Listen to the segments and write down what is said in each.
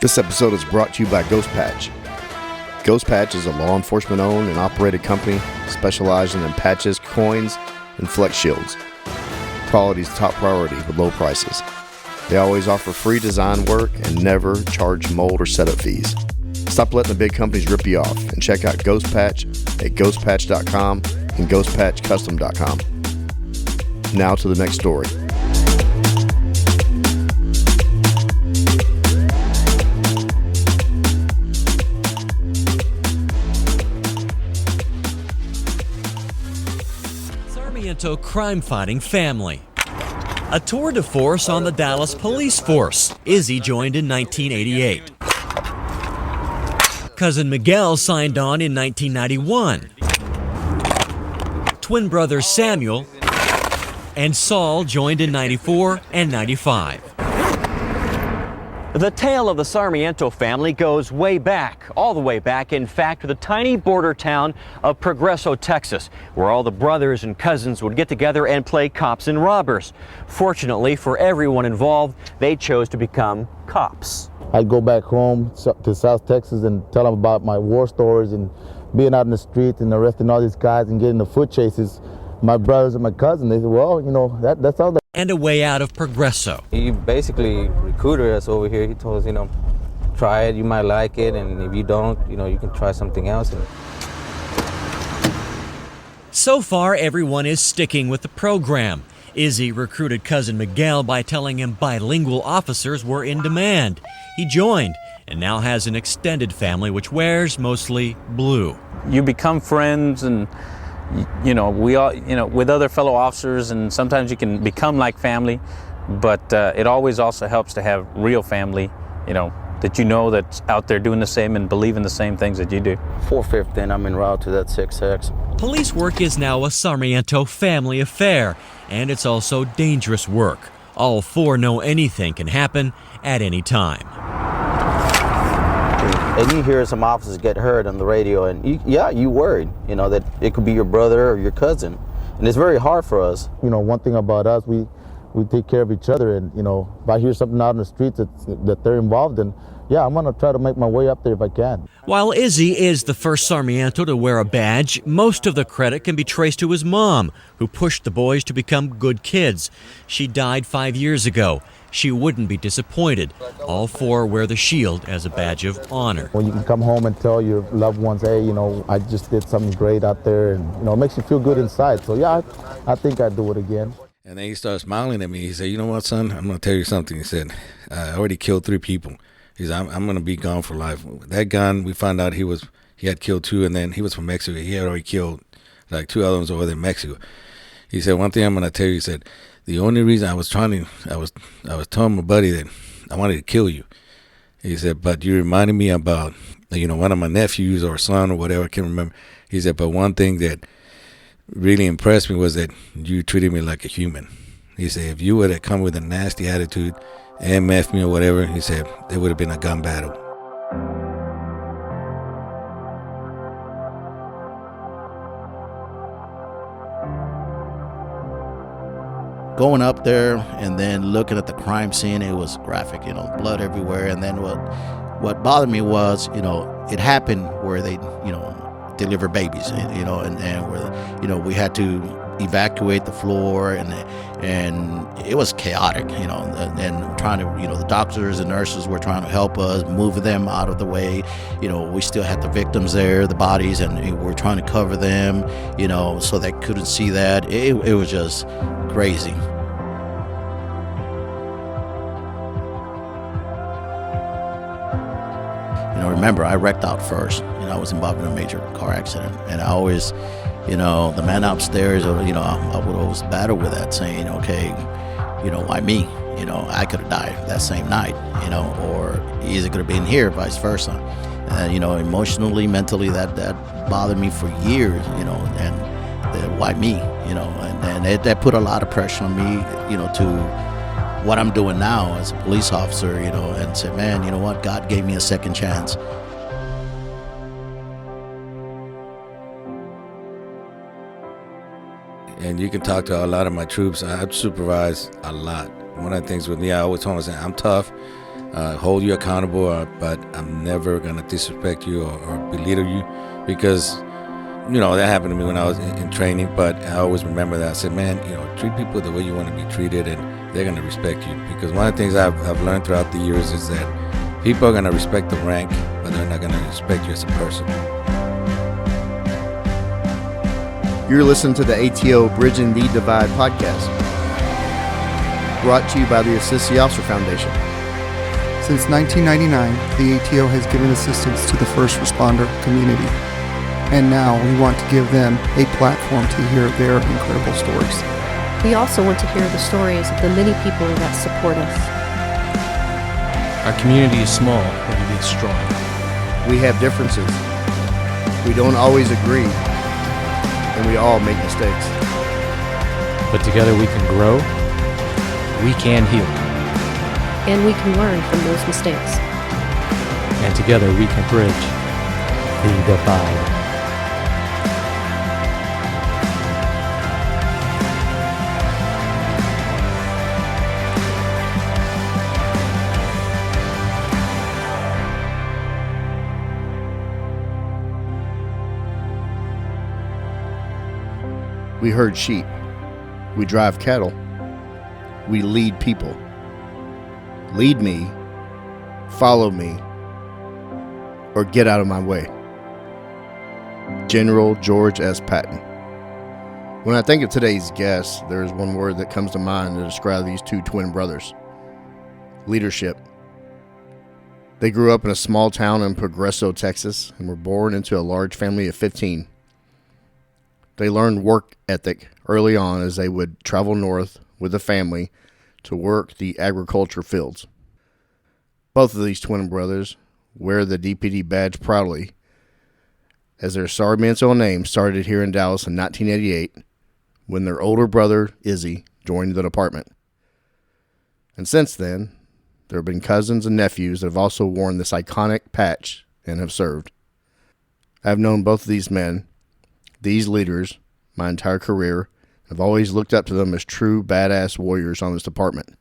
This episode is brought to you by Ghost Patch. Ghost Patch is a law enforcement owned and operated company specializing in patches, coins, and flex shields. Quality is top priority with low prices. They always offer free design work and never charge mold or setup fees. Stop letting the big companies rip you off and check out Ghost Patch at ghostpatch.com and ghostpatchcustom.com. Now to the next story. Sarmiento crime-fighting family. A tour de force on the Dallas police force. Izzy joined in 1988. Cousin Miguel signed on in 1991. Twin brothers Samuel and Saul joined in 94 and 95. The tale of the Sarmiento family goes way back, all the way back, in fact, to the tiny border town of Progresso, Texas, where all the brothers and cousins would get together and play cops and robbers. Fortunately for everyone involved, they chose to become cops. I'd go back home to South Texas and tell them about my war stories and being out in the streets and arresting all these guys and getting the foot chases. My brothers and my cousin, they said, well, you know, that sounds like... And a way out of Progresso. He basically recruited us over here. He told us, you know, try it, you might like it, and if you don't, you know, you can try something else. So far, everyone is sticking with the program. Izzy recruited cousin Miguel by telling him bilingual officers were in demand. He joined and now has an extended family which wears mostly blue. You become friends, and you know, we all, you know, with other fellow officers, and sometimes you can become like family, but it always also helps to have real family, you know that's out there doing the same and believing the same things that you do. 4/5, and I'm en route to that 6X. Police work is now a Sarmiento family affair, and it's also dangerous work. All four know anything can happen at any time. And you hear some officers get hurt on the radio, and you worried, you know, that it could be your brother or your cousin. And it's very hard for us. You know, one thing about us, we take care of each other, and, you know, if I hear something out in the streets that they're involved in, yeah, I'm going to try to make my way up there if I can. While Izzy is the first Sarmiento to wear a badge, most of the credit can be traced to his mom, who pushed the boys to become good kids. She died 5 years ago. She wouldn't be disappointed. All four wear the shield as a badge of honor. When you can come home and tell your loved ones, hey, you know, I just did something great out there, and, you know, it makes you feel good inside. So, yeah, I think I'd do it again. And then he started smiling at me. He said, you know what, son, I'm going to tell you something. He said, I already killed 3 people. He said, I'm going to be gone for life. That gun, we found out he had killed 2, and then he was from Mexico. He had already killed like 2 other ones over there in Mexico. He said, one thing I'm going to tell you, he said, the only reason I was telling my buddy that I wanted to kill you. He said, but you reminded me about, you know, one of my nephews or son or whatever, I can't remember. He said, but one thing that really impressed me was that you treated me like a human. He said, if you would have come with a nasty attitude, MF me or whatever, he said, there would have been a gun battle. Going up there and then looking at the crime scene, it was graphic, you know, blood everywhere. And then what bothered me was, you know, it happened where they, you know, deliver babies, you know, and where, you know, we had to evacuate the floor, and it was chaotic, you know, and trying to, you know, the doctors and nurses were trying to help us move them out of the way. You know, we still had the victims there, the bodies, and we're trying to cover them, you know, so they couldn't see that. It was just crazy. You know, remember, I wrecked out first. You know, I was involved in a major car accident, and I always, you know, the man upstairs, you know, I would always battle with that, saying, okay, you know, why me? You know, I could have died that same night, you know, or he could have been here, vice versa. And, you know, emotionally, mentally, that bothered me for years, you know, and why me? You know, and that put a lot of pressure on me, you know, to what I'm doing now as a police officer, you know, and said, man, you know what, God gave me a second chance. And you can talk to a lot of my troops. I've supervised a lot. One of the things with me, I always told them, I'm tough. hold you accountable, but I'm never gonna disrespect you or belittle you, because that happened to me when I was in training. But I always remember that. I said, man, treat people the way you want to be treated, and they're gonna respect you. Because one of the things I've learned throughout the years is that people are gonna respect the rank, but they're not gonna respect you as a person. You're listening to the ATO Bridging the Divide podcast, brought to you by the Assist the Officer Foundation. Since 1999, the ATO has given assistance to the first responder community, and now we want to give them a platform to hear their incredible stories. We also want to hear the stories of the many people that support us. Our community is small, but it is strong. We have differences. We don't always agree, and we all make mistakes. But together we can grow, we can heal, And we can learn from those mistakes. and together we can bridge the divide. We herd sheep. We drive cattle. We lead people. Lead me, follow me, or get out of my way. General George S. Patton. When I think of today's guests, there is one word that comes to mind to describe these two twin brothers: leadership. They grew up in a small town in Progresso, Texas, and were born into a large family of 15. They learned work ethic early on as they would travel north with the family to work the agriculture fields. Both of these twin brothers wear the DPD badge proudly, as their Sarmiento name started here in Dallas in 1988 when their older brother, Izzy, joined the department. And since then, there have been cousins and nephews that have also worn this iconic patch and have served. I've known both of these men, these leaders, my entire career. I've always looked up to them as true badass warriors on this department.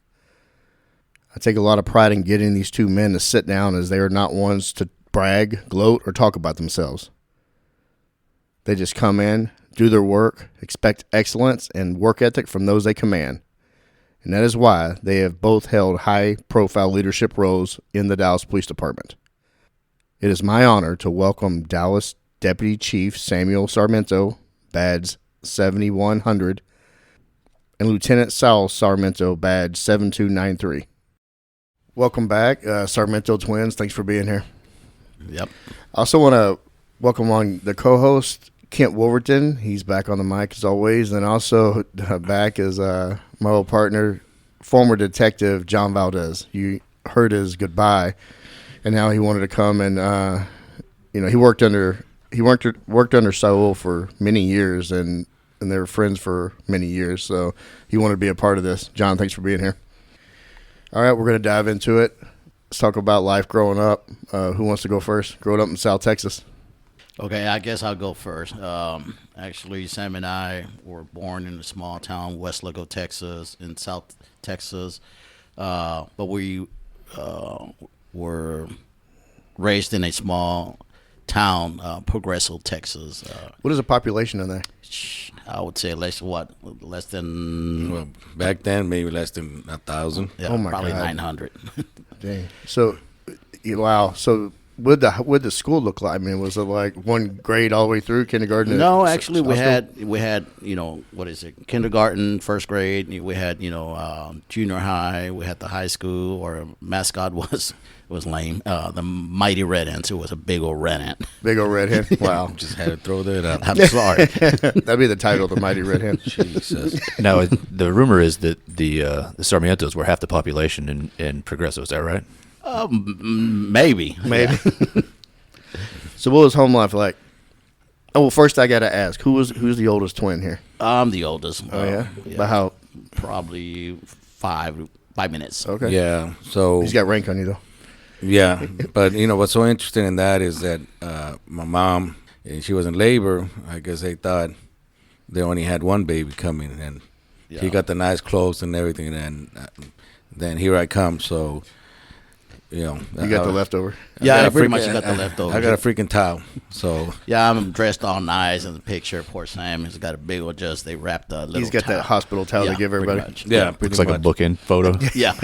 I take a lot of pride in getting these two men to sit down, as they are not ones to brag, gloat, or talk about themselves. They just come in, do their work, expect excellence and work ethic from those they command. And that is why they have both held high-profile leadership roles in the Dallas Police Department. It is my honor to welcome Dallas Deputy Chief Samuel Sarmiento, badge 7100, and Lieutenant Saul Sarmiento, badge 7293. Welcome back, Sarmiento twins. Thanks for being here. Yep. I also want to welcome on the co-host, Kent Wolverton. He's back on the mic as always. And also back is my old partner, former detective John Valdez. You heard his goodbye, and now he wanted to come and he worked under Saul for many years, and they were friends for many years. So he wanted to be a part of this. John, thanks for being here. All right, we're going to dive into it. Let's talk about life growing up. Who wants to go first? Growing up in South Texas. Okay, I guess I'll go first. Actually, Sam and I were born in a small town, Progresso, Texas, in South Texas. But we were raised in a small town, Progresso, Texas. What is the population in there? I would say less than. Well, back then, maybe less than 1,000. Yeah, Oh my probably God. 900. Dang. So, wow. So, what the school look like? I mean, was it like one grade all the way through kindergarten? No, actually, we had what is it? Kindergarten, first grade. We had junior high. We had the high school. Our mascot was lame. The mighty red ant. It was a big old red ant. Big old red hen. Wow. Just had to throw that out. I'm sorry. That'd be the title, the mighty red hen. Jesus. Now, the rumor is that the Sarmientos were half the population in Progresso. Is that right? Maybe. Maybe. So, what was home life like? Oh, well, first I gotta ask, who's the oldest twin here? I'm the oldest. Oh yeah. By how? Probably 5 minutes. Okay. Yeah. So He's got rank on you though. yeah, but what's so interesting in that is that my mom, she was in labor. I guess they thought they only had one baby coming, and he got the nice clothes and everything, and then here I come. So You know, You got the leftover. Yeah, I pretty much got the leftovers. I got a freaking towel. So yeah, I'm dressed all nice in the picture. Poor Sam, he's got a big old just. They wrapped a little. He's got towel. that hospital towel Yeah, to give pretty everybody. much. yeah, pretty Looks like much. a bookend photo. Yeah.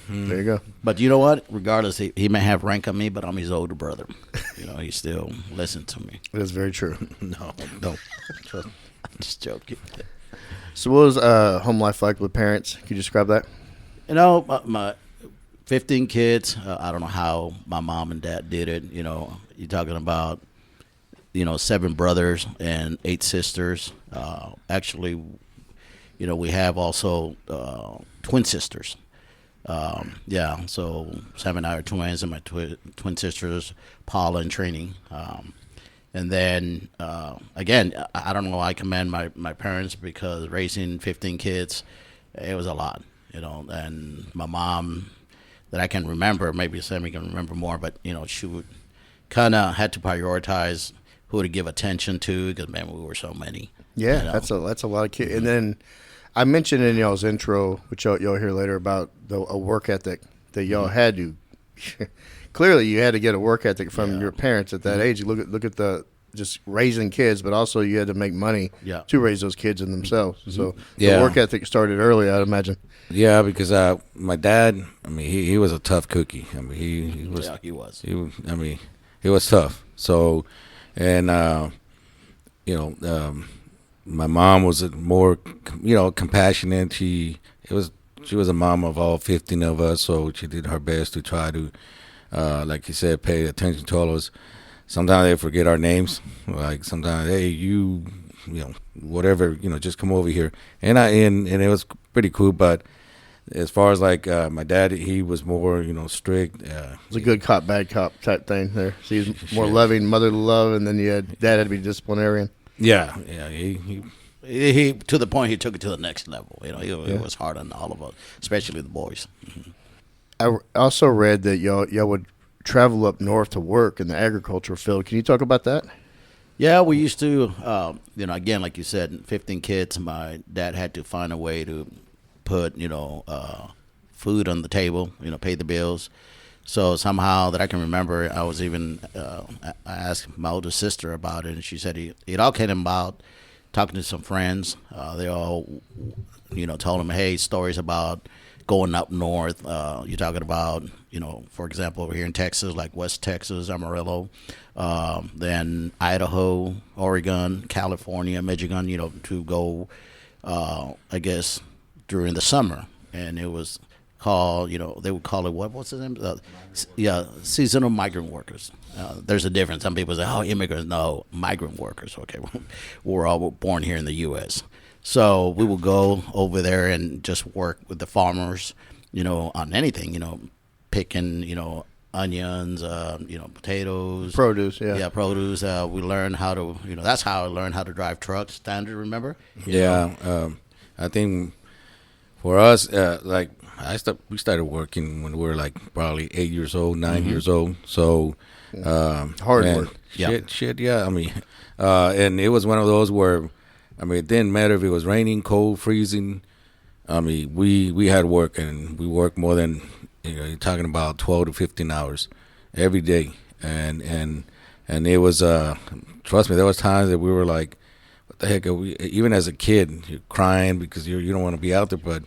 There you go. But you know what? Regardless, he may have rank on me, but I'm his older brother. You know, he still listens to me. That is very true. No, don't. Trust me. I'm just joking. So what was home life like with parents? Can you describe that? You know, my 15 kids. I don't know how my mom and dad did it. You know, you're talking about, 7 brothers and 8 sisters. Actually, we have also twin sisters. So Sam and I are twins, and my twin sisters, Paula and Trini. And then, again, I don't know, I commend my parents because raising 15 kids, it was a lot, and my mom, that I can remember, maybe Sammy can remember more, but, she would kind of had to prioritize who to give attention to because, man, we were so many. Yeah, that's a lot of kids. And then I mentioned in y'all's intro, which y'all hear later, about a work ethic that y'all had to. Clearly, you had to get a work ethic from your parents at that age. You look at the just raising kids, but also you had to make money to raise those kids in themselves. So the work ethic started early, I'd imagine. Yeah, because my dad, he was a tough cookie. He was. Yeah, he was. He was tough. So, and my mom was more, compassionate. She was a mom of all 15 of us, so she did her best to try to, like you said, pay attention to all of us. Sometimes they forget our names. Like sometimes, hey, whatever, just come over here. And it was pretty cool. But as far as like my dad, he was more, strict. It's a good cop, bad cop type thing there. So he's more loving, motherly love, and then dad had to be disciplinarian. Yeah. He to the point he took it to the next level. It was hard on all of us, especially the boys. Mm-hmm. I also read that y'all would travel up north to work in the agricultural field. Can you talk about that? Yeah, we used to, again, like you said, 15 kids. My dad had to find a way to put, food on the table, pay the bills. So somehow that I can remember, I was even, I asked my older sister about it, and she said it all came about talking to some friends. They all, told him, hey, stories about going up north. You're talking about, for example, over here in Texas, like West Texas, Amarillo, then Idaho, Oregon, California, Michigan, to go, I guess, during the summer. And it was called, they would call it, what's the name? Seasonal migrant workers. There's a difference. Some people say, oh, immigrants. No, migrant workers. Okay, we're all born here in the U.S., so we will go over there and just work with the farmers, on anything, picking, onions, potatoes. Produce, yeah. Yeah, produce. We learned how to, that's how I learned how to drive trucks, standard, remember? I think for us, we started working when we were like probably 8 years old, 9 years old. So hard work. Shit, yeah. And it was one of those where, it didn't matter if it was raining, cold, freezing. We had work, and we worked more than, you're talking about 12 to 15 hours every day. And it was, trust me, there was times that we were like, what the heck are we, even as a kid, you're crying because you don't want to be out there, but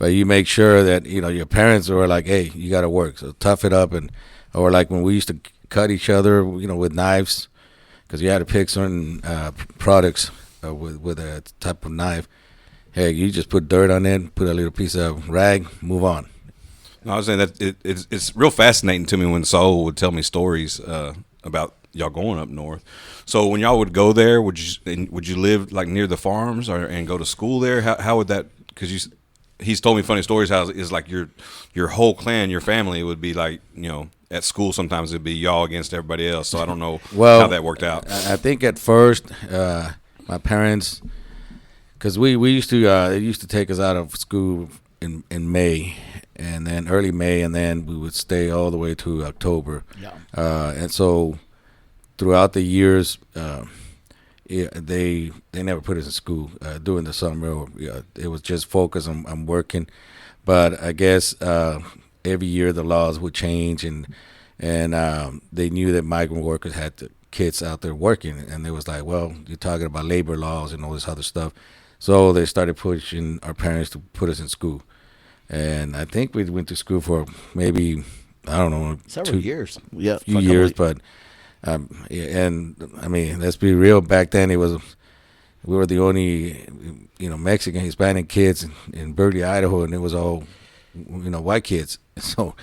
you make sure that, your parents were like, hey, you got to work, so tough it up. Or like when we used to cut each other, with knives, because you had to pick certain products with a type of knife. Hey, you just put dirt on it, put a little piece of rag, move on. No, I was saying that it's real fascinating to me when Saul would tell me stories about y'all going up north. So when y'all would go there, would you live like near the farms and go to school there? How would that? Because he's told me funny stories how it's like your whole clan, your family would be like, at school sometimes it'd be y'all against everybody else. So I don't know how that worked out. I think at first my parents, because we used to they used to take us out of school in May, and then early May, and then we would stay all the way to October. And so throughout the years, they never put us in school during the summer. It was just focused on working. But I guess every year the laws would change, and they knew that migrant workers had the kids out there working, and they was like, well, you're talking about labor laws and all this other stuff. So they started pushing our parents to put us in school. And I think we went to school for maybe, I don't know, several years. Yeah, few years. But and I mean, let's be real. Back then, we were the only, Mexican, Hispanic kids in Berkeley, Idaho, and it was all, white kids. So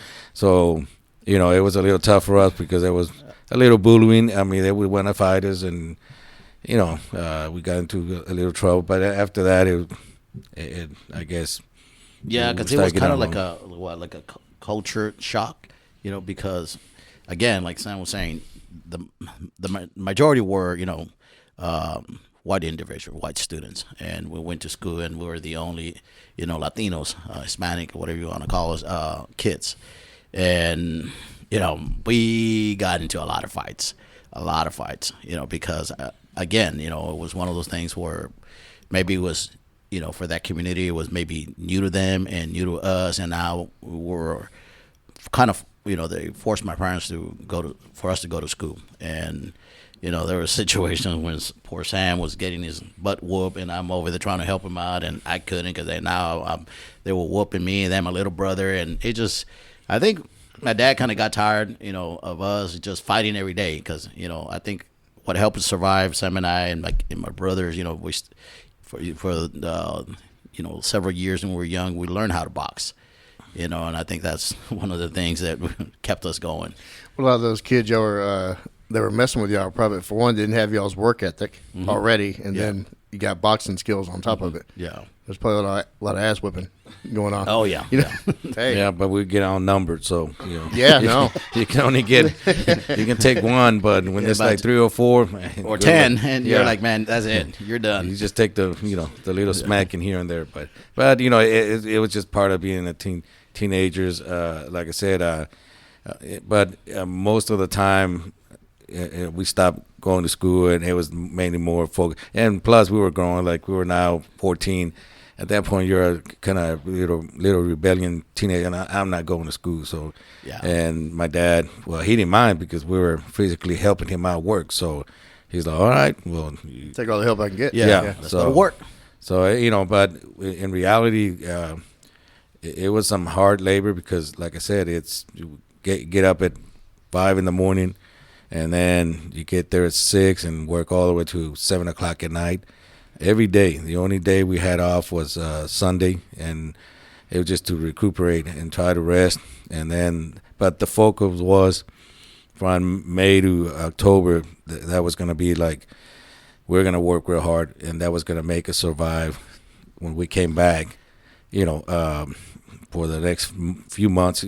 it was a little tough for us because there was a little bullying. I mean, they would want to fight us, and we got into a little trouble. But after that, it I guess. Yeah, because it was kind of like a culture shock, because, again, like Sam was saying, the majority were, white individuals, white students, and we went to school, and we were the only, Latinos, Hispanic, whatever you want to call us, kids, and we got into a lot of fights, because again, it was one of those things where maybe it was. For that community, it was maybe new to them and new to us, and now we were kind of, they forced my parents for us to go to school, and there were situations when poor Sam was getting his butt whooped, and I'm over there trying to help him out, and I couldn't because they were whooping me and then my little brother, and I think my dad kind of got tired, of us just fighting every day, because I think what helped us survive, Sam and I and my brothers, we. For several years when we were young, we learned how to box, and I think that's one of the things that kept us going. Well, a lot of those kids y'all were they were messing with y'all probably, for one, didn't have y'all's work ethic already, and then you got boxing skills on top of it. Yeah, there's probably a lot of ass whipping going on. Oh yeah, Hey. Yeah, but we get outnumbered, so Yeah, no, you can only get you can take one, but when it's like 3 or 4 or 10, and you're like, man, that's it, you're done. You just take the the little smacking here and there, but it was just part of being a teenagers. Like I said, but most of the time we stopped going to school, and it was mainly more focused. And plus, we were growing, like we were now 14. At that point, you're a kind of little rebellion teenager, and I'm not going to school. So, yeah. And my dad, well, he didn't mind because we were physically helping him out work. So he's like, all right, well, take all the help I can get. Yeah. Let's go to work. So but in reality, it was some hard labor because, like I said, it's you get up at 5 a.m. and then you get there at 6 and work all the way to 7 o'clock at night. Every day. The only day we had off was Sunday, and it was just to recuperate and try to rest. And then, but the focus was from May to October. That was going to be like, we're going to work real hard, and that was going to make us survive when we came back, for the next few months,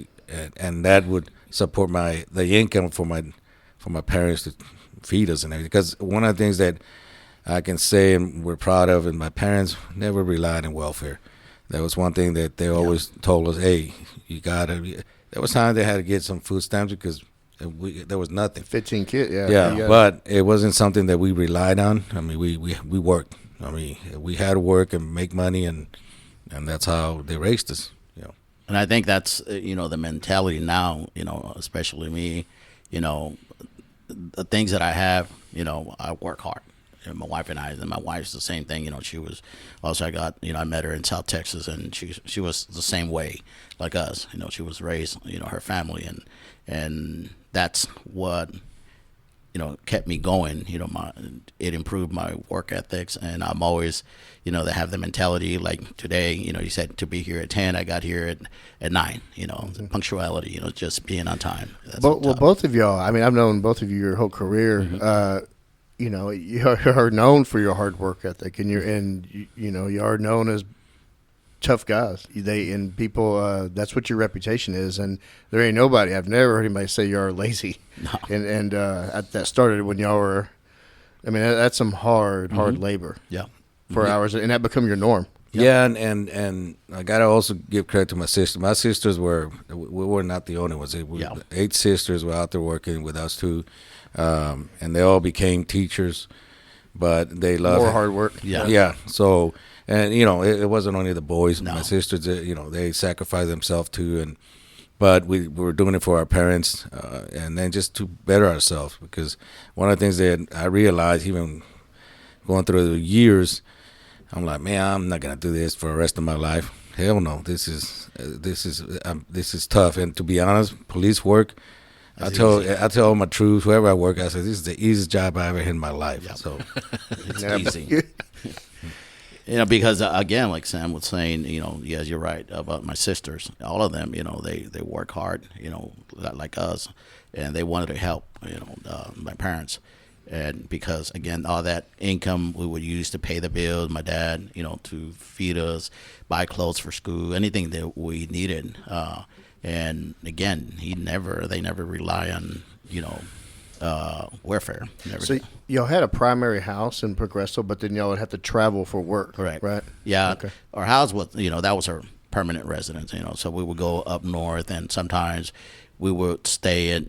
and that would support the income for my parents to feed us and everything. Because one of the things that I can say and we're proud of, and my parents never relied on welfare. That was one thing that they always told us, hey, you gotta. There was times they had to get some food stamps because there was nothing. 15 kids, yeah. Yeah, but it wasn't something that we relied on. I mean, we worked. I mean, we had to work and make money, and that's how they raised us. And I think that's the mentality now. Especially me. The things that I have. I work hard. And my wife and my wife's the same thing. She was also, I met her in South Texas, and she was the same way like us. She was raised, her family, and that's what, kept me going. It improved my work ethics, and I'm always, they have the mentality like today, you said to be here at 10, I got here at 9, punctuality, just being on time. Well, both of y'all, I mean, I've known both of you your whole career. You are known for your hard work ethic, and you are known as tough guys. People, that's what your reputation is, and there ain't nobody. I've never heard anybody say you're lazy. No. And that started when y'all were. I mean, that's some hard labor. Yeah. For hours, and that become your norm. Yeah, and I gotta also give credit to my sister. My sisters we were not the only ones. 8 sisters were out there working with us too. And they all became teachers, but they loved more hard work. Yeah. So, and it wasn't only the boys. No. My sisters, they sacrificed themselves too. but we were doing it for our parents, and then just to better ourselves. Because one of the things that I realized, even going through the years, I'm like, man, I'm not gonna do this for the rest of my life. Hell no, this is tough. And to be honest, police work, I tell my troops, wherever I work, I say this is the easiest job I ever had in my life. Yep. So it's easy. Because again, like Sam was saying, yes, you're right about my sisters. All of them, they work hard, like us, and they wanted to help, my parents. And because, again, all that income we would use to pay the bills, my dad, to feed us, buy clothes for school, anything that we needed. And again, they never rely on, welfare. So y'all had a primary house in Progresso, but then y'all would have to travel for work. Correct. Right? Yeah. Okay. Our house was, that was our permanent residence, so we would go up north, and sometimes we would stay at,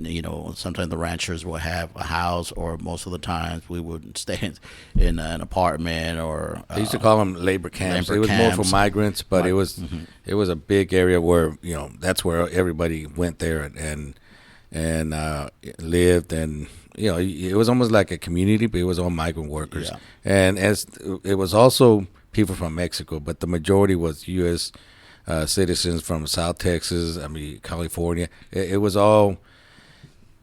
sometimes the ranchers will have a house, or most of the times we would stay in an apartment, or I used to call them labor camps. It was more for migrants, but it was a big area where that's where everybody went there and lived, and it was almost like a community, but it was all migrant workers. Yeah. And as it was also people from Mexico, but the majority was U.S. Citizens from South Texas, California. It was all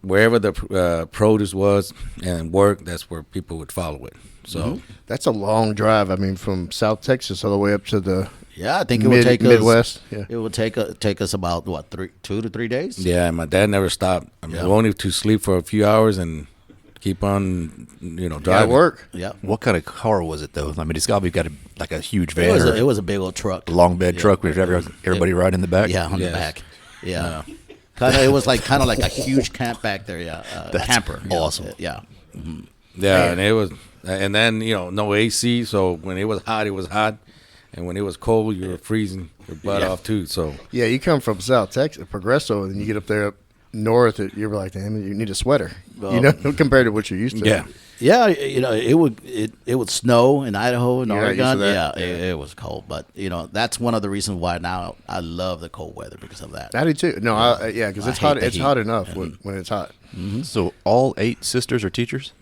wherever the produce was and work. That's where people would follow it. So that's a long drive. From South Texas all the way up to the I think it would take Midwest. us. Yeah. It would take us about 2 to 3 days. Yeah, and my dad never stopped. Only to sleep for a few hours and keep on, driving. Yeah, work. Yeah. What kind of car was it though? It's probably got a huge van. It was a big old truck. A long bed truck with everybody right in the back. Yeah, on the back. Yeah. It was kind of like a huge camp back there. Yeah. That's camper. Awesome. Yeah. Mm-hmm. Yeah, and it was, and then no AC. So when it was hot, and when it was cold, you were freezing your butt off too. So yeah, you come from South Texas, Progresso, and you get up there up north, you're like, damn, you need a sweater. Well, compared to what you're used to. Yeah. Yeah, it would snow in Idaho and Oregon. Yeah, it was cold, but that's one of the reasons why now I love the cold weather because of that. I do too. No, because it's hot. It's hot enough when it's hot. Mm-hmm. So all 8 sisters are teachers?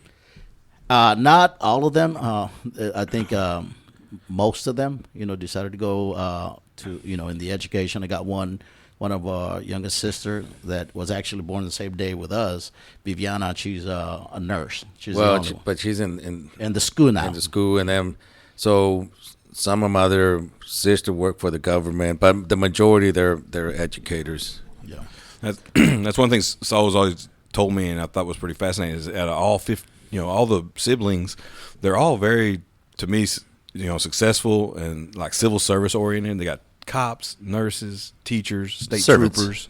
Not all of them. I think most of them, decided to go to in the education. I got one of our youngest sister that was actually born the same day with us, Viviana. She's a nurse. But she's in the school now. In the school, and then so some of my other sister work for the government, but the majority they're educators. Yeah, that's one thing Saul's always told me, and I thought was pretty fascinating. Is out of all 50, all the siblings, they're all very, to me, successful and like civil service oriented. They got cops, nurses, teachers, state troopers.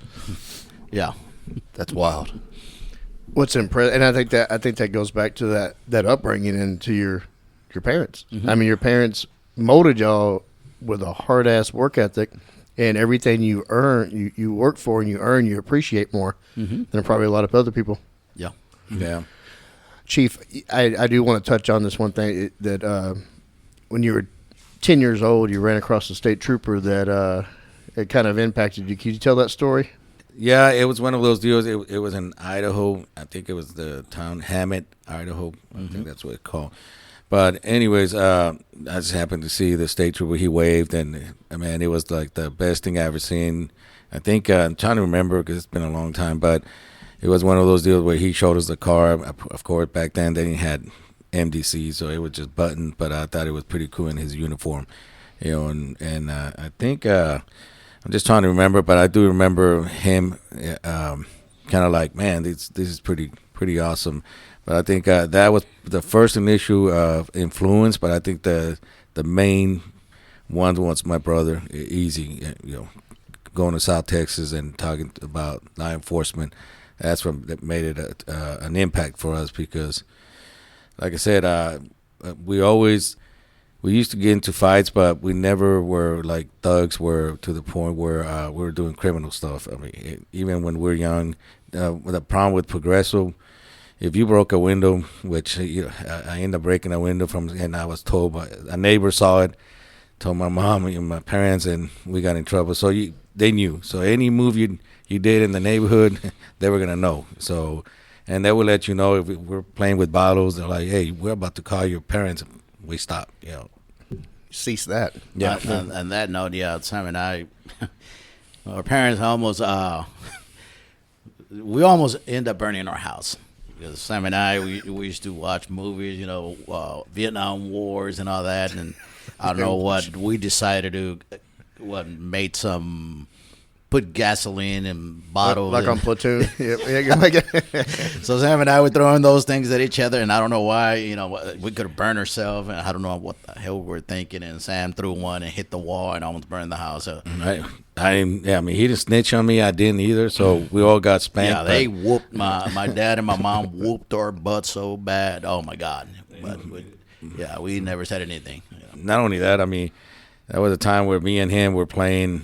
Yeah, that's wild. What's impressive, and I think that goes back to that upbringing and to your parents. Mm-hmm. Your parents molded y'all with a hard ass work ethic, and everything you earn, you work for, and you earn, you appreciate more than probably a lot of other people. Yeah, yeah. Chief, I do want to touch on this one thing that when you were 10 years old, you ran across a state trooper that it kind of impacted you. Can you tell that story? Yeah, it was one of those deals. It was in Idaho. I think it was the town Hammett, Idaho. I think that's what it's called. But anyways, I just happened to see the state trooper. He waved, and man, it was like the best thing I ever seen. I think I'm trying to remember because it's been a long time, but it was one of those deals where he showed us the car. Of course, back then they didn't had MDC, so it was just button, but I thought it was pretty cool in his uniform, and I think I'm just trying to remember, but I do remember him kind of like, man, this is pretty awesome. But I think that was the first initial influence, but I think the main one was my brother, Easy, going to South Texas and talking about law enforcement. That's what that made it an impact for us because, like I said, we used to get into fights, but we never were like thugs. Were to the point where we were doing criminal stuff. Even when we're young, the problem with Progresso, if you broke a window, which I ended up breaking a window and I was told by a neighbor saw it, told my mom and my parents, and we got in trouble. So they knew. So any move you did in the neighborhood, they were gonna know. So, and they would let you know if we're playing with bottles. They're like, "Hey, we're about to call your parents." We stop. Cease that. Yeah. On that note, Sam and I, our parents almost, we almost end up burning our house. Because Sam and I, we used to watch movies, Vietnam Wars and all that, and I don't know what we decided to, put gasoline in bottles. Like on Platoon. So Sam and I were throwing those things at each other, and I don't know why, we could have burned ourselves, and I don't know what the hell we were thinking, and Sam threw one and hit the wall and almost burned the house up. I mean, he didn't snitch on me. I didn't either, so we all got spanked. Yeah, they whooped my dad and my mom whooped our butt so bad. Oh, my God. But we never said anything. Not only that, I mean, that was a time where me and him were playing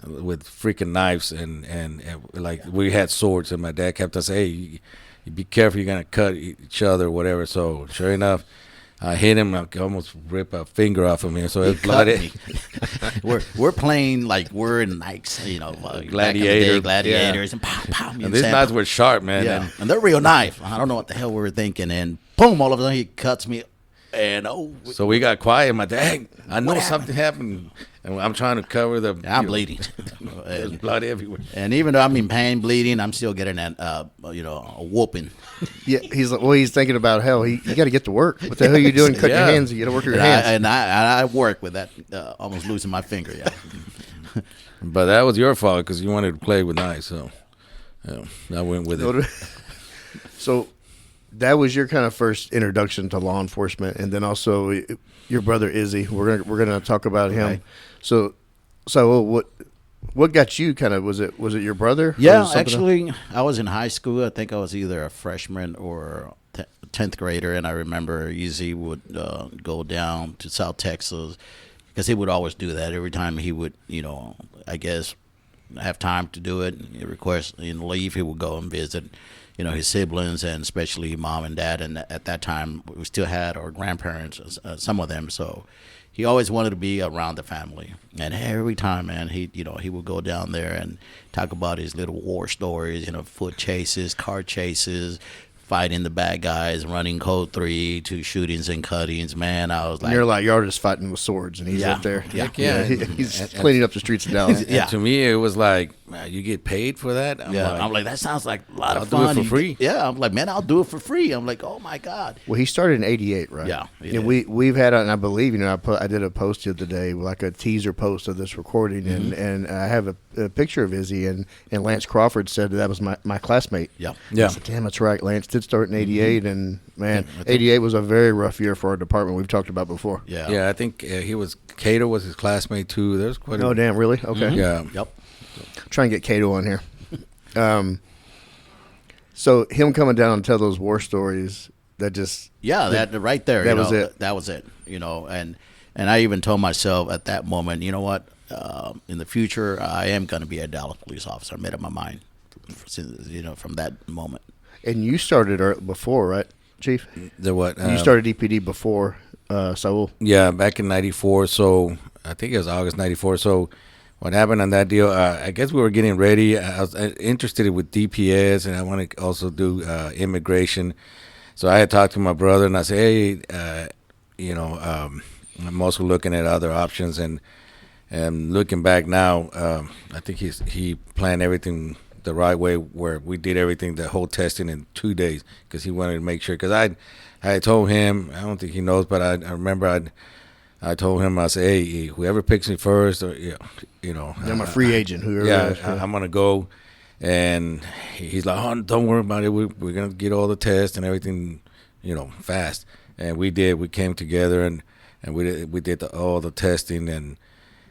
with freaking knives and like we had swords, and my dad kept us, hey, you be careful, you're gonna cut each other or whatever. So sure enough, I hit him. I almost rip a finger off of him. So it's bloody. we're playing like we're in knights, gladiators, and pow pow. And these knives were sharp, man. Yeah, and they're real knife. I don't know what the hell we were thinking, and boom! All of a sudden he cuts me. And so we got quiet. My dad, hey, I know something happened, and I'm trying to cover the. I'm bleeding. There's blood everywhere. And even though I'm in pain, bleeding, I'm still getting a whooping. Yeah, he's thinking about hell. You got to get to work. What the hell are you doing? Cut your hands. You got to work with your hands. And I work with that, almost losing my finger. Yeah. But that was your fault because you wanted to play with knives, so I went with it. So. That was your kind of first introduction to law enforcement, and then also your brother Izzy. We're gonna talk about him. Right. So what got you kind of was it your brother? Yeah, actually, I was in high school. I think I was either a freshman or 10th grader, and I remember Izzy would go down to South Texas because he would always do that every time he would, I guess, have time to do it. He request leave, he would go and visit. His siblings, and especially mom and dad. And at that time, we still had our grandparents, some of them. So he always wanted to be around the family. And every time, man, he would go down there and talk about his little war stories, foot chases, car chases, fighting the bad guys, running code 3 to shootings and cuttings. Man, I was like, you're just fighting with swords, and he's up there. Yeah. He's cleaning up the streets of Dallas. And to me, it was like, you get paid for that? I'm like, that sounds like a lot of fun. I'll do it for free. Yeah, I'm like, man, I'll do it for free. I'm like, oh my God. Well, he started in '88, right? Yeah. We've had, and I believe, I did a post the other day, like a teaser post of this recording, and I have a picture of Izzy, and Lance Crawford said that was my classmate. Yeah. I said, damn, that's right. Lance did start in '88, and man, '88 was a very rough year for our department. We've talked about before. Yeah, I think Cato was his classmate too. There's quite. Oh, damn, really? Okay. Yeah. Yep. Try and get Cato on here. So him coming down and tell those war stories, that just that right there. That was it. That was it. And I even told myself at that moment, you know what? In the future, I am going to be a Dallas police officer. I made up my mind. From that moment. And you started before, right, Chief? The what? You started EPD before Saul. Yeah, back in '94. So I think it was August '94. So. What happened on that deal? I guess we were getting ready. I was interested with DPS, and I want to also do immigration. So I had talked to my brother, and I said, "Hey, I'm also looking at other options." And looking back now, I think he planned everything the right way, where we did everything, the whole testing in 2 days, because he wanted to make sure. Because I had told him, I don't think he knows, but I remember I told him, I said, hey, whoever picks me first, or I'm a free agent. Whoever. I'm gonna go, and he's like, oh, don't worry about it. We're gonna get all the tests and everything, fast. And we did. We came together and we did all the testing and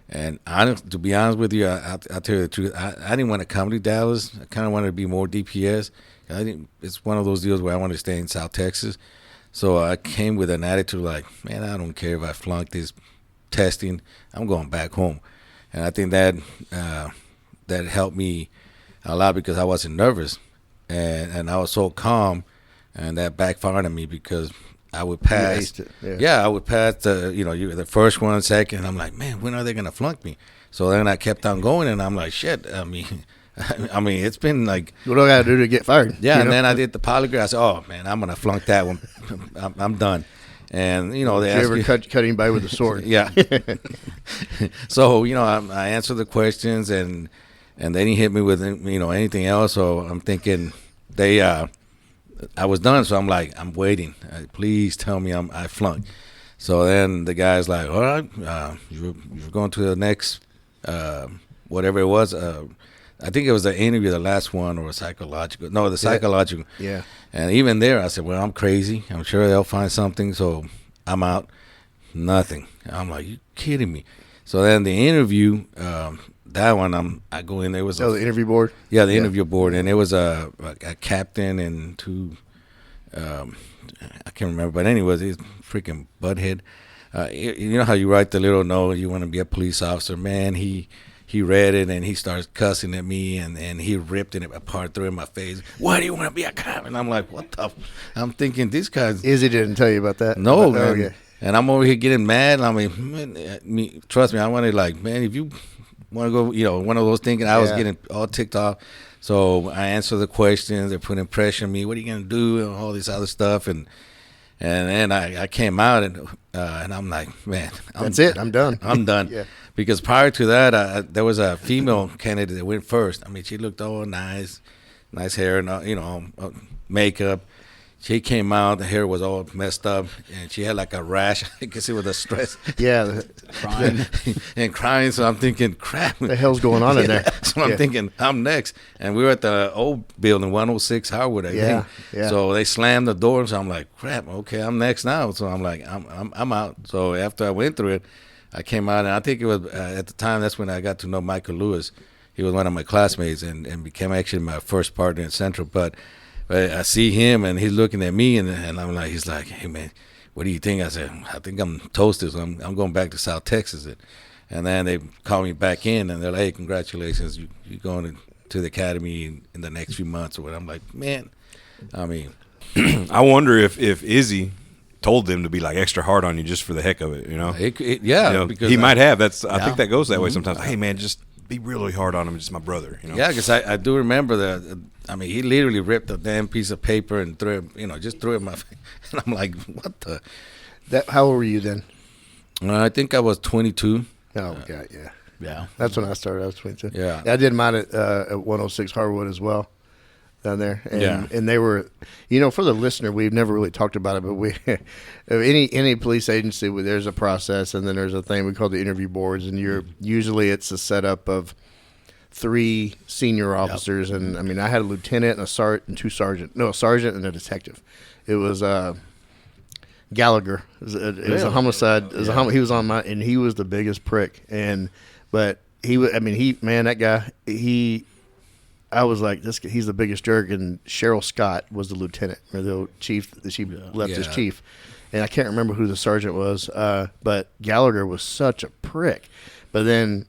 to be honest with you, I'll tell you the truth. I didn't want to come to Dallas. I kind of wanted to be more DPS. It's one of those deals where I want to stay in South Texas. So I came with an attitude like, man, I don't care if I flunk this testing. I'm going back home. And I think that helped me a lot because I wasn't nervous. And I was so calm, and that backfired on me because I would pass. I would pass the first one, second. And I'm like, man, when are they going to flunk me? So then I kept on going, and I'm like, shit. I mean, it's been like, what do I got to do to get fired? Yeah, and then I did the polygraph. I said, oh man, I'm gonna flunk that one. I'm done. And they asked you ever cut anybody with a sword? Yeah. So I answered the questions, and they didn't hit me with anything else. So I'm thinking I was done. So I'm like, I'm waiting. Please tell me I flunked. So then the guy's like, all right, you're going to the next whatever it was. I think it was the interview, the last one, or psychological. No, the psychological. Yeah. And even there, I said, well, I'm crazy. I'm sure they'll find something. So I'm out. Nothing. I'm like, you kidding me? So then the interview, that one, I go in. There was the interview board. Yeah, the interview board, and it was a captain and two. I can't remember, but anyways, he's freaking butthead. You know how you write the little note, you want to be a police officer, man. He read it and he starts cussing at me, and he ripped it apart, threw it in my face. Why do you want to be a cop? And I'm like, what the? I'm thinking these guys. Izzy didn't tell you about that. No, man. Okay. And I'm over here getting mad. I mean, trust me, I wanted man, if you want to go, one of those thinking. I was getting all ticked off. So I answered the questions. They're putting pressure on me. What are you gonna do? And all this other stuff. And then I came out and I'm like, man, that's it. I'm done. I'm done. Yeah. Because prior to that, there was a female candidate that went first. I mean, she looked all nice hair and makeup. She came out, the hair was all messed up, and she had like a rash. I guess it was the stress. Yeah, crying and crying. So I'm thinking, crap, the hell's going on in there? So I'm thinking, I'm next. And we were at the old building, 106 Howard, I think. Yeah. So they slammed the door, so I'm like, crap, okay, I'm next now. So I'm like, I'm out. So after I went through it, I came out, and I think it was at the time, that's when I got to know Michael Lewis. He was one of my classmates and became actually my first partner in Central. But I see him, and he's looking at me, and I'm like, he's like, hey, man, what do you think? I said, I think I'm toasted, so I'm going back to South Texas. And then they call me back in, and they're like, hey, congratulations, you're going to the academy in the next few months. Or what. I'm like, man, I mean. I wonder if Izzy told them to be like extra hard on you just for the heck of it, because he might have. I think that goes that way sometimes. Hey, man, just be really hard on him. Just my brother, Yeah, because I do remember that. I mean, he literally ripped a damn piece of paper and threw it, just threw it in my face. And I'm like, what the? How old were you then? I think I was 22. Oh, God, yeah. Yeah. That's when I started. I was 22. Yeah. I did mine at 106 Harwood as well. Down there, and they were, for the listener, we've never really talked about it, but we, any police agency, there's a process, and then there's a thing we call the interview boards, and usually it's a setup of 3 senior officers, and I mean, I had a lieutenant and a sergeant and a detective. It was Gallagher. It was a homicide. He was on my, and he was the biggest prick, but that guy, I was like, he's the biggest jerk, and Cheryl Scott was the lieutenant, or the chief. She left as chief, and I can't remember who the sergeant was. But Gallagher was such a prick. But then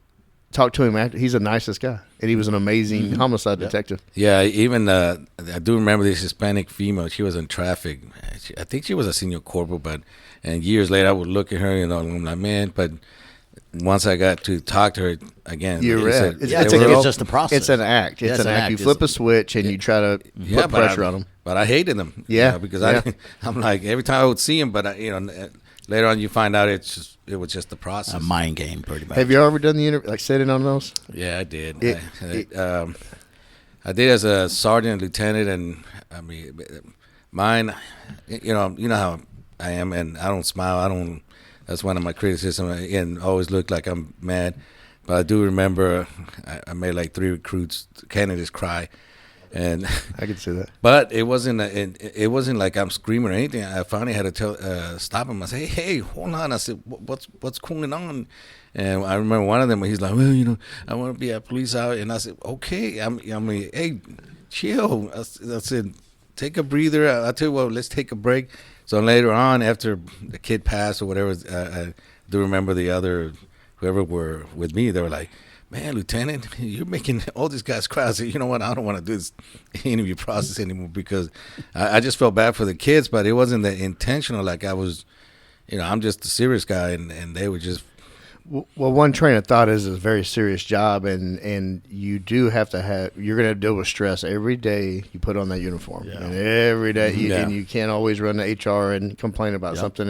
talked to him after. He's the nicest guy, and he was an amazing homicide detective. Yeah, even I do remember this Hispanic female. She was in traffic. I think she was a senior corporal, and years later I would look at her, and I'm like, man, but. Once I got to talk to her again, it's just a process. It's an act. It's an act. You flip a switch and you try to put pressure on them. But I hated them. Yeah, because I'm like, every time I would see him, but later on you find out it was just the process. A mind game, pretty much. Have you ever done the interview, like sitting on those? Yeah, I did. I did as a sergeant, lieutenant, and I mean, mine. You know how I am, and I don't smile. That's one of my criticisms, and always look like I'm mad. But I do remember I made like 3 recruits, candidates cry, and I could see that. But it wasn't like I'm screaming or anything. I finally had to stop him. I said, hey, hold on. I said, what's going on? And I remember one of them, he's like, well, I want to be a police officer. And I said, okay. I mean, hey, chill. I said, take a breather. I tell you what, let's take a break. So later on, after the kid passed or whatever, I do remember the other, whoever were with me, they were like, man, Lieutenant, you're making all these guys cry. I said, you know what, I don't want to do this interview process anymore, because I just felt bad for the kids, but it wasn't that intentional. Like I was, I'm just a serious guy, and they were just. Well, one train of thought is a very serious job, and you do have to have. You're going to deal with stress every day you put on that uniform, and every day, and you can't always run to HR and complain about something,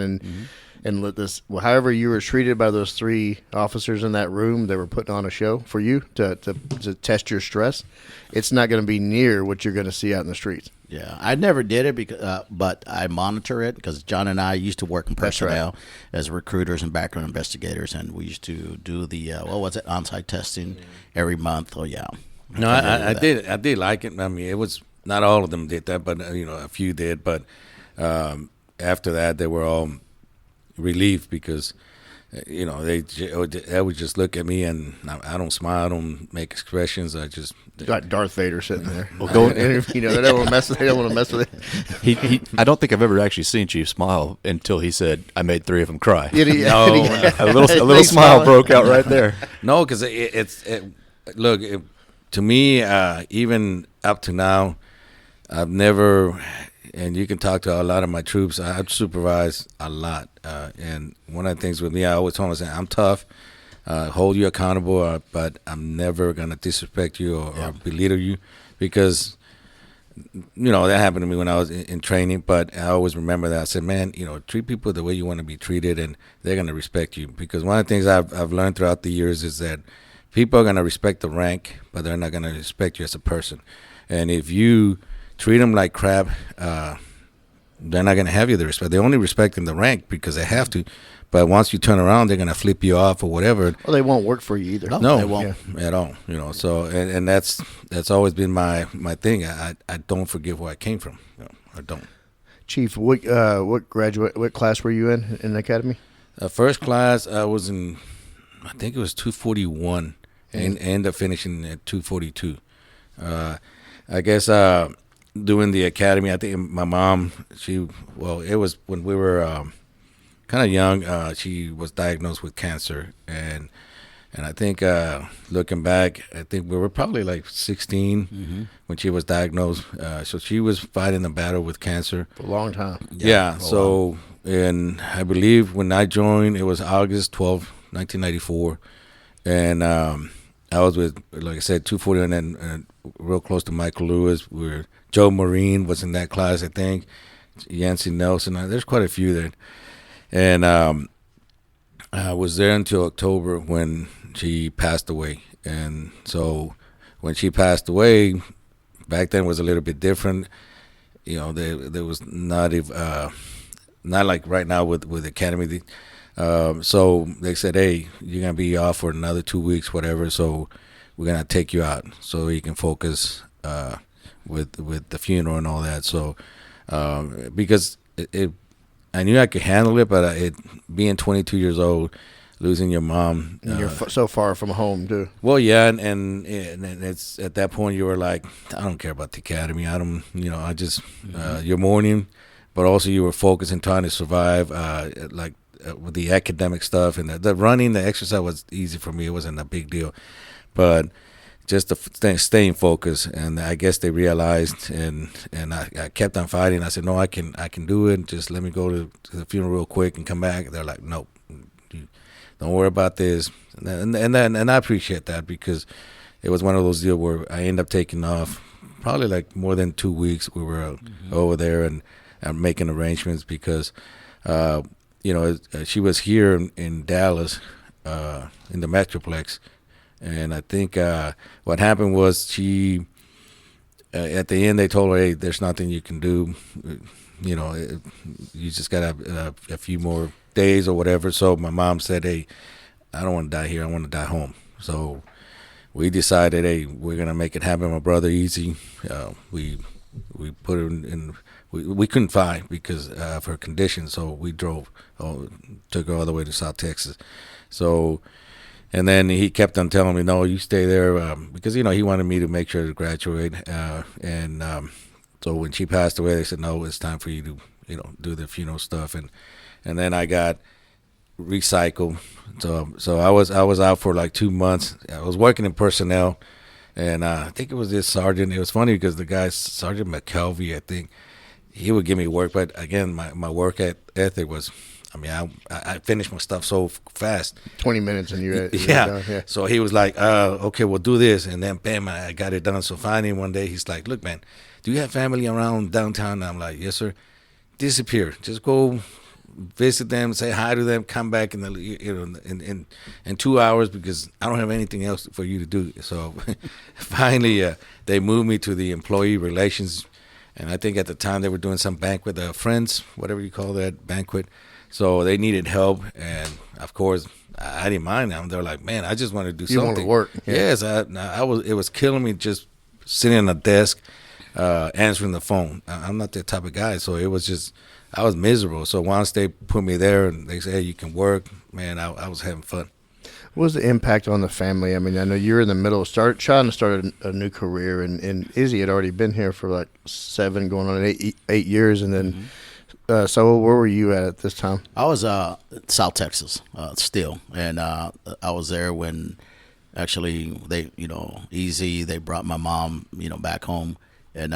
and let this. Well, however you were treated by those 3 officers in that room, they were putting on a show for you to test your stress. It's not going to be near what you're going to see out in the streets. Yeah, I never did it, because, but I monitor it because John and I used to work in personnel as recruiters and background investigators, and we used to do the on-site testing every month. Oh yeah, no, I did like it. I mean, it was not all of them did that, but a few did. But after that, they were all relieved because they would just look at me, and I don't smile, I don't make expressions. I just got Darth Vader sitting there. Well, go they don't want to mess with it. I don't think I've ever actually seen Chief smile until he said, "I made 3 of them cry." No, a little smile broke out right there. No, because look, to me, even up to now, I've never. And you can talk to a lot of my troops. I've supervised a lot. And one of the things with me, I always told them, I'm tough, hold you accountable, but I'm never going to disrespect you or belittle you, because, that happened to me when I was in training. But I always remember that. I said, man, treat people the way you want to be treated, and they're going to respect you. Because one of the things I've learned throughout the years is that people are going to respect the rank, but they're not going to respect you as a person. And if you treat them like crap, they're not going to have you the respect. They're only respecting the rank because they have to. But once you turn around, they're going to flip you off or whatever. Well, they won't work for you either. No, they won't at all. So and that's always been my thing. I don't forget where I came from. I don't. Chief, what class were you in the academy? First class, I was in, I think it was 241, and ended up finishing at 242. I guess doing the academy, I think my mom, it was when we were kind of young. She was diagnosed with cancer, and I think looking back, I think we were probably like 16 when she was diagnosed. So she was fighting the battle with cancer for a long time. Yeah. So, and I believe when I joined, it was August 12, 1994, and I was with, like I said, 240, and then real close to Michael Lewis. Joe Marine was in that class, I think. Yancey Nelson. There's quite a few there. And I was there until October when she passed away. And so when she passed away, back then was a little bit different. There was not like right now with Academy. So they said, hey, you're going to be off for another 2 weeks, whatever. So we're going to take you out so you can focus with the funeral and all that. So because I knew I could handle it, but being 22 years old, losing your mom. And you're so far from home, too. Well, yeah, and it's at that point you were like, I don't care about the academy. I don't, I just, you're mourning, but also you were focused and trying to survive, with the academic stuff. And the running, the exercise was easy for me. It wasn't a big deal. But just staying focused, and I guess they realized, and I kept on fighting. I said, no, I can do it. Just let me go to the funeral real quick and come back. They're like, nope, don't worry about this. And I appreciate that, because it was one of those deals where I ended up taking off probably like more than 2 weeks. We were over there and making arrangements because, she was here in Dallas, in the Metroplex. And I think what happened was she, at the end, they told her, hey, there's nothing you can do. You just got a few more days or whatever. So my mom said, hey, I don't want to die here. I want to die home. So we decided, hey, we're going to make it happen. My brother, Easy, we put her in, we couldn't fly because of her condition. So we took her all the way to South Texas. So... And then he kept on telling me, no, you stay there, because, he wanted me to make sure to graduate. So when she passed away, they said, no, it's time for you to, do the funeral stuff. And then I got recycled. So I was out for like 2 months. I was working in personnel, and I think it was this sergeant. It was funny because the guy, Sergeant McKelvey, I think, he would give me work. But, again, my work ethic was I mean, I finished my stuff so fast. 20 minutes and you're yeah. done. Yeah. So he was like, okay, we'll do this. And then, bam, I got it done. So finally one day he's like, look, man, do you have family around downtown? And I'm like, yes, sir. Disappear. Just go visit them, say hi to them, come back in 2 hours because I don't have anything else for you to do. So finally they moved me to the employee relations. And I think at the time they were doing some banquet, friends, whatever you call that, banquet. So they needed help, and of course I didn't mind them. They're like, "Man, I just want to do something." You want to work? Yeah. Yes, I was. It was killing me just sitting on a desk, answering the phone. I'm not that type of guy, so it was just I was miserable. So once they put me there and they said, "Hey, you can work," man, I was having fun. What was the impact on the family? I mean, I know you're in the middle of trying to start a new career, and Izzy had already been here for like 7 going on 8 years, and then. So where were you at this time? I was South Texas still, and I was there when actually they, Easy, they brought my mom, back home, and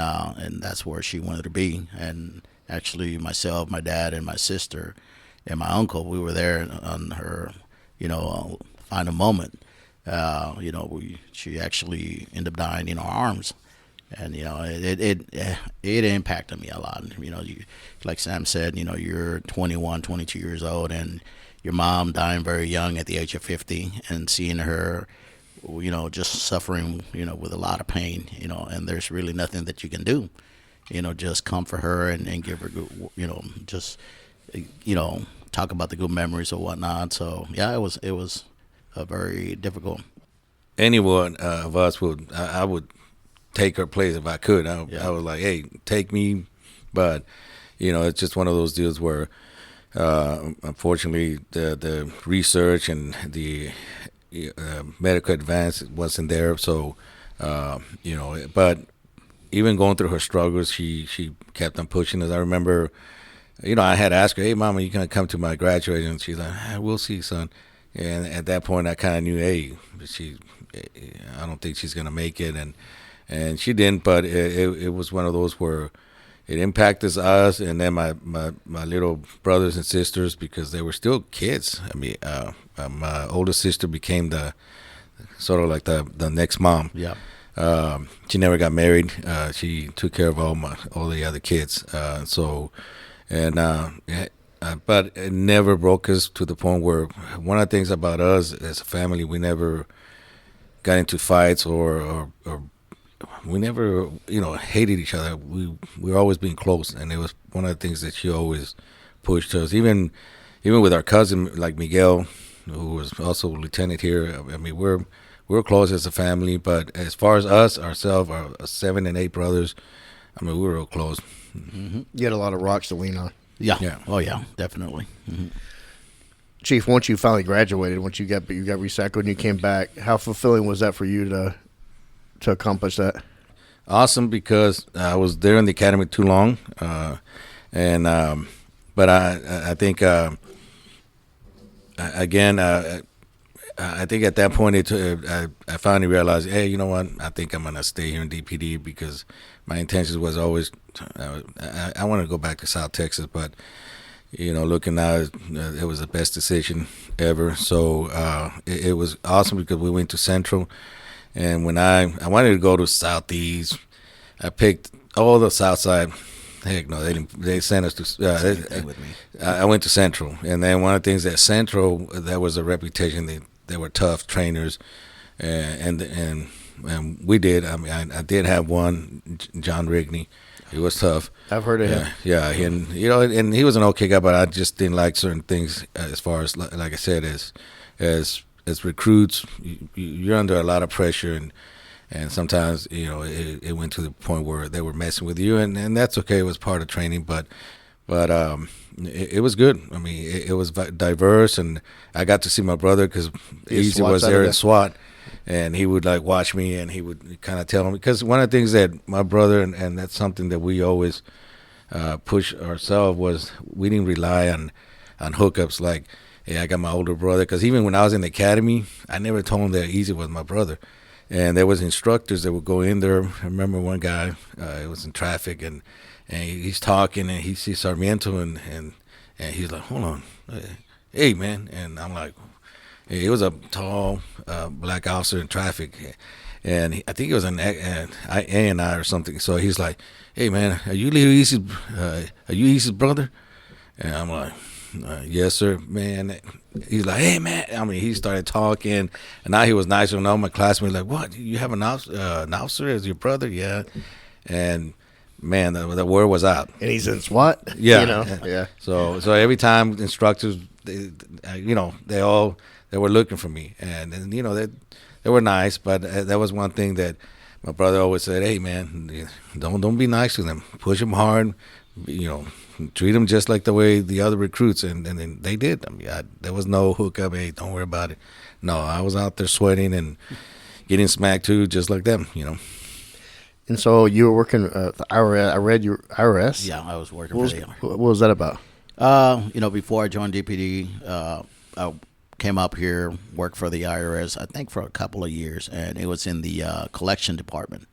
that's where she wanted to be. And actually myself, my dad, and my sister, and my uncle, we were there on her, final moment. She actually ended up dying in our arms. And it impacted me a lot. Like Sam said, you're 21, 22 years old, and your mom dying very young at the age of 50, and seeing her, just suffering, with a lot of pain, and there's really nothing that you can do, just comfort her and give her good, just talk about the good memories or whatnot. So yeah, it was very difficult. Anyone of us I would take her place if I could. I was like, hey, take me. But, it's just one of those deals where, unfortunately, the research and the medical advance wasn't there. So, but even going through her struggles, she kept on pushing us. I remember, I had asked her, hey, Mama, you going to come to my graduation? And she's like, we'll see, son. And at that point, I kind of knew, hey, I don't think she's going to make it. And she didn't, but it was one of those where it impacted us, and then my little brothers and sisters, because they were still kids. I mean, my older sister became the sort of like the next mom. Yeah. She never got married. She took care of all the other kids. But it never broke us to the point where one of the things about us as a family, we never got into fights or we never, hated each other. We were always being close, and it was one of the things that she always pushed us. Even with our cousin, like Miguel, who was also a lieutenant here. I mean, we're close as a family. But as far as ourselves, our 7 and 8 brothers, I mean, we were real close. Mm-hmm. You had a lot of rocks to lean on. Yeah. Oh yeah, definitely. Mm-hmm. Chief, once you finally graduated, once you got recycled and you came back, how fulfilling was that for you to accomplish that? Awesome, because I was there in the academy too long, but I think again I think at that point I finally realized, hey, you know what? I think I'm gonna stay here in DPD, because my intentions was always I wanted to go back to South Texas, but looking now, it was the best decision ever. So it was awesome because we went to Central. And when I wanted to go to Southeast, I picked all the South Side. Heck no, they didn't. They sent us to. I went to Central, and then one of the things at Central, that was a reputation. They were tough trainers, and we did. I mean, I did have one, John Rigney. He was tough. I've heard of him. Yeah, and and he was an okay guy, but I just didn't like certain things as far as, like I said, as recruits, you're under a lot of pressure, and sometimes it went to the point where they were messing with you, and that's okay. It was part of training, but it was good. I mean, it was diverse, and I got to see my brother because Easy was there in SWAT, and he would like watch me, and he would kind of tell me, because one of the things that my brother and that's something that we always push ourselves was we didn't rely on hookups like. Yeah, I got my older brother, because even when I was in the academy, I never told him that Easy was my brother. And there was instructors that would go in there. I remember one guy, it was in traffic, and he's talking, and he sees Sarmiento, and And he's like, hold on, hey man, and I'm like, hey, he was a tall black officer in traffic, and I think it was an A&I or something. So he's like, hey man, are you Easy's brother? And I'm like, yes sir, man. He's like, hey man, I mean, he started talking, and now he was nicer than all my classmates. Like, what, you have an officer as your brother? Yeah. And man, the word was out. And he says, what? Yeah. You know? Yeah. So every time instructors, they were looking for me, and you know, they were nice, but that was one thing that my brother always said, hey man, don't be nice to them, push them hard, you know, treat them just like the way the other recruits, and then they did. I mean, there was no hookup, hey, don't worry about it. No, I was out there sweating and getting smacked too, just like them, you know. And so you were working at the IRS. I read your IRS. Yeah, I was working for the IRS. What was that about? You know, before I joined DPD, I came up here, worked for the IRS, I think for a couple of years, and it was in the collection department.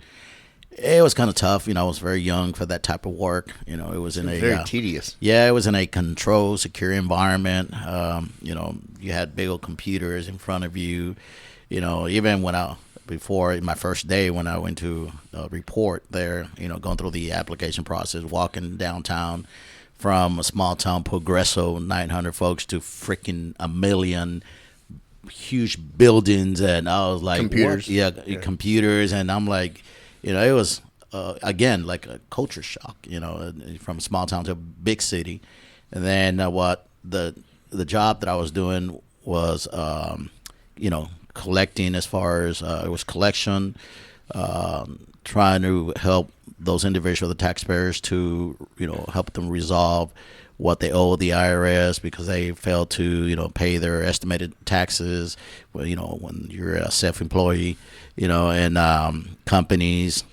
It was kind of tough. You know, I was very young for that type of work. You know, it was in a very tedious. Yeah, it was in a controlled, secure environment. You know, you had big old computers in front of you. You know, even before my first day when I went to report there, you know, going through the application process, walking downtown from a small town, Progresso, 900 folks, to freaking a million, huge buildings, and I was like, computers. What? Yeah, computers, and I'm like, you know, it was again like a culture shock, you know, from a small town to a big city, and then what the job that I was doing was, you know, collecting as far as it was collection, trying to help those individuals, the taxpayers, to, you know, help them resolve what they owe the IRS because they failed to, you know, pay their estimated taxes. Well, you know, when you're a self-employee, you know, and companies,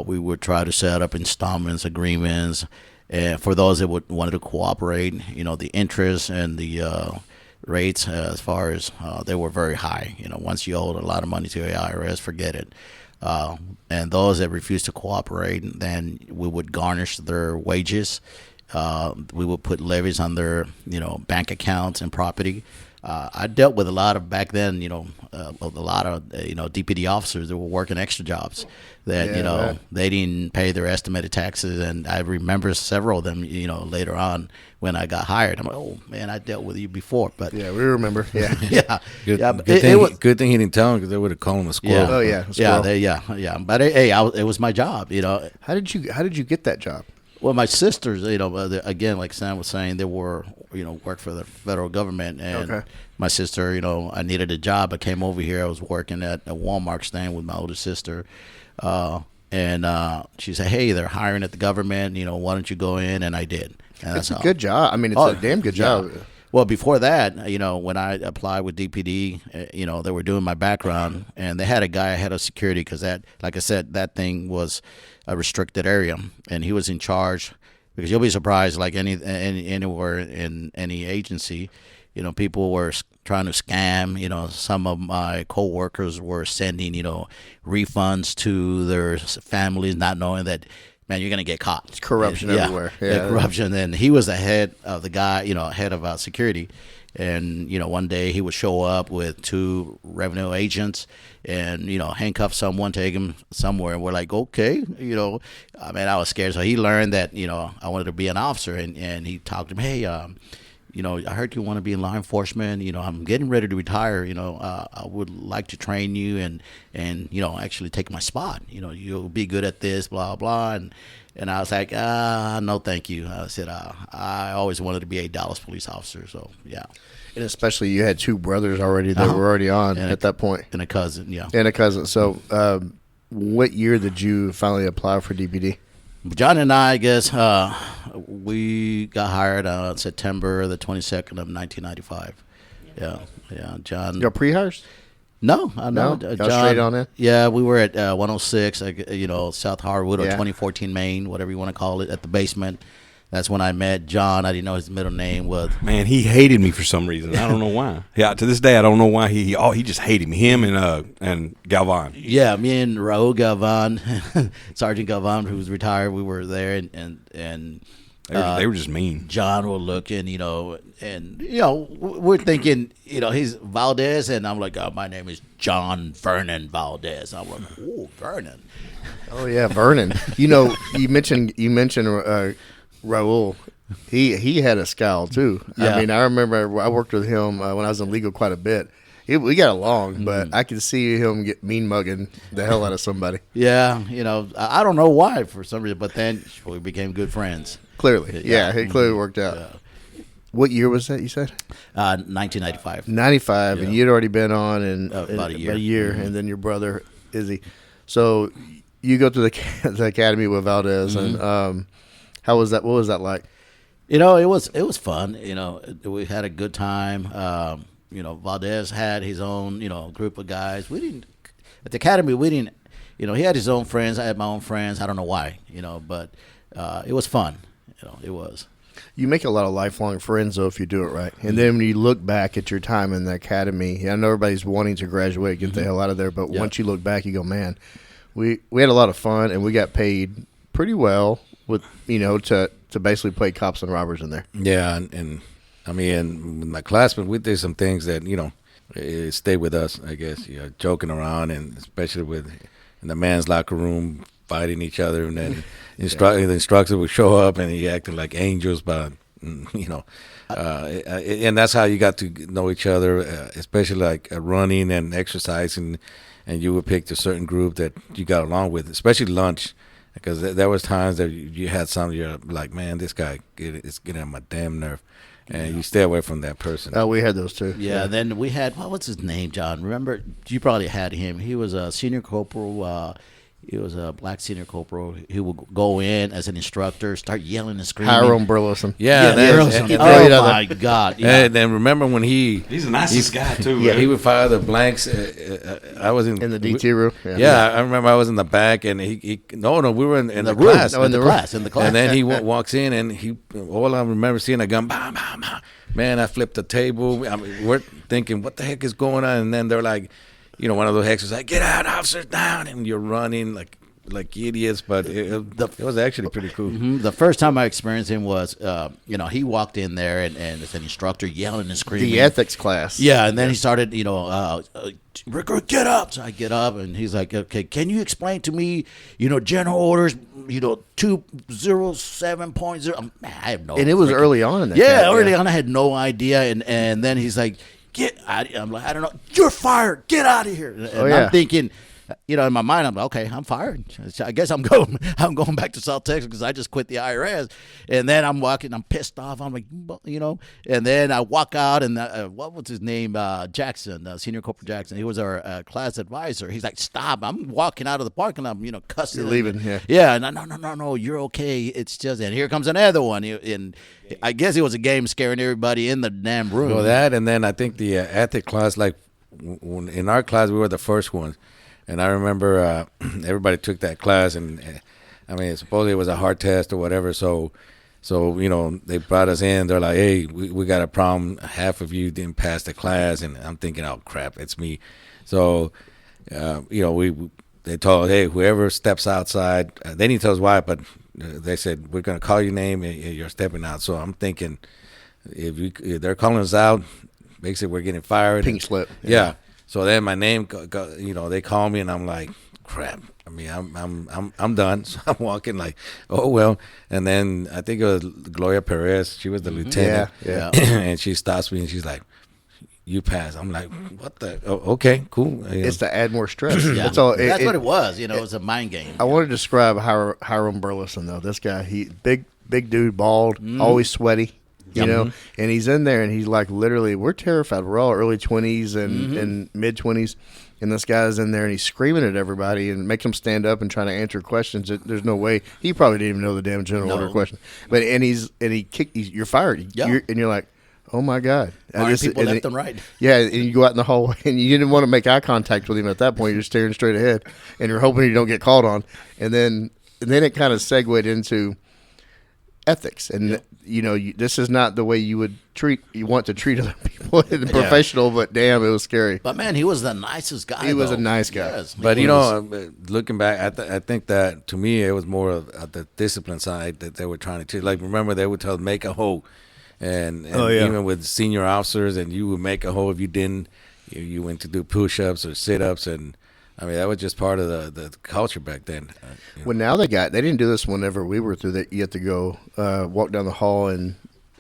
we would try to set up installments agreements, and for those that wanted to cooperate, you know, the interest and the rates as far as they were very high. You know, once you owed a lot of money to the IRS, forget it. And those that refused to cooperate, then we would garnish their wages. We would put levies on their, you know, bank accounts and property. I dealt with a lot of, back then, you know, a lot of, you know, DPD officers that were working extra jobs that, you know, they didn't pay their estimated taxes. And I remember several of them, you know, later on when I got hired. I'm like, oh, man, I dealt with you before. But yeah, we remember. Yeah. Yeah. Good thing he didn't tell him, because they would have called him a squirrel. Yeah. Oh, yeah. Yeah. But hey, it was my job, you know. How did you get that job? Well, my sisters, you know, again, like Sam was saying, they were, you know, worked for the federal government. And my sister, you know, I needed a job. I came over here. I was working at a Walmart stand with my older sister. And she said, hey, they're hiring at the government. You know, why don't you go in? And I did. And that's a good job. I mean, it's a damn good job. Well, before that, you know, when I applied with DPD, you know, they were doing my background, and they had a guy head of security, because that, like I said, that thing was a restricted area, and he was in charge. Because you'll be surprised, like anywhere in any agency, you know, people were trying to scam. You know, some of my coworkers were sending, you know, refunds to their families, not knowing that, man, you're gonna get caught. It's corruption everywhere. Yeah, corruption. And he was the head of head of security. And, you know, one day he would show up with 2 revenue agents and, you know, handcuff someone, take him somewhere. And we're like, okay, you know, I mean, I was scared. So he learned that, you know, I wanted to be an officer, and he talked to me, hey, you know, I heard you want to be in law enforcement. You know, I'm getting ready to retire. You know, I would like to train you and you know, actually take my spot. You know, you'll be good at this, blah, blah. And I was like, no, thank you. I said, I always wanted to be a Dallas police officer. So, yeah. And especially you had 2 brothers already that were already on at that point. And a cousin, yeah. And a cousin. So what year did you finally apply for DPD? John and I guess, we got hired on September the 22nd of 1995. Yeah. John. Your pre-hires? No, no. John, straight on it. Yeah, we were at 106, you know, South Harwood, or 2014 Main, whatever you want to call it, at the basement. That's when I met John. I didn't know his middle name was. Man, he hated me for some reason. I don't know why. Yeah, to this day, I don't know why he just hated me. Him and Galvan. Yeah, me and Raul Galvan, Sergeant Galvan, who was retired, we were there, and They were just mean. John was looking, and we're thinking, he's Valdez, and I'm like, my name is John Vernon Valdez. I'm like, oh, Vernon. Oh yeah, Vernon. You mentioned Raul. He had a scowl too. Yeah. I mean, I remember I worked with him when I was in legal quite a bit. We got along, but I could see him get mean mugging the hell out of somebody. Yeah, I don't know why for some reason, but then we became good friends. Clearly, yeah, it clearly worked out. Yeah. What year was that? You said 1995. 95, Yeah. and you'd already been on about a year. and then your brother Izzy. So you go to the academy with Valdez, and how was that? What was that like? It was fun. We had a good time. Valdez had his own group of guys. We didn't at the academy. We didn't. He had his own friends. I had my own friends. I don't know why. But it was fun. It was. You make a lot of lifelong friends, though, if you do it right. And then when you look back at your time in the academy, I know everybody's wanting to graduate, get the hell out of there. But once you look back, you go, man, we had a lot of fun, and we got paid pretty well with to basically play cops and robbers in there. Yeah, and I mean, with my classmates, we did some things that it stayed with us. I guess joking around, and especially in the men's locker room, fighting each other, and then the instructor would show up and he acted like angels, but and that's how you got to know each other, especially like running and exercising, and you would pick a certain group that you got along with, especially lunch, because there was times that you had some you're like, man, this guy is getting on my damn nerve, and you stay away from that person. Oh, we had those too. Yeah, and then we had what's his name, John? Remember, you probably had him. He was a senior corporal. He was a black senior corporal. He would go in as an instructor, start yelling and screaming. Hiram Burleson. Yeah, Burleson. Oh my God! Yeah. And then remember when he's the nicest guy too. Yeah, he would fire the blanks. I was in the DT room. Yeah, I remember I was in the back, and we were in the room. class. No, in the class. And then he walks in, and all I remember seeing a gun. Bah, bah, bah. Man, I flipped the table. I mean, we're thinking, what the heck is going on? And then they're like, one of those hecks was like, get out, officers down, and you're running like idiots, but it was actually pretty cool. The first time I experienced him was, he walked in there and as an instructor yelling and screaming. The ethics class. Yeah, and then he started, Rick, get up. So I get up, and he's like, okay, can you explain to me, general orders, 207.0. I have no. And it was early on in that. Early on, I had no idea, and then he's like, get out. I'm like, I don't know. You're fired. Get out of here. And I'm thinking, in my mind, I'm like, okay, I'm fired. I guess I'm going back to South Texas because I just quit the IRS. And then I'm walking. I'm pissed off. I'm like, And then I walk out, and what was his name? Jackson, Senior Corporal Jackson. He was our class advisor. He's like, stop. I'm walking out of the parking lot. I'm, cussing. You're leaving. Yeah. Yeah. No. You're okay. It's just, and here comes another one. And I guess it was a game scaring everybody in the damn room. Well, that, and then I think the ethics class, like in our class, we were the first ones. And I remember everybody took that class, and I mean, supposedly it was a hard test or whatever. So they brought us in. They're like, hey, we got a problem. Half of you didn't pass the class. And I'm thinking, oh, crap, it's me. So, they told us, hey, whoever steps outside, they didn't tell us why, but they said, we're going to call your name and you're stepping out. So I'm thinking, if they're calling us out, basically we're getting fired. Pink slip. Yeah. So then my name, they call me, and I'm like, crap. I mean, I'm done. So I'm walking like, oh well. And then I think it was Gloria Perez. She was the lieutenant. Yeah. And she stops me, and she's like, you pass. I'm like, what the? Oh, okay, cool. It's to add more stress. Yeah. That's all. That's what it was. It was a mind game. I want to describe Hiram Burleson though. This guy, he big dude, bald, always sweaty. And he's in there, and he's like, literally, we're terrified. We're all early 20s and mid 20s, and this guy's in there, and he's screaming at everybody and makes them stand up and trying to answer questions. There's no way he probably didn't even know the damn general order question. But you're fired. Yeah. You're like, oh my God. People left and right. Yeah, and you go out in the hallway, and you didn't want to make eye contact with him at that point. You're staring straight ahead, and you're hoping you don't get called on. And then it kind of segued into, ethics, and this is not the way you want to treat other people in the professional. But damn, it was scary. But man, he was the nicest guy. He was a nice guy. Yes, But looking back, I think that to me it was more of the discipline side that they were trying to teach. Like, remember, they would tell them, make a hole, and even with senior officers, and you would make a hole if you didn't. You went to do push-ups or sit-ups, and I mean that was just part of the culture back then. Well, now they didn't do this whenever we were through. That you have to go walk down the hall, and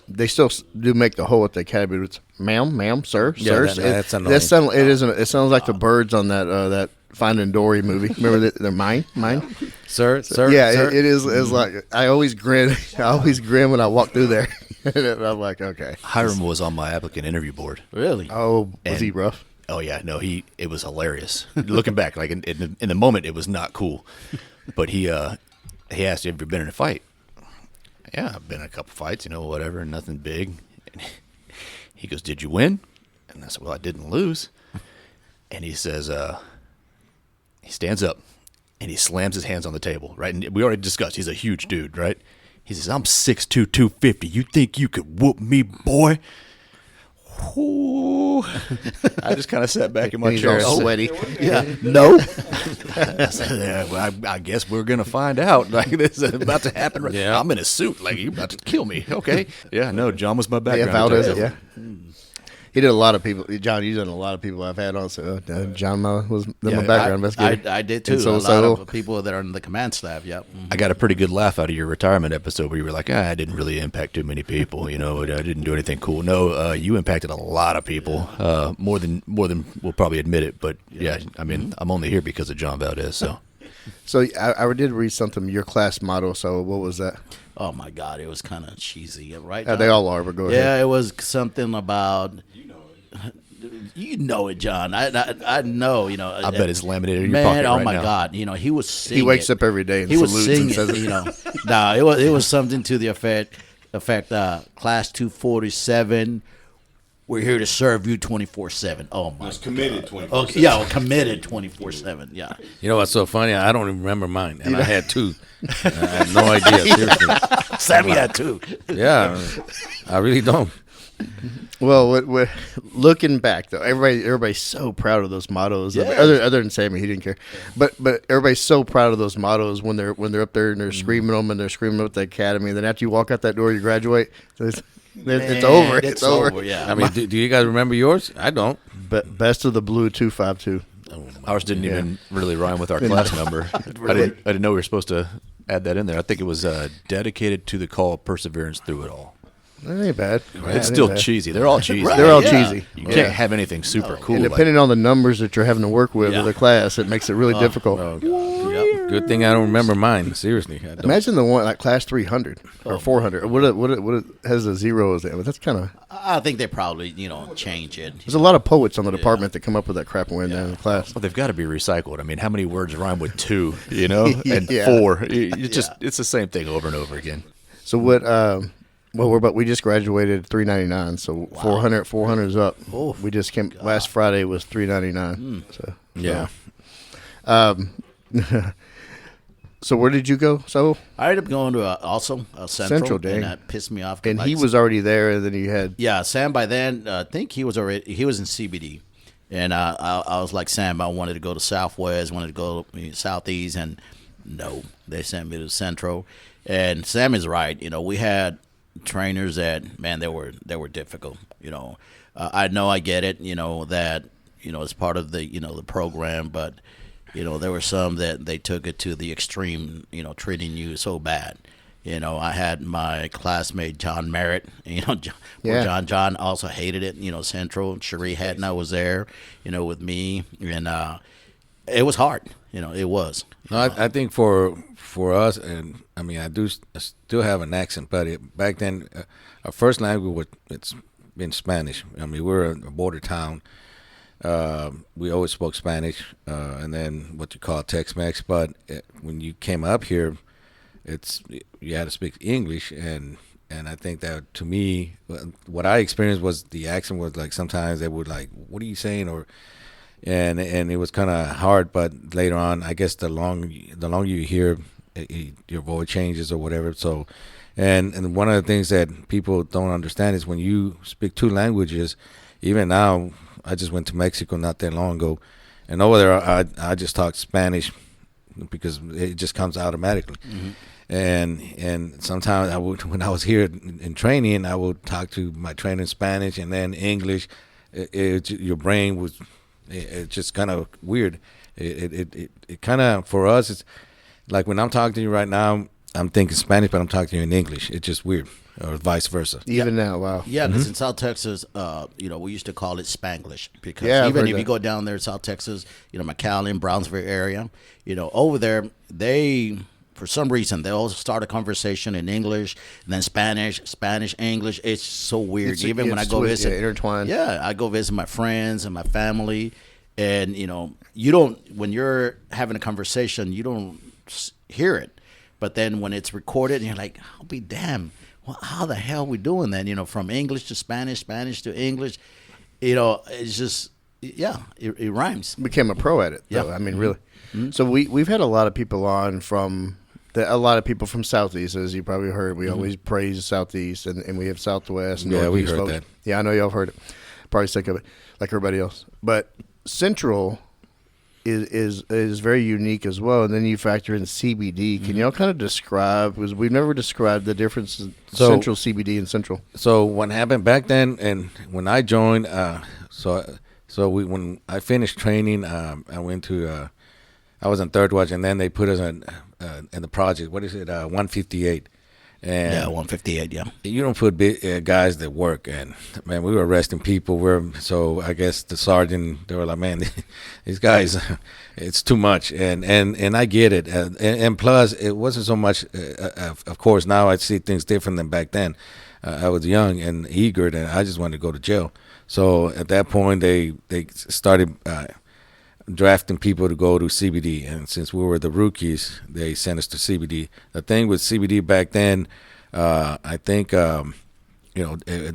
they still do make the hole at the academy. It's ma'am, sir, Yeah, sir. that's annoying. It sounds like the birds on that Finding Dory movie. Remember they're mine, sir. Yeah, sir. it is. It's like I always grin. I always grin when I walk through there. And I'm like, okay. Hiram was on my applicant interview board. Really? Oh, was he rough? Oh yeah, no, it was hilarious. Looking back, like in the moment, it was not cool. But he asked, "Have you ever been in a fight?" Yeah, I've been in a couple fights, whatever, nothing big. And he goes, "Did you win?" And I said, "Well, I didn't lose." And he says, he stands up and he slams his hands on the table, right? And we already discussed he's a huge dude, right? He says, "I'm 6'2", 250. You think you could whoop me, boy?" Ooh. I just kind of sat back in my chair. All sweaty. Yeah. No. I said, yeah, well, I guess we're going to find out. Like, this is about to happen. Right. Yeah. I'm in a suit. Like, you're about to kill me. Okay. Yeah, no, John was my background. Yeah, Valdez, yeah. He did a lot of people. John, you done a lot of people I've had on. So John was my background investigator. I did too. And so a lot of people that are in the command staff. Yep. I got a pretty good laugh out of your retirement episode where you were like, I didn't really impact too many people. I didn't do anything cool. No, you impacted a lot of people, more than we'll probably admit it. But yeah, I mean, I'm only here because of John Valdez. So I did read something, your class motto. So what was that? Oh my God, it was kind of cheesy, right? They all are, but go ahead. Yeah, it was something about. You know it, John. I know. I bet it's laminated in your man, pocket oh right my now. God. He was singing. He wakes up every day and salutes and says it. No, it was something to the effect class 247. We're here to serve you 24/7. Oh my! It's committed 24/7. Okay, yeah, committed 24/7. Yeah. You know what's so funny? I don't even remember mine, and I had two. I had no idea. Seriously, Sammy had two. Yeah, I really don't. Well, looking back though, everybody's so proud of those mottos. Yes. Other than Sammy, he didn't care. But everybody's so proud of those mottos when they're up there and they're screaming them and they're screaming them at the academy. And then after you walk out that door, you graduate. So it's over. It's over. Yeah. I mean, do you guys remember yours? I don't. But best of the blue 252. Ours didn't even really rhyme with our class number. I didn't know we were supposed to add that in there. I think it was dedicated to the call of perseverance through it all. That ain't bad. It's still cheesy. They're all cheesy. Right, they're all cheesy. You can't have anything super cool. And depending on the numbers that you're having to work with the class, it makes it really difficult. Oh, God. Yep. Good thing I don't remember mine. Seriously. I don't. Imagine the one like class 300 or 400. What has a zero as it? But that's kind of. I think they probably change it. There's a lot of poets on the department that come up with that crap and win down in the class. Well, they've got to be recycled. I mean, how many words rhyme with two? And four. It's the same thing over and over again. So what? Well, we just graduated 399, so 400 is up. Oh, we just came last Friday was 399. So yeah. So where did you go? So I ended up going to also Central, dang. and that pissed me off. And he was already there, and then you had Sam. By then, I think he was in CBD, and I was like, Sam, I wanted to go to Southwest, wanted to go to Southeast, and no, they sent me to Central. And Sam is right. We had trainers that, man, they were difficult. I know, I get it. That it's part of the the program, but there were some that they took it to the extreme. Treating you so bad. I had my classmate John Merritt. John also hated it. Central. Cherie Hatton was there. With me, and it was hard. It was. No, I think for us, and I mean, I still have an accent, but back then, our first language it's been Spanish. I mean, we're a border town. We always spoke Spanish, and then what you call Tex-Mex. But when you came up here, you had to speak English, and I think that to me, what I experienced was the accent was like sometimes they would like, "What are you saying?" and it was kind of hard. But later on, I guess the longer you hear your voice changes or whatever. So, and one of the things that people don't understand is when you speak two languages. Even now, I just went to Mexico not that long ago, and over there I just talk Spanish because it just comes automatically. And sometimes when I was here in training, I would talk to my trainer in Spanish and then English. Your brain was it's just kind of weird. It kind of, for us, it's like when I'm talking to you right now, I'm thinking Spanish, but I'm talking to you in English. It's just weird, or vice versa. Even now, wow. Yeah, because in South Texas, we used to call it Spanglish. Because even if you go down there in South Texas, McAllen, Brownsville area, over there, they, for some reason, they'll start a conversation in English, and then Spanish, English. It's so weird. Even when I go visit, intertwined. Yeah, I go visit my friends and my family, and you don't, when you're having a conversation, you don't hear it. But then when it's recorded, and you're like, I'll be damned. Well, how the hell are we doing that? From English to Spanish, Spanish to English. It's just, it rhymes. Became a pro at it, though. Yeah. I mean, really. So we've had a lot of people on from a lot of people from Southeast, as you probably heard. We always praise Southeast, and we have Southwest. And we heard folks. that. Yeah, I know y'all have heard it. Probably sick of it, like everybody else. But Central is very unique as well. And then you factor in CBD. Can y'all kind of describe? Because we've never described the difference in Central CBD and Central. So what happened back then, and when I joined, when I finished training, I went to. I was in third watch, and then they put us in the project. What is it? 158. And 158. Yeah. You don't put guys that work, and man, we were arresting people. So I guess the sergeant, they were like, man, these guys, it's too much, and I get it, and plus it wasn't so much. Of course, now I see things different than back then. I was young and eager, and I just wanted to go to jail. So at that point, they started drafting people to go to CBD, and since we were the rookies, they sent us to CBD. The thing with CBD back then, I think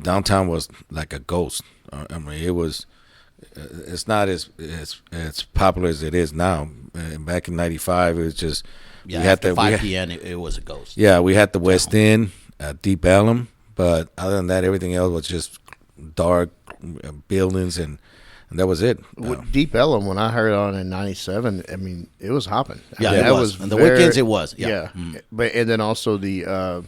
downtown was like a ghost. I mean, it was. It's not as popular as it is now. Back in '95, it was just we had the 5 p.m. It was a ghost. Yeah, we had the West End, Deep Ellum, but other than that, everything else was just dark buildings and that was it. Deep Ellum, when I heard on in '97, I mean, it was hopping. It was. And the weekends, it was. Yeah. But and then also the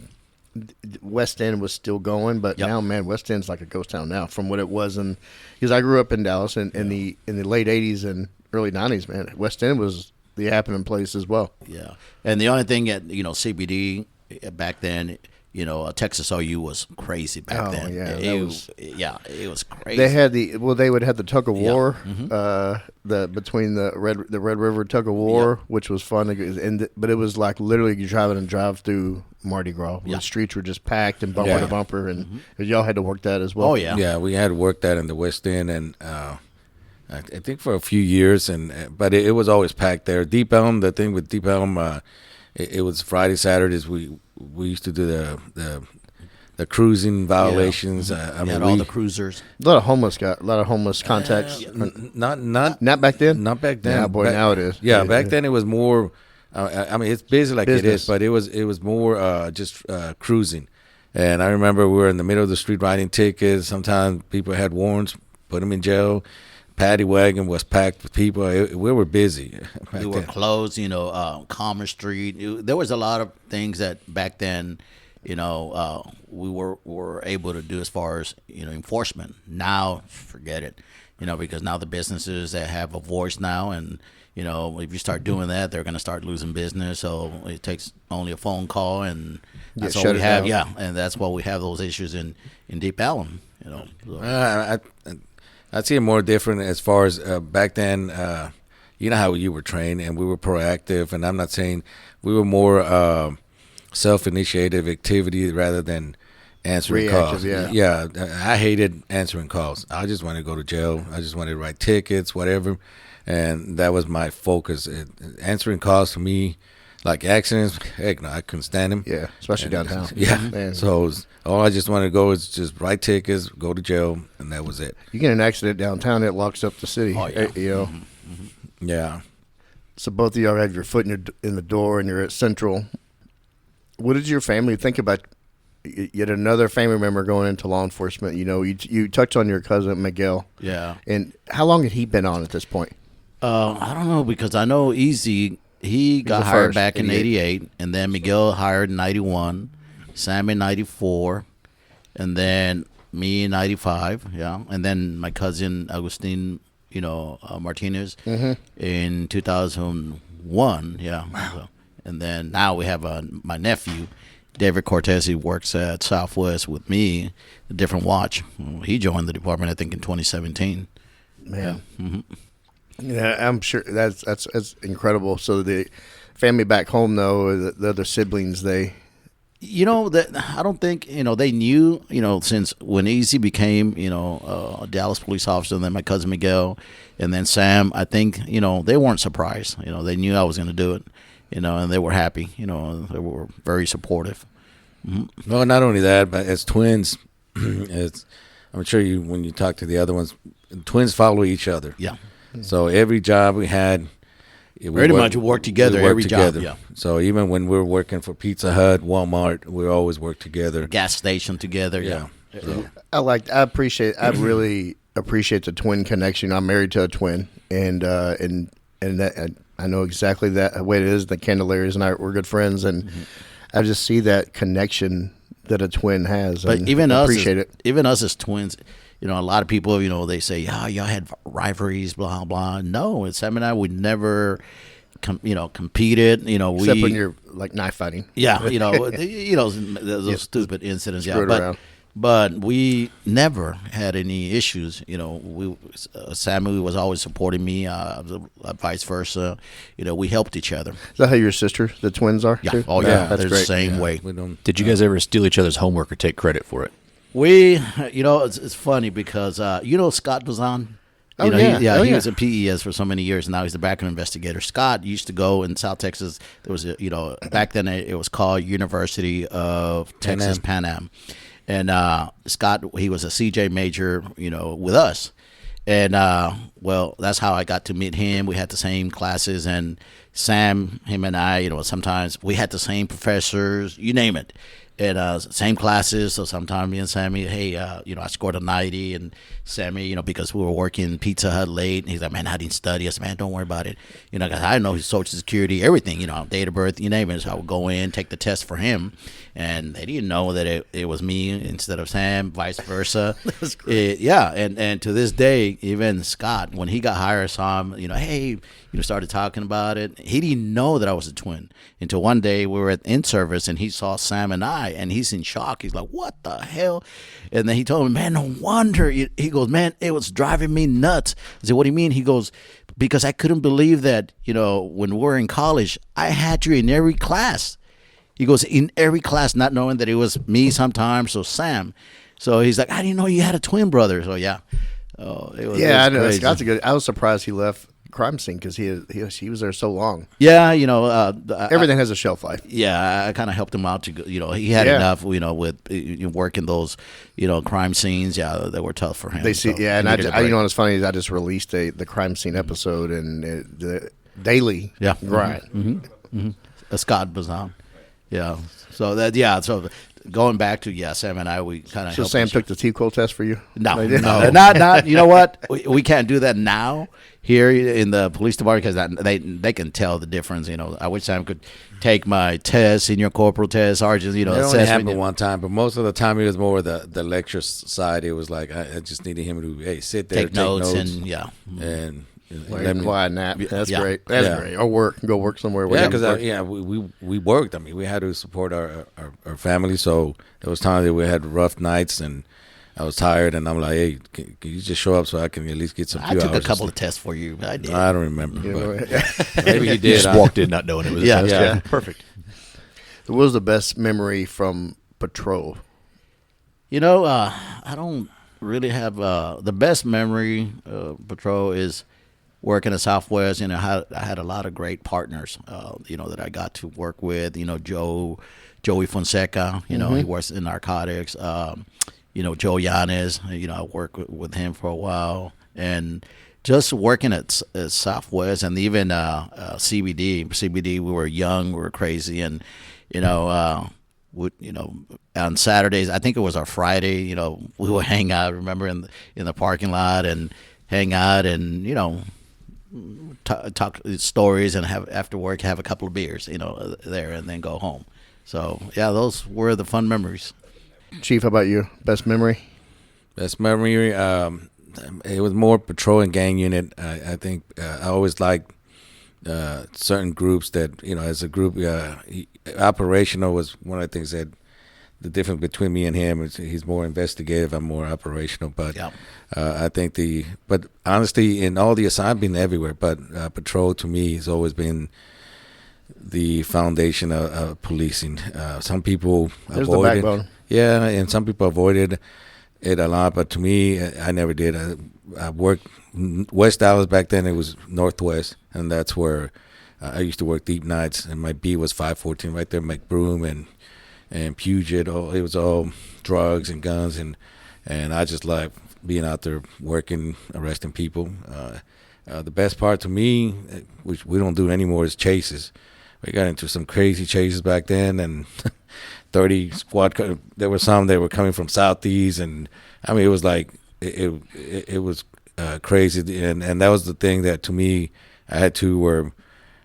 West End was still going, but now, man, West End's like a ghost town now from what it was. And because I grew up in Dallas in the late '80s and early '90s, man, West End was the happening place as well. Yeah. And the only thing that CBD back then. Texas OU was crazy back then. Yeah, it was crazy. They had they would have the tug of war, between the Red River tug of war, which was fun. But it was like literally you drive through Mardi Gras. The streets were just packed and bumper to bumper, and y'all had to work that as well. Oh yeah, yeah, we had to work that in the West End, and I think for a few years, but it was always packed there. Deep Ellum, the thing with Deep Ellum, it was Friday, Saturdays. We used to do the cruising violations. All the cruisers. A lot of homeless contacts. Not back then. Not back then. Yeah, boy, now it is. Yeah, back then it was more. I mean, it's busy like it is, but it was more just cruising. And I remember we were in the middle of the street writing tickets. Sometimes people had warrants, put them in jail. Paddy wagon was packed with people. We were busy. We were closed, Commerce Street. There was a lot of things that back then, we were able to do as far as, enforcement. Now, forget it, because now the businesses that have a voice now, and, if you start doing that, they're going to start losing business. So it takes only a phone call, and that's all we have. Yeah, and that's why we have those issues in Deep Ellum, So. I see it more different as far as back then. You know how you were trained, and we were proactive. And I'm not saying we were more self-initiative activity rather than answering calls. Yeah, I hated answering calls. I just wanted to go to jail. I just wanted to write tickets, whatever, and that was my focus. Answering calls for me, like accidents, heck no, I couldn't stand them. Yeah, especially downtown. Yeah, so all I just wanted to go is just write tickets, go to jail, and that was it. You get an accident downtown, it locks up the city. Oh, yeah. Yeah. So both of y'all have your foot in the door, and you're at Central. What did your family think about yet another family member going into law enforcement? You know, you touched on your cousin Miguel. Yeah. And how long had he been on at this point? I don't know, because I know Easy, he got hired back in 88, and then Miguel hired in 91, Sam in 94, and then me in 95, yeah. And then my cousin Agustin, Martinez in 2001, yeah. Wow. So, and then now we have my nephew, David Cortez. He works at Southwest with me, a different watch. He joined the department, I think, in 2017. Man. Yeah. Yeah, I'm sure that's incredible. So the family back home, though, the other siblings, they... that I don't think, they knew, since when Easy became, a Dallas police officer, and then my cousin Miguel, and then Sam, I think, they weren't surprised. They knew I was going to do it, and they were happy. They were very supportive. Mm-hmm. Well, not only that, but as twins, I'm sure when you talk to the other ones, twins follow each other. Yeah. So every job we had, we worked together every job. Yeah. So even when we were working for Pizza Hut, Walmart, we always worked together. Gas station together. Yeah. So. I really appreciate the twin connection. I'm married to a twin, and that I know exactly that way it is. The Candelarias and I, we're good friends, and I just see that connection that a twin has. But and even I us, appreciate it. Even us as twins. A lot of people, they say, y'all had rivalries, blah, blah. No, Sam and I would never, competed. Except when you're like knife fighting. Yeah, those stupid incidents. Around. But we never had any issues. Sammy was always supporting me, vice versa. We helped each other. Is that how your sisters, the twins, are? Yeah. Too? Oh, yeah. That's They're great. the same way. Did you guys ever steal each other's homework or take credit for it? We, it's funny because, Scott Bazan? He was a PES for so many years, and now he's the background investigator. Scott used to go in South Texas. There was, back then it was called University of Texas Pan Am. And Scott, he was a CJ major, with us. And, that's how I got to meet him. We had the same classes. And Sam, him and I, sometimes we had the same professors, you name it. And same classes, so sometimes me and Sammy, hey, I scored a 90, and Sammy, because we were working Pizza Hut late, and he's like, man, I didn't study. I said, man, don't worry about it. Cause I know his social security, everything, date of birth, you name it. So I would go in, take the test for him, and they didn't know that it was me instead of Sam, vice versa. That's great. And to this day, even Scott, when he got hired, saw him, hey, started talking about it. He didn't know that I was a twin until one day we were at in-service, and he saw Sam and I, and he's in shock. He's like, what the hell? And then he told me, man, no wonder. He goes, man, it was driving me nuts. I said, what do you mean? He goes, because I couldn't believe that, when we were in college, I had you in every class. He goes, in every class, not knowing that it was me sometimes, so Sam. So he's like, I didn't know you had a twin brother. So, yeah. Oh, it was I know. crazy. Scott's good. I was surprised he left crime scene because he was there so long. Yeah, everything has a shelf life. Yeah, I kind of helped him out to, he had enough, with working those, crime scenes. Yeah, that were tough for him. They see, so and I what's funny is I just released the crime scene episode and the daily grind. Scott Bazan. Yeah. So so going back to Sam and I, we kind of. So Sam took the T-Quil test for you? No, not. You know what? We can't do that now here in the police department because they can tell the difference. I wish Sam could take my test, senior corporal test, sergeant. It only happened one time, but most of the time it was more the lecture side. It was like I just needed him to sit there, take notes, and and. Quiet nap. That's great. That's great. Or go work somewhere. Because we worked. I mean, we had to support our family. So there was times that we had rough nights, and I was tired, and I'm like, hey, can you just show up so I can at least get some? I took a couple of tests for you. I did. I don't remember. Maybe you did. You just walked in not knowing it was a test. Yeah. Perfect. What was the best memory from patrol? I don't really have the best memory patrol is working at Southwest. I had a lot of great partners, that I got to work with. Joey Fonseca, he works in narcotics. Joe Yanes, I worked with him for a while. And, just working at Southwest and even CBD, we were young, we were crazy, and on Saturdays, I think it was our Friday, we would hang out. Remember in the parking lot and hang out and talk stories and after work have a couple of beers, there and then go home. So yeah, those were the fun memories. Chief, how about you? Best memory? Best memory. It was more patrol and gang unit. I think I always liked certain groups that, as a group, operational was one of the things that the difference between me and him is he's more investigative, I'm more operational. But I think but honestly, in all the assignments, been everywhere, but patrol to me has always been the foundation of policing. Some people avoid it. Yeah, and some people avoided it a lot, but to me, I never did. I worked West Dallas back then. It was Northwest, and that's where I used to work deep nights. And my beat was 514 right there, McBroom and Puget. It was all drugs and guns, and I just like being out there working, arresting people. The best part to me, which we don't do anymore, is chases. We got into some crazy chases back then, and 30 squad. There were some that were coming from Southeast, and I mean, it was like it was crazy, and that was the thing that to me I had to where.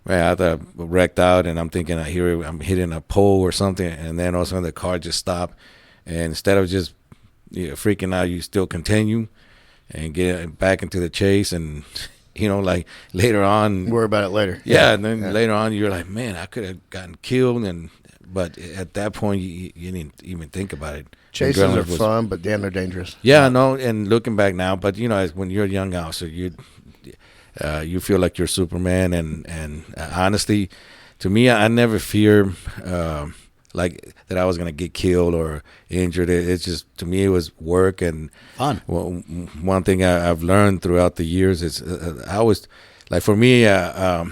Man, I thought I wrecked out, and I'm thinking I'm hitting a pole or something, and then all of a sudden the car just stopped, and instead of just freaking out, you still continue and get back into the chase, and like later on, worry about it later. Yeah, and then later on, you're like, man, I could have gotten killed, but at that point, you didn't even think about it. Chases are fun, but damn, they're dangerous. Yeah, no, and looking back now, but when you're a young officer, you feel like you're Superman, and honestly, to me, I never fear like that I was gonna get killed or injured. It's just, to me, it was work and fun. Well, one thing I've learned throughout the years is I always, like for me, I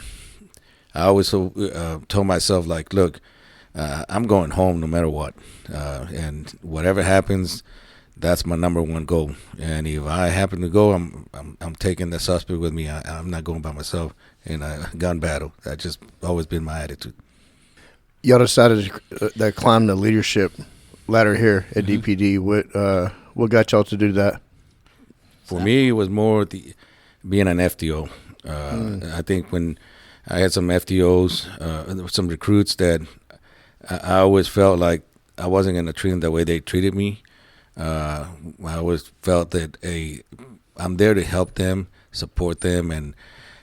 always told myself, like, look, I'm going home no matter what, and whatever happens. That's my number one goal, and if I happen to go, I'm taking the suspect with me. I'm not going by myself in a gun battle. That's just always been my attitude. Y'all decided to climb the leadership ladder here at DPD. What got y'all to do that? For me, it was more being an FTO. I think when I had some FTOs, some recruits that I always felt like I wasn't going to treat them the way they treated me. I always felt that I'm there to help them, support them,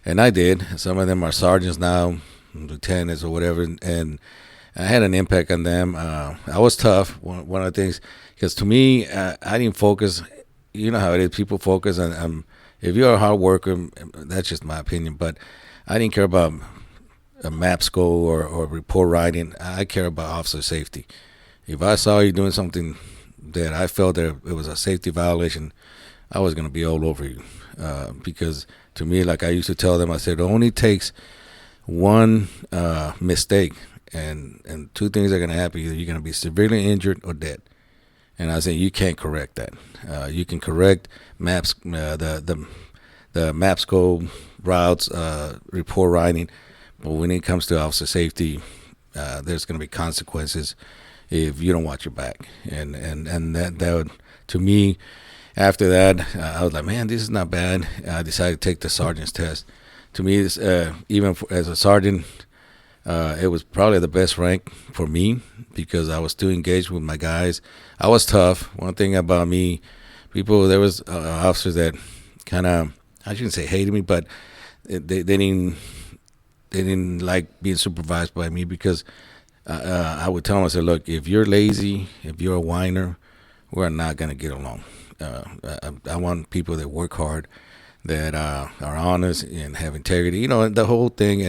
and I did. Some of them are sergeants now, lieutenants or whatever, and I had an impact on them. I was tough. One of the things, because to me, I didn't focus. You know how it is. People focus on if you're a hard worker. That's just my opinion, but I didn't care about a map score or report writing. I care about officer safety. If I saw you doing something that I felt that it was a safety violation, I was going to be all over you. Because to me, like I used to tell them, I said, it only takes one mistake and two things are going to happen. Either you're going to be severely injured or dead. And I said, you can't correct that. You can correct maps, the maps code, routes, report writing. But when it comes to officer safety, there's going to be consequences if you don't watch your back. And that would, to me, after that, I was like, man, this is not bad. I decided to take the sergeant's test. To me, even as a sergeant, it was probably the best rank for me because I was still engaged with my guys. I was tough. One thing about me, there was officers that kind of, I shouldn't say hated me, but they didn't like being supervised by me because I would tell them, I said, look, if you're lazy, if you're a whiner, we're not going to get along. I want people that work hard, that are honest and have integrity, the whole thing,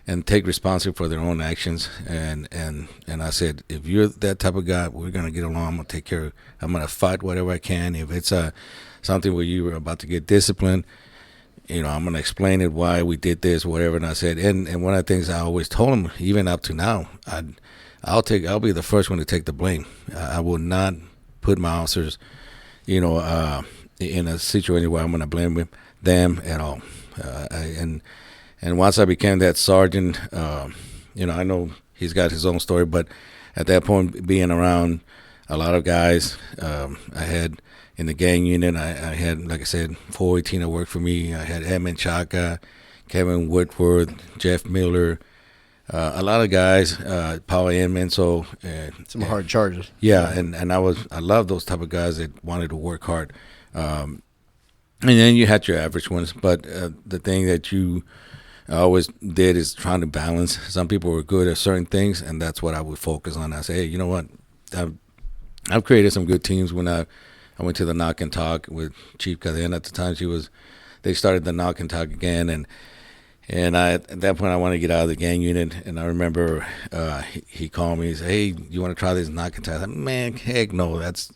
and take responsibility for their own actions. And I said, if you're that type of guy, we're going to get along. I'm going to take care of, I'm going to fight whatever I can. If it's something where you were about to get disciplined, I'm going to explain it, why we did this, whatever. And I said, and one of the things I always told them, even up to now, I'll be the first one to take the blame. I will not put my officers, in a situation where I'm going to blame them. them at all. And once I became that sergeant, I know he's got his own story, but at that point, being around a lot of guys, I had in the gang unit, I had, like I said, 418 that worked for me. I had Edmund Chaka, Kevin Whitworth, Jeff Miller, a lot of guys, Paul Inman. So some hard charges. Yeah, and I love those type of guys that wanted to work hard. And then you had your average ones, but the thing that I always did is trying to balance. Some people were good at certain things, and that's what I would focus on. I say, hey, you know what? I've created some good teams. When I went to the Knock and Talk with Chief Cadena at the time, they started the Knock and Talk again, and at that point I wanted to get out of the gang unit. And I remember he called me. He said, hey, you want to try this Knock and Talk? I said, man, heck no, it's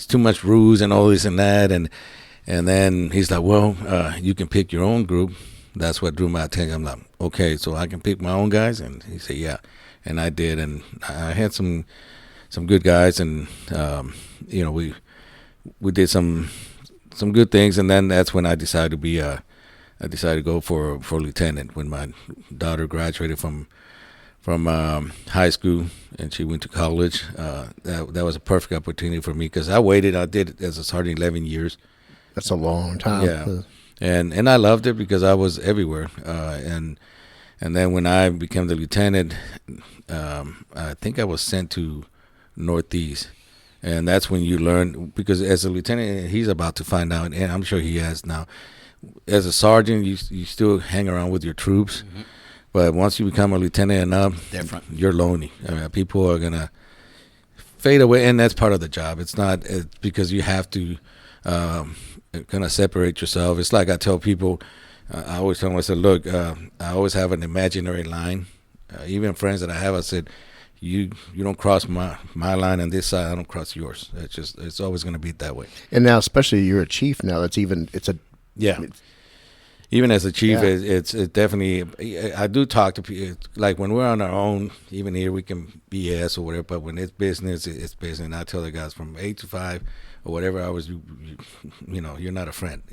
too much rules and all this and that. And then he's like, well, you can pick your own group. That's what drew my attention. I'm like, okay, so I can pick my own guys? And he said, yeah. And I did, and I had some good guys, and we did some good things. And then that's when I decided to go for lieutenant. When my daughter graduated from high school and she went to college, that was a perfect opportunity for me, because I did it as a sergeant 11 years. That's a long time. Yeah. And I loved it because I was everywhere. And then when I became the lieutenant, I think I was sent to Northeast. And that's when you learn, because as a lieutenant, he's about to find out, and I'm sure he has now. As a sergeant, you still hang around with your troops. Mm-hmm. But once you become a lieutenant and up, different. You're lonely. I mean, people are going to fade away, and that's part of the job. It's not because you have to kind of separate yourself. It's like I tell people, I always tell them, I said, look, I always have an imaginary line. Even friends that I have, I said, you don't cross my line on this side, I don't cross yours. It's always going to be that way. And now, especially you're a chief now, even as a chief, it's definitely, I do talk to people, like when we're on our own, even here we can BS or whatever, but when it's business, it's business. And I tell the guys from 8 to 5 or whatever hours, you're not a friend.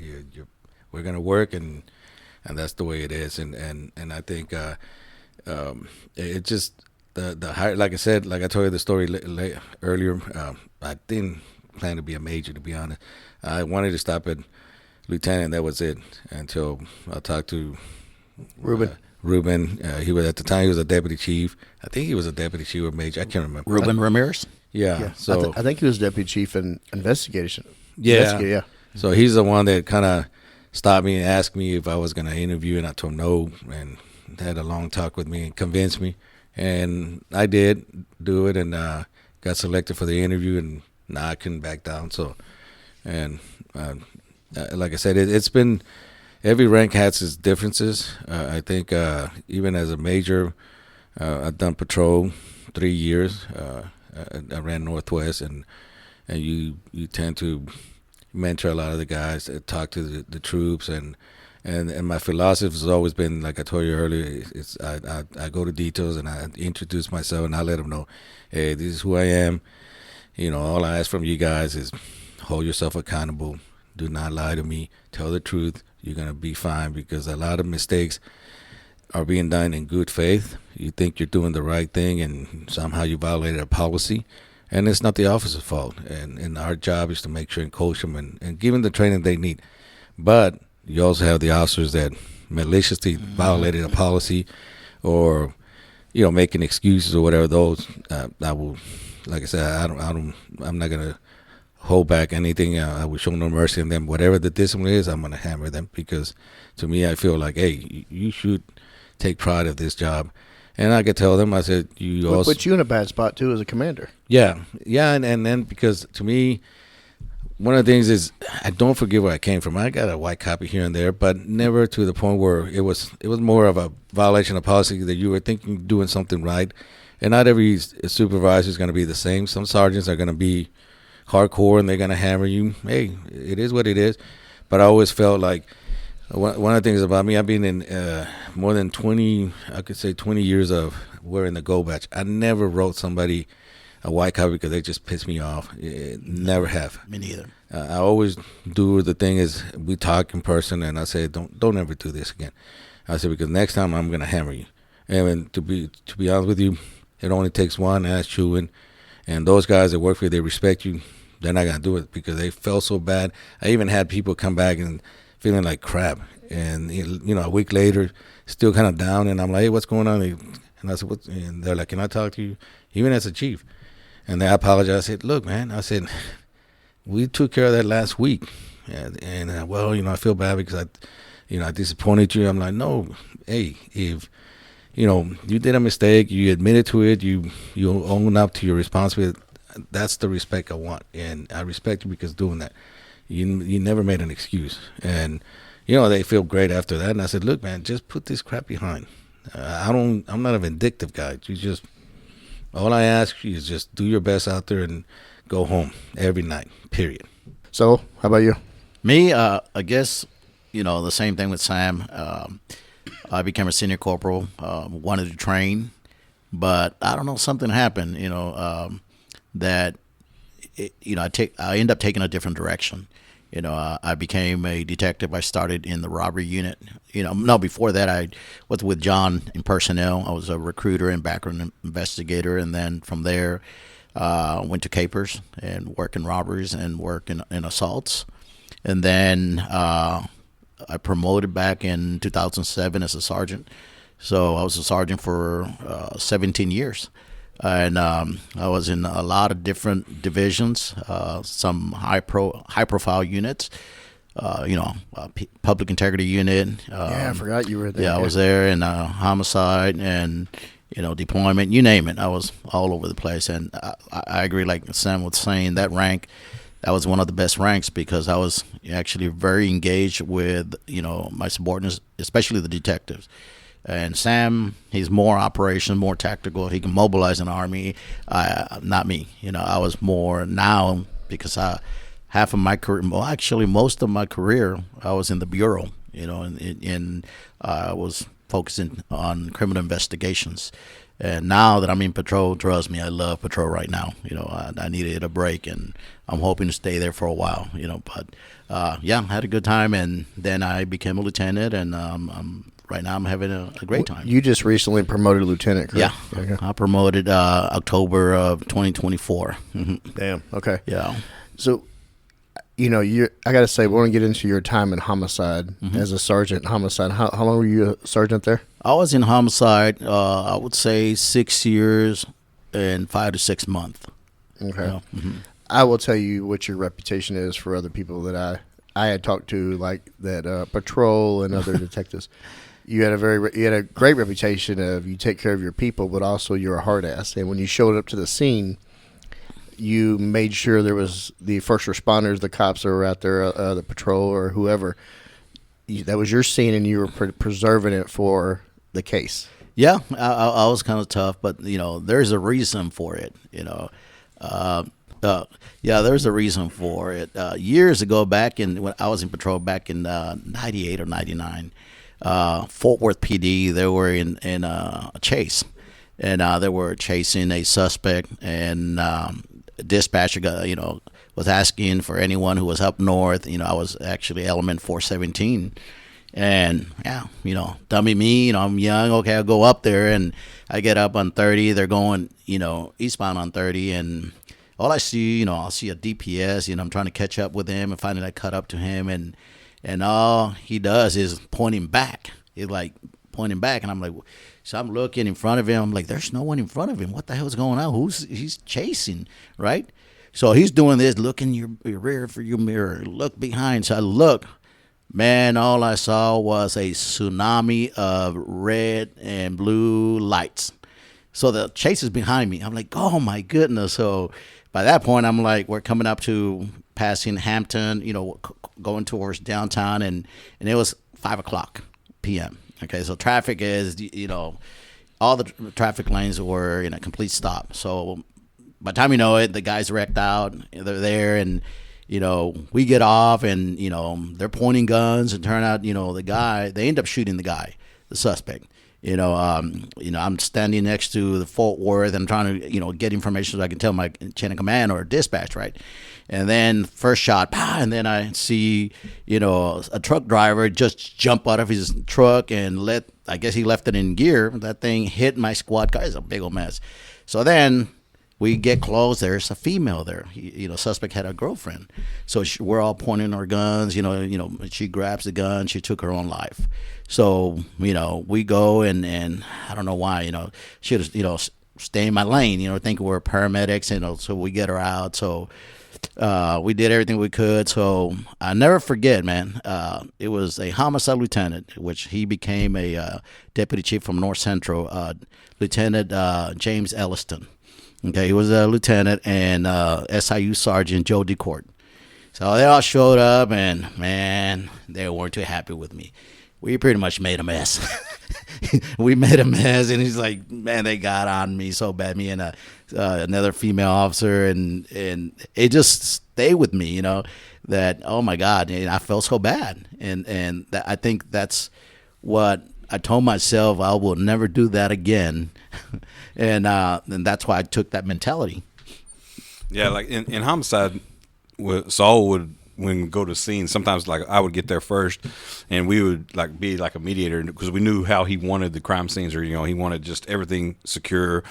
We're going to work, and that's the way it is. And I think it just, the higher, like I said, like I told you the story earlier, I didn't plan to be a major, to be honest. I wanted to stop at lieutenant. That was it until I talked to Ruben. He was, at the time, he was a deputy chief. I think he was a deputy chief or major. I can't remember. Ruben Ramirez. Yeah. So I think he was deputy chief in investigation. Yeah. So he's the one that kind of stopped me and asked me if I was going to interview, and I told him no, and had a long talk with me and convinced me. And I did do it, and got selected for the interview, and I couldn't back down. So, and like I said, it's been, every rank has its differences. I think even as a major, I've done patrol 3 years. I ran Northwest, and you tend to mentor a lot of the guys, talk to the troops, and my philosophy has always been, like I told you earlier, I go to details, and I introduce myself, and I let them know, hey, this is who I am. All I ask from you guys is hold yourself accountable. Do not lie to me. Tell the truth. You're going to be fine, because a lot of mistakes are being done in good faith. You think you're doing the right thing, and somehow you violated a policy, and it's not the officer's fault. And our job is to make sure and coach them and give them the training they need. But you also have the officers that maliciously violated a policy, or making excuses or whatever. Those I will, like I said, I'm not going to hold back anything. I will show no mercy on them. Whatever the discipline is, I'm going to hammer them, because to me, I feel like, hey, you should take pride of this job. And I could tell them, I said, put you in a bad spot too as a commander. Yeah, and then, because to me, one of the things is, I don't forget where I came from. I got a white copy here and there, but never to the point where it was more of a violation of policy, that you were thinking doing something right. And not every supervisor is going to be the same. Some sergeants are going to be hardcore, and they're going to hammer you. Hey, it is what it is. But I always felt like, one of the things about me, I've been in more than 20 years of wearing the gold badge. I never wrote somebody a white copy because they just pissed me off. Never have. Me neither. I always do the thing is we talk in person, and I say don't ever do this again. I said because next time I'm gonna hammer you. And to be honest with you, it only takes one ass chewing, and those guys that work for you, they respect you. They're not gonna do it because they felt so bad. I even had people come back and feeling like crap, and a week later, still kind of down. And I'm like, hey, what's going on? And I said, what? And they're like, can I talk to you, even as a chief? And they apologized. I said, look, man, I said, we took care of that last week, and well, I feel bad because I disappointed you. I'm like, no, hey, if you did a mistake, you admitted to it, you own up to your responsibility. That's the respect I want, and I respect you because doing that, you never made an excuse, and they feel great after that. And I said, look, man, just put this crap behind. I'm not a vindictive guy. All I ask you is just do your best out there and go home every night. Period. So, how about you? Me, I guess the same thing with Sam. I became a senior corporal, wanted to train, but I don't know, something happened, that I ended up taking a different direction. I became a detective. I started in the robbery unit. No, before that I was with John in personnel. I was a recruiter and background investigator, and then from there went to capers and work in robberies and work in assaults. And then I promoted back in 2007 as a sergeant. So I was a sergeant for 17 years. And I was in a lot of different divisions, some high profile units, public integrity unit. I forgot you were there. Yeah, I was there in homicide and, deployment, you name it. I was all over the place. And I agree, like Sam was saying, that rank, that was one of the best ranks because I was actually very engaged with, my subordinates, especially the detectives. And Sam, he's more operation, more tactical. He can mobilize an army. Not me. I was more now because half of my career, well, actually most of my career, I was in the bureau. And I was focusing on criminal investigations. And now that I'm in patrol, trust me, I love patrol right now. I needed a break, and I'm hoping to stay there for a while. But I had a good time, and then I became a lieutenant, and right now I'm having a great time. You just recently promoted lieutenant, correct? Yeah, okay. I promoted October of 2024. Damn. Okay. Yeah. So, I got to say, we want to get into your time in homicide as a sergeant in homicide. How long were you a sergeant there? I was in homicide, I would say 6 years and 5 to 6 months. Okay. I will tell you what your reputation is for other people that I had talked to, like that patrol and other detectives. You had a great reputation of you take care of your people, but also you're a hard ass. And when you showed up to the scene, you made sure there was the first responders, the cops that were out there, the patrol or whoever. That was your scene, and you were preserving it for the case. Yeah, I was kind of tough, but there's a reason for it. There's a reason for it. Years ago, when I was in patrol back in 98 or 99. Fort Worth PD, they were in a chase, and they were chasing a suspect, and dispatcher was asking for anyone who was up north. I was actually element 417, and dummy me, I'm young, okay, I'll go up there, and I get up on 30, they're going eastbound on 30, and all I see, I'll see a DPS, I'm trying to catch up with him, and finally I cut up to him, and all he does is pointing back. He's like pointing back, and I'm like, so I'm looking in front of him. I'm like, there's no one in front of him. What the hell's going on? He's chasing, right? So he's doing this, look in your rear for your mirror, look behind. So I look, man, all I saw was a tsunami of red and blue lights. So the chase is behind me. I'm like, oh my goodness. So by that point, I'm like, we're coming up to passing Hampton, going towards downtown, and it was 5:00 p.m. Okay, so traffic is, all the traffic lanes were in a complete stop. So by the time you know it, the guy's wrecked out. They're there, and we get off, and they're pointing guns, and turn out, the guy, they end up shooting the guy, the suspect, I'm standing next to the Fort Worth and trying to, get information so I can tell my chain of command or dispatch, right? And then first shot, and then I see, a truck driver just jump out of his truck and I guess he left it in gear. That thing hit my squad car. It's a big old mess. So then we get close. There's a female there. Suspect had a girlfriend. So we're all pointing our guns. She grabs the gun. She took her own life. So, we go and I don't know why, she was, stay in my lane, thinking we're paramedics, so we get her out. So we did everything we could. So I never forget, man. It was a homicide lieutenant, which he became a deputy chief from North Central, Lieutenant James Elliston. Okay, he was a lieutenant, and SIU Sergeant Joe DeCourt. So they all showed up, and man, they weren't too happy with me. We pretty much made a mess. We made a mess, and he's like, man, they got on me so bad, me and another female officer, and it just stayed with me, that, oh my God, and I felt so bad. And I think that's what I told myself, I will never do that again. And that's why I took that mentality. Yeah, like in homicide, Saul would, when we go to scenes, sometimes like I would get there first, and we would like be like a mediator because we knew how he wanted the crime scenes, or he wanted just everything secure.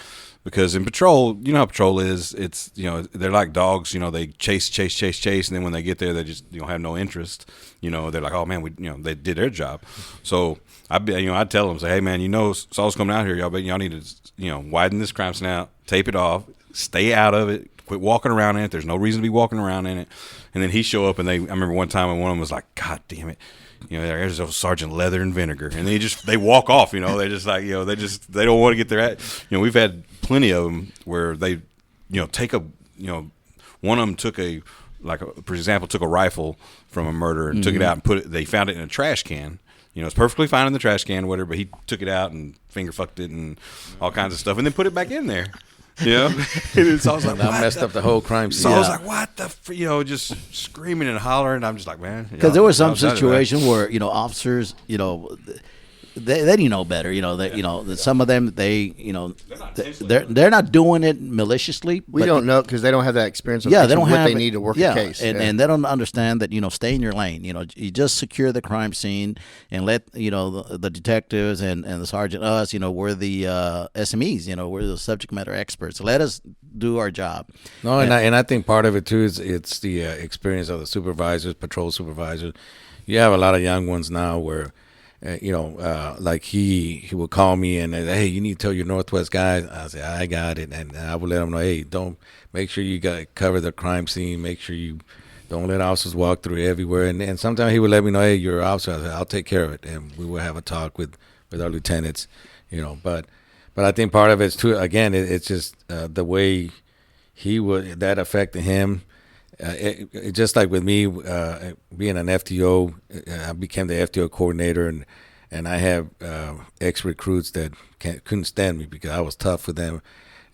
Because in patrol, how patrol is. It's they're like dogs. They chase, and then when they get there, they just have no interest. They're like, oh man, they did their job. So I'd tell them, say, hey man, Saul's coming out here, y'all, but y'all need to widen this crime scene out, tape it off, stay out of it. Quit walking around in it. There's no reason to be walking around in it. And then he show up, and I remember one time when one of them was like, God damn it, there's those Sergeant Leather and Vinegar, and they walk off. They just like they don't want to get their we've had plenty of them where they take one of them took for example took a rifle from a murder and took it out and they found it in a trash can. It's perfectly fine in the trash can, whatever, but he took it out and finger fucked it and all kinds of stuff, and then put it back in there. And so I was like, that messed up the whole crime scene. So I was like, what the just screaming and hollering. I'm just like, man, because there was some situation where officers, they didn't know better. Some of them they're not doing it maliciously. We don't know because they don't have that experience. Of they don't have they need to work a case, and they don't understand that stay in your lane. You just secure the crime scene and let the detectives and the sergeant, us, we're the SMEs. We're the subject matter experts. Let us do our job. No, and I think part of it too is it's the experience of the supervisors, patrol supervisors. You have a lot of young ones now where. Like he would call me and hey, you need to tell your Northwest guys. I say I got it, and I would let them know, hey, don't make sure you cover the crime scene. Make sure you don't let officers walk through everywhere. And sometimes he would let me know, hey, you're an officer. I said, I'll take care of it, and we would have a talk with our lieutenants. But I think part of it's too. Again, it's just the way that affected him. It just like with me being an FTO, I became the FTO coordinator, and I have ex-recruits that couldn't stand me because I was tough with them.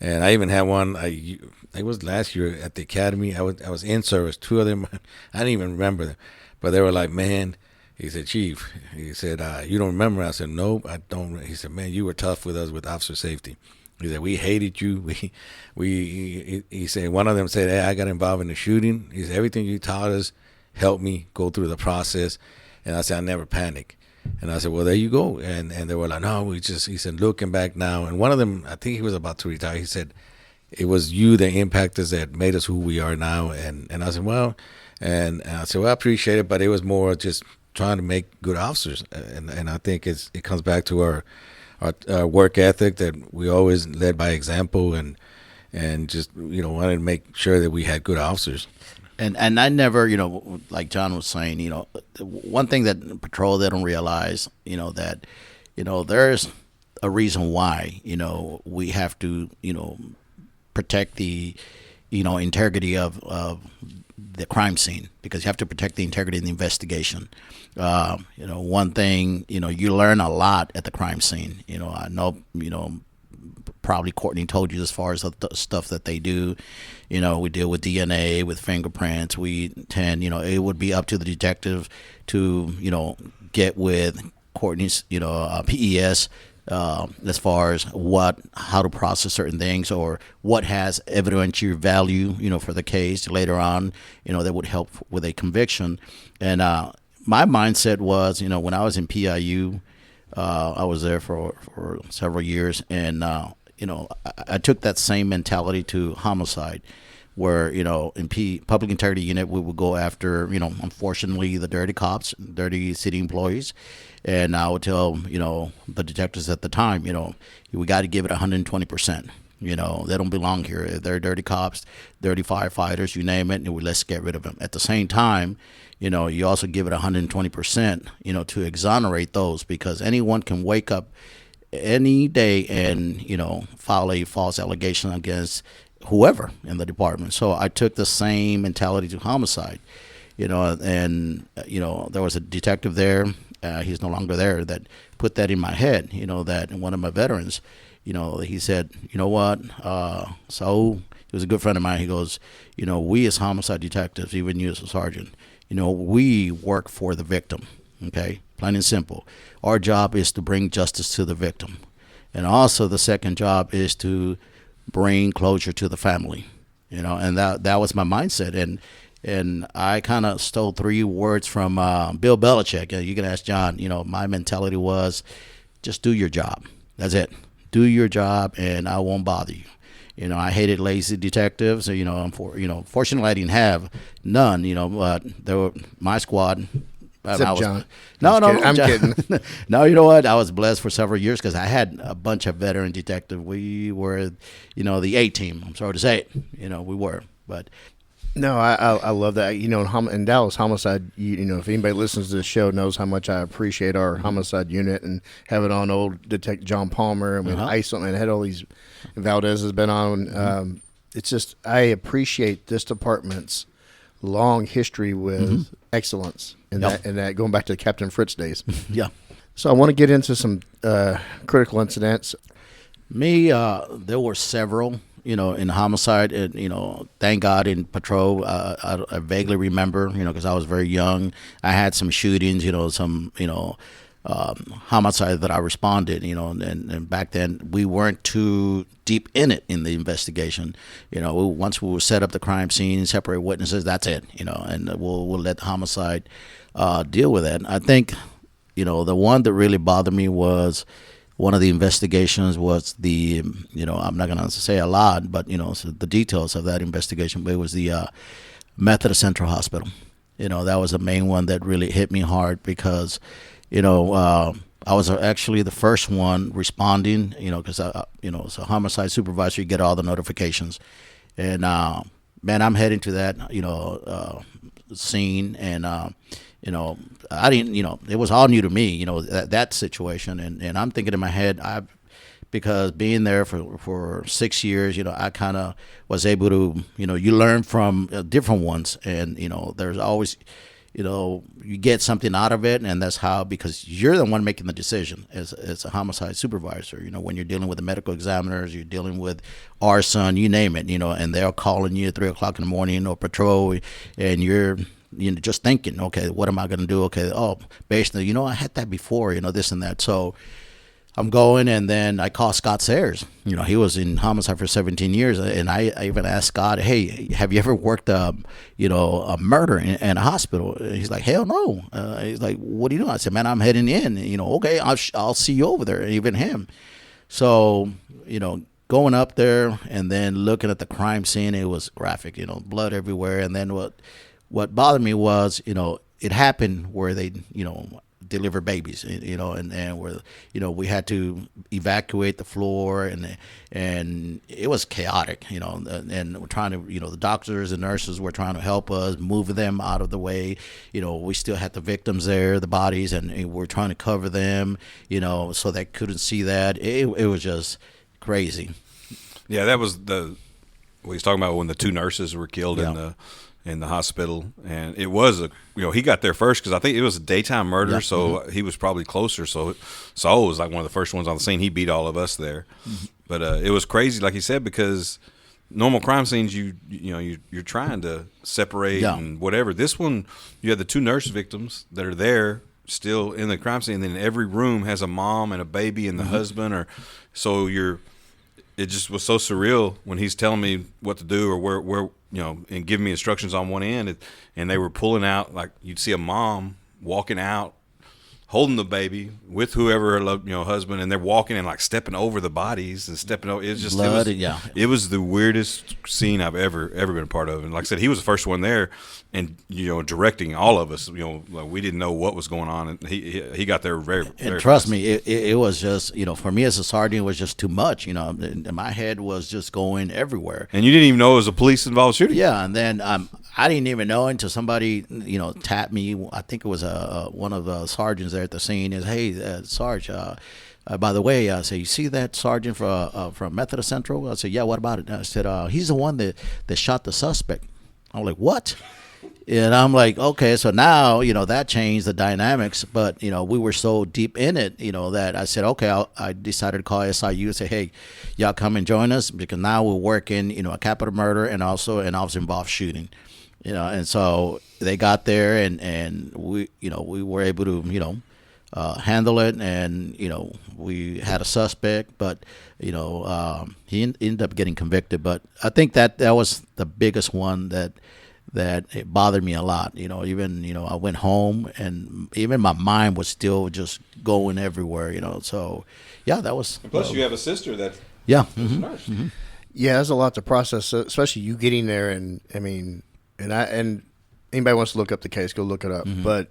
And I even had one. It was last year at the academy. I was in service. Two of them, I didn't even remember them, but they were like, man. He said, Chief. He said, you don't remember? I said, nope, I don't. He said, man, you were tough with us with officer safety. He said, we hated you. He said, one of them said, hey, I got involved in the shooting. He said, everything you taught us helped me go through the process. And I said, I never panic. And I said, well, there you go. And they were like, no, he said, looking back now. And one of them, I think he was about to retire. He said, it was you that impacted us that made us who we are now. And I said, well, and I said, well, I appreciate it, but it was more just trying to make good officers. And I think it comes back to our work ethic that we always led by example and just wanted to make sure that we had good officers. And I never like John was saying, one thing that patrol they don't realize that there's a reason why we have to protect the integrity of the crime scene, because you have to protect the integrity of the investigation. One thing, you learn a lot at the crime scene. I know, probably Courtney told you as far as the stuff that they do. We deal with DNA, with fingerprints. We tend, it would be up to the detective to, get with Courtney's, PES as far as how to process certain things, or what has evidentiary value, for the case later on, that would help with a conviction. And my mindset was, when I was in PIU, I was there for several years, and I took that same mentality to homicide, where in public integrity unit we would go after unfortunately the dirty cops, dirty city employees, and I would tell the detectives at the time, we got to give it 120%. They don't belong here. If they're dirty cops, dirty firefighters, you name it, and let's get rid of them. At the same time, you also give it 120%, to exonerate those, because anyone can wake up any day and, file a false allegation against whoever in the department. So I took the same mentality to homicide, and, there was a detective there, he's no longer there, that put that in my head, that one of my veterans, he said, what, Saul, he was a good friend of mine. He goes, we as homicide detectives, even you as a sergeant, we work for the victim, okay? Plain and simple. Our job is to bring justice to the victim. And also the second job is to bring closure to the family, and that was my mindset. And I kind of stole 3 words from Bill Belichick. You can ask John, my mentality was just do your job. That's it. Do your job, and I won't bother you. I hated lazy detectives. Fortunately, I didn't have none. But they were my squad. John. I'm kidding. No, you know what? I was blessed for several years because I had a bunch of veteran detectives. We were, the A team. I'm sorry to say it. We were, but. No, I love that. In Dallas Homicide, if anybody listens to the show knows how much I appreciate our homicide unit, and having on old Detective John Palmer, and we had Ice on, and had all these, Valdez has been on. It's just, I appreciate this department's long history with excellence, and that going back to the Captain Fritz days. Yeah. So I want to get into some critical incidents. There were several. In homicide, and, thank God in patrol, I vaguely remember, because I was very young. I had some shootings, some, homicide that I responded, and back then we weren't too deep in it in the investigation. Once we would set up the crime scene, separate witnesses, that's it, and we'll let the homicide deal with it. I think, the one that really bothered me was, one of the investigations was the, I'm not going to say a lot, but, so the details of that investigation, but it was the Methodist Central Hospital. That was the main one that really hit me hard because, I was actually the first one responding, because, as a homicide supervisor, you get all the notifications. And, man, I'm heading to that, scene, and, I didn't, it was all new to me, that situation. And I'm thinking in my head, because being there for 6 years, I kind of was able to, you learn from different ones. And, there's always, you get something out of it. And that's how, because you're the one making the decision as a homicide supervisor, when you're dealing with the medical examiners, you're dealing with arson, you name it, and they're calling you at 3 o'clock in the morning or patrol, and you're, just thinking, okay, what am I going to do? Okay, basically, I had that before, this and that. So I'm going, and then I call Scott Sayers. He was in homicide for 17 years, and I even asked Scott, hey, have you ever worked a murder in a hospital? And he's like, hell no. He's like, what are you doing? I said, man, I'm heading in. Okay, I'll see you over there, even him. So, going up there and then looking at the crime scene, it was graphic, blood everywhere. And then what bothered me was, it happened where they, deliver babies, and where, we had to evacuate the floor, and it was chaotic, and we're trying to, the doctors and nurses were trying to help us move them out of the way. We still had the victims there, the bodies, and we're trying to cover them, so they couldn't see that. It was just crazy. Yeah, that was what he's talking about when the 2 nurses were killed in the hospital, and it was he got there first because I think it was a daytime murder, so he was probably closer. So Saul was like one of the first ones on the scene. He beat all of us there, but it was crazy, like he said, because normal crime scenes you're trying to separate and whatever. This one, you had the 2 nurse victims that are there still in the crime scene. And then every room has a mom and a baby and the husband, or so it just was so surreal when he's telling me what to do or where and giving me instructions on one end, and they were pulling out, like you'd see a mom walking out holding the baby with whoever her husband, and they're walking and like stepping over the bodies and stepping over. It was the weirdest scene I've ever been a part of. And like I said, he was the first one there, and directing all of us. Like we didn't know what was going on, and he got there very. And trust me, it was just for me as a sergeant, it was just too much. And my head was just going everywhere. And you didn't even know it was a police involved shooting. Yeah, and then I didn't even know until somebody tapped me. I think it was one of the sergeants there at the scene. Is, hey, Sarge. By the way, I said, you see that sergeant from Methodist Central? I said, yeah. What about it? And I said, he's the one that shot the suspect. I'm like, what? And I'm like, okay, so now, that changed the dynamics, but, we were so deep in it, that I said, okay, I decided to call SIU and say, hey, y'all come and join us, because now we're working, a capital murder and also an officer-involved shooting, and so they got there and we were able to, handle it, and, we had a suspect, but, he ended up getting convicted, but I think that was the biggest one that it bothered me a lot. Even I went home and even my mind was still just going everywhere. So yeah, that was. And plus, you have a sister that. Yeah. Was a nurse. Mm-hmm. Yeah, there's a lot to process, especially you getting there, and and anybody wants to look up the case, go look it up. Mm-hmm. But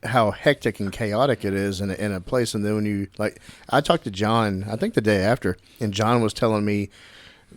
how hectic and chaotic it is in a place, and then when I talked to John, I think the day after, and John was telling me,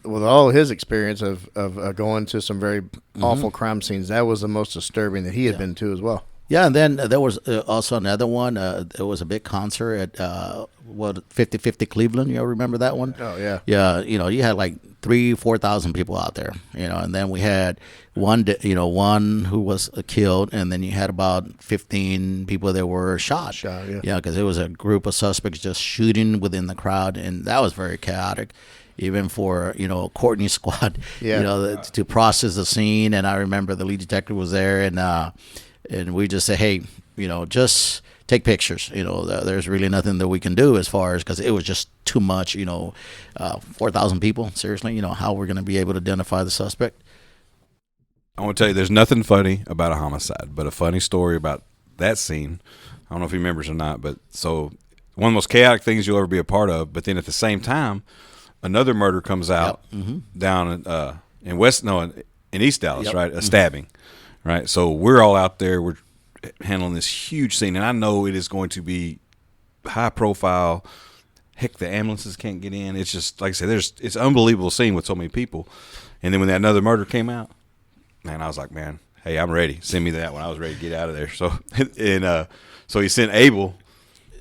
with all his experience of going to some very awful crime scenes, that was the most disturbing that he had been to as well. Yeah, and then there was also another one. There was a big concert at 50/50 Cleveland. You remember that one? Oh yeah. Yeah, you had like 3,000-4,000 people out there. And then we had one who was killed, and then you had about 15 people that were shot. Yeah, because it was a group of suspects just shooting within the crowd, and that was very chaotic. Even for Courtney squad, to process the scene. And I remember the lead detective was there, and we just said, hey, just take pictures. There's really nothing that we can do as far as, because it was just too much. 4,000 people. Seriously, how we're going to be able to identify the suspect. I want to tell you, there's nothing funny about a homicide, but a funny story about that scene. I don't know if he remembers or not, but so one of the most chaotic things you'll ever be a part of. But then at the same time, another murder comes out down in East Dallas, right? A stabbing, right? So we're all out there. We're handling this huge scene, and I know it is going to be high profile. Heck, the ambulances can't get in. It's just, like I said, it's an unbelievable scene with so many people. And then when that another murder came out, man, I was like, man, hey, I'm ready. Send me that one. I was ready to get out of there. So, so he sent Abel,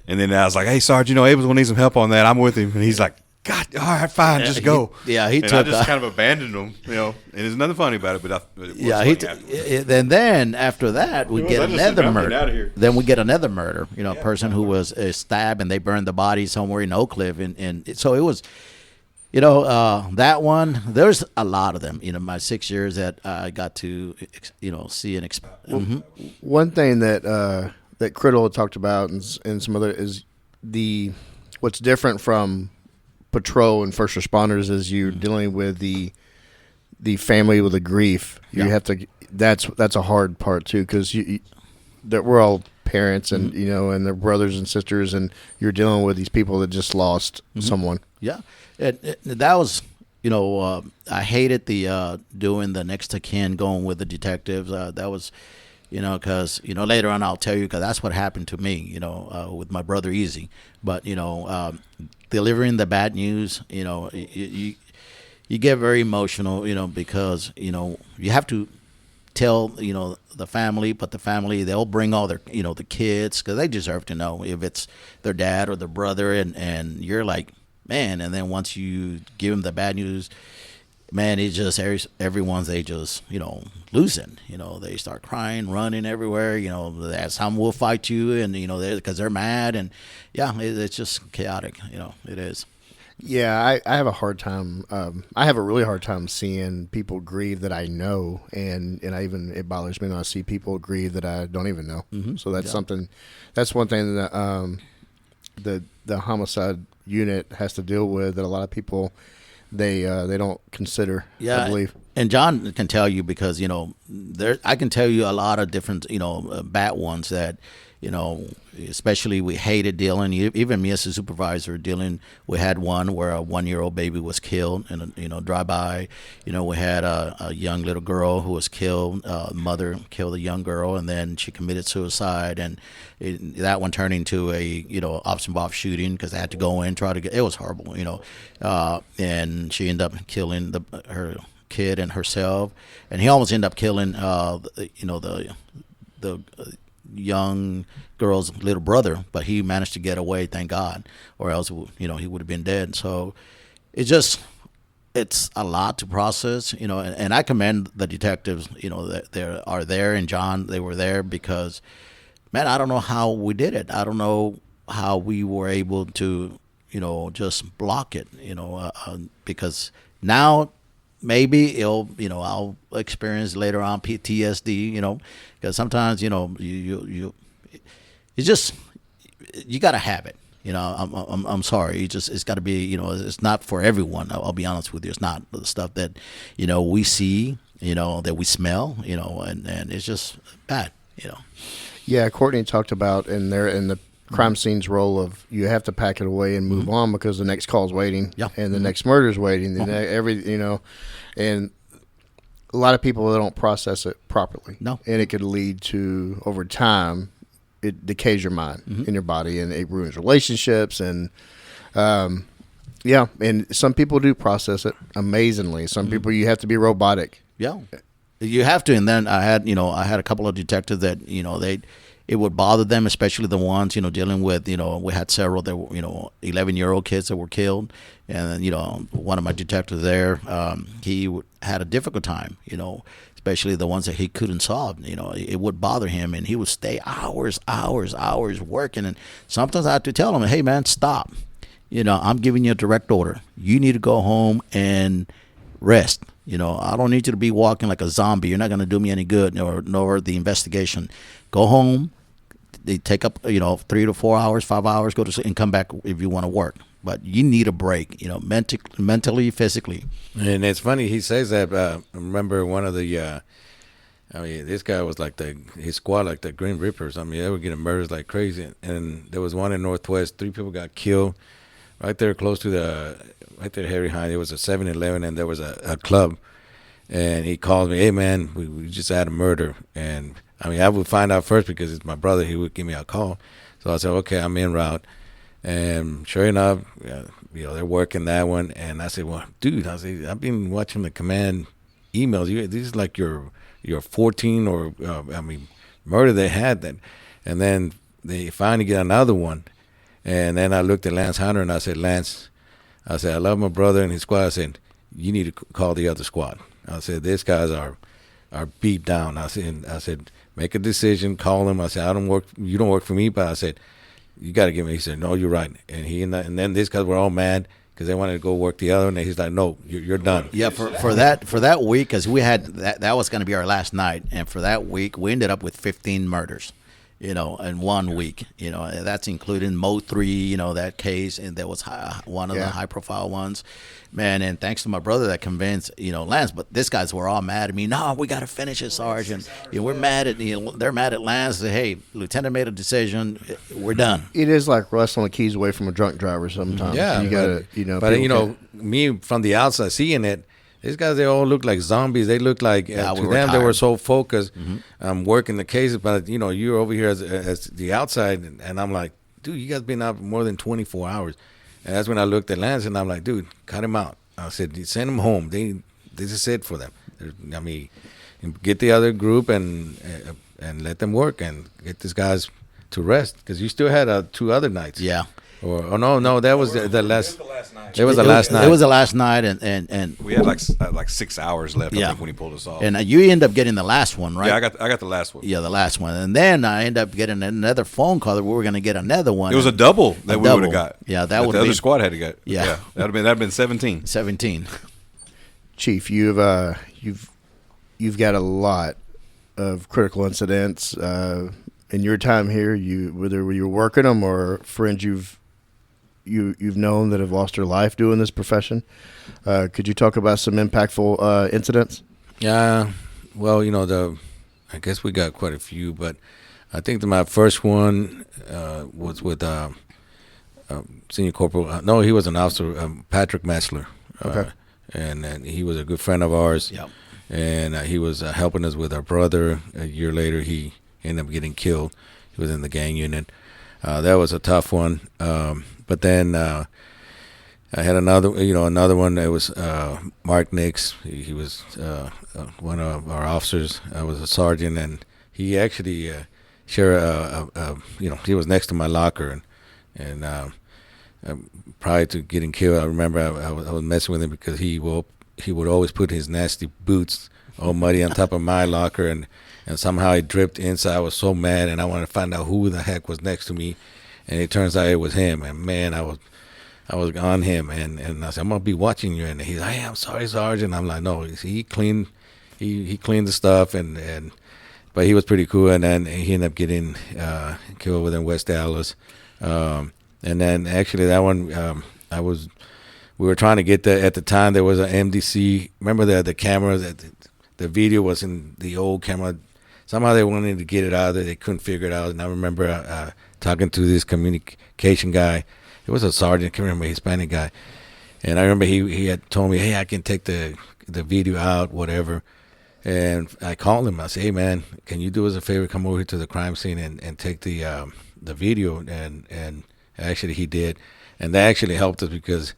and then I was like, hey, Sarge, Abel's going to need some help on that. I'm with him. And he's like, God, all right, fine, just go. He and took. I just kind of abandoned him, and there's nothing funny about it. But then after that, we get another murder. Then we get another murder. A person who was stabbed, and they burned the body somewhere in Oak Cliff, and so it was. That one. There's a lot of them. My 6 years that I got to, see and experience. One thing that Criddle talked about, and some other, is what's different from patrol and first responders is you're dealing with the family with the grief. You have to. That's a hard part too, because that we're all parents and and their brothers and sisters, and you're dealing with these people that just lost someone. Yeah, that was I hated the doing the next of kin, going with the detectives. That was. Because, later on I'll tell you, because that's what happened to me, with my brother Easy. But, delivering the bad news, you get very emotional, because, you have to tell, the family, but the family, they'll bring all their, the kids, because they deserve to know if it's their dad or their brother. And you're like, man, and then once you give them the bad news, man, it's just everyone's, they just, losing. They start crying, running everywhere. Some will fight you, and because they're mad, and yeah, it's just chaotic. It is. Yeah, I have a hard time. I have a really hard time seeing people grieve that I know, and it bothers me when I see people grieve that I don't even know. Mm-hmm. So that's something. That's one thing that the homicide unit has to deal with that a lot of people they don't consider. Yeah, I believe. And John can tell you because I can tell you a lot of different bad ones that. Especially we hated dealing. Even me as a supervisor dealing. We had one where a 1-year-old baby was killed in a drive-by. We had a young little girl who was killed. Mother killed a young girl, and then she committed suicide. And that one turned into a ops-involved shooting because they had to go in try to get. It was horrible, and she ended up killing her kid and herself, and he almost ended up killing the young girl's little brother, but he managed to get away, thank God, or else he would have been dead. So it's a lot to process, and I commend the detectives, that they are there, and John, they were there because, man, I don't know how we did it. I don't know how we were able to just block it, because now maybe I'll experience later on PTSD, because sometimes you just you got to have it. I'm sorry. It's got to be. It's not for everyone. I'll be honest with you. It's not the stuff that we see. That we smell. And it's just bad. Yeah, Courtney talked about in the crime scene's role of you have to pack it away and move on because the next call's waiting, and the next murder's waiting, and and a lot of people don't process it properly. No, and it could lead to over time, it decays your mind in your body, and it ruins relationships, and and some people do process it amazingly. Some people you have to be robotic. Yeah, you have to. And then I had a couple of detectives that it would bother them, especially the ones, dealing with, we had several that were, 11-year-old kids that were killed. And, one of my detectives there, he had a difficult time, especially the ones that he couldn't solve. It would bother him, and he would stay hours working. And sometimes I had to tell him, hey, man, stop. I'm giving you a direct order. You need to go home and rest. I don't need you to be walking like a zombie. You're not going to do me any good, nor the investigation. Go home. They take up 3 to 4 hours, 5 hours, go to sleep, and come back if you want to work. But you need a break, mentally, physically. And it's funny he says that. I remember one of the, this guy was like his squad like the Green Rippers. They were getting murders like crazy. And there was one in Northwest. 3 people got killed right there close to right there, Harry Hine. There was a 7-Eleven, and there was a club. And he called me, hey, man, we just had a murder. And I would find out first because it's my brother. He would give me a call. So I said, okay, I'm en route. And sure enough, they're working that one. And I said, well, dude, I've been watching the command emails. This is like your 14 or, murder they had then. And then they finally get another one. And then I looked at Lance Hunter and I said, Lance, I love my brother and his squad. I said, you need to call the other squad. I said, these guys are beat down. I said, make a decision, call them. I said, you don't work for me, but I said, you got to give me. He said, no, you're right. And then these guys were all mad because they wanted to go work the other, and he's like, no, you're done. Yeah, for that week, because we had that was going to be our last night, and for that week we ended up with 15 murders. In 1 week, that's including Mo 3, that case, and that was one of the high-profile ones, man. And thanks to my brother that convinced, Lance. But these guys were all mad at me. No, we got to finish it, Sergeant. We're mad at, they're mad at Lance. Say, hey, Lieutenant made a decision. We're done. It is like wrestling the keys away from a drunk driver sometimes. Yeah, you gotta, But me from the outside seeing it. These guys, they all look like zombies. They look like, to them, they were so focused working the cases. But, you're over here as the outside, and I'm like, dude, you guys been out more than 24 hours. And that's when I looked at Lance, and I'm like, dude, cut him out. I said, send them home. This is it for them. Get the other group and let them work and get these guys to rest. Because you still had 2 other nights. Yeah. Or no, that was the last. It was the last night. It was the last night, and We had like 6 hours left. I think when he pulled us off. And you end up getting the last one, right? Yeah, I got the last one. Yeah, the last one, and then I end up getting another phone call that we were going to get another one. It was a double that we would have got. Yeah, that would. The other squad had to get. Yeah, that'd have been 17. 17. Chief, you've got a lot of critical incidents in your time here. Whether you're working them or friends you've known that have lost their life doing this profession. Could you talk about some impactful incidents? Yeah, well, I guess we got quite a few, but I think that my first one was with Senior Corporal. No, he was an officer, Patrick Metzler. Okay. And he was a good friend of ours. Yep. And he was helping us with our brother. A year later, he ended up getting killed. He was in the gang unit. That was a tough one. But then I had another one. It was Mark Nix. He was one of our officers. I was a sergeant, and he actually he was next to my locker, and prior to getting killed, I remember I was messing with him because he would always put his nasty boots all muddy on top of my locker, and somehow it dripped inside. I was so mad, and I wanted to find out who the heck was next to me, and it turns out it was him. And man, I was on him, and I said, I'm gonna be watching you. And he's like, hey, I'm sorry, Sergeant. I'm like, no, he cleaned the stuff, but he was pretty cool. And then he ended up getting killed within West Dallas. And then actually that one, we were trying to get at the time there was an MDC. Remember the camera, the video was in the old camera. Somehow they wanted to get it out of there. They couldn't figure it out. And I remember talking to this communication guy. It was a sergeant, I can't remember, a Hispanic guy. And I remember he had told me, hey, I can take the video out, whatever. And I called him. I said, hey, man, can you do us a favor? Come over here to the crime scene and take the video. And actually he did. And that actually helped us because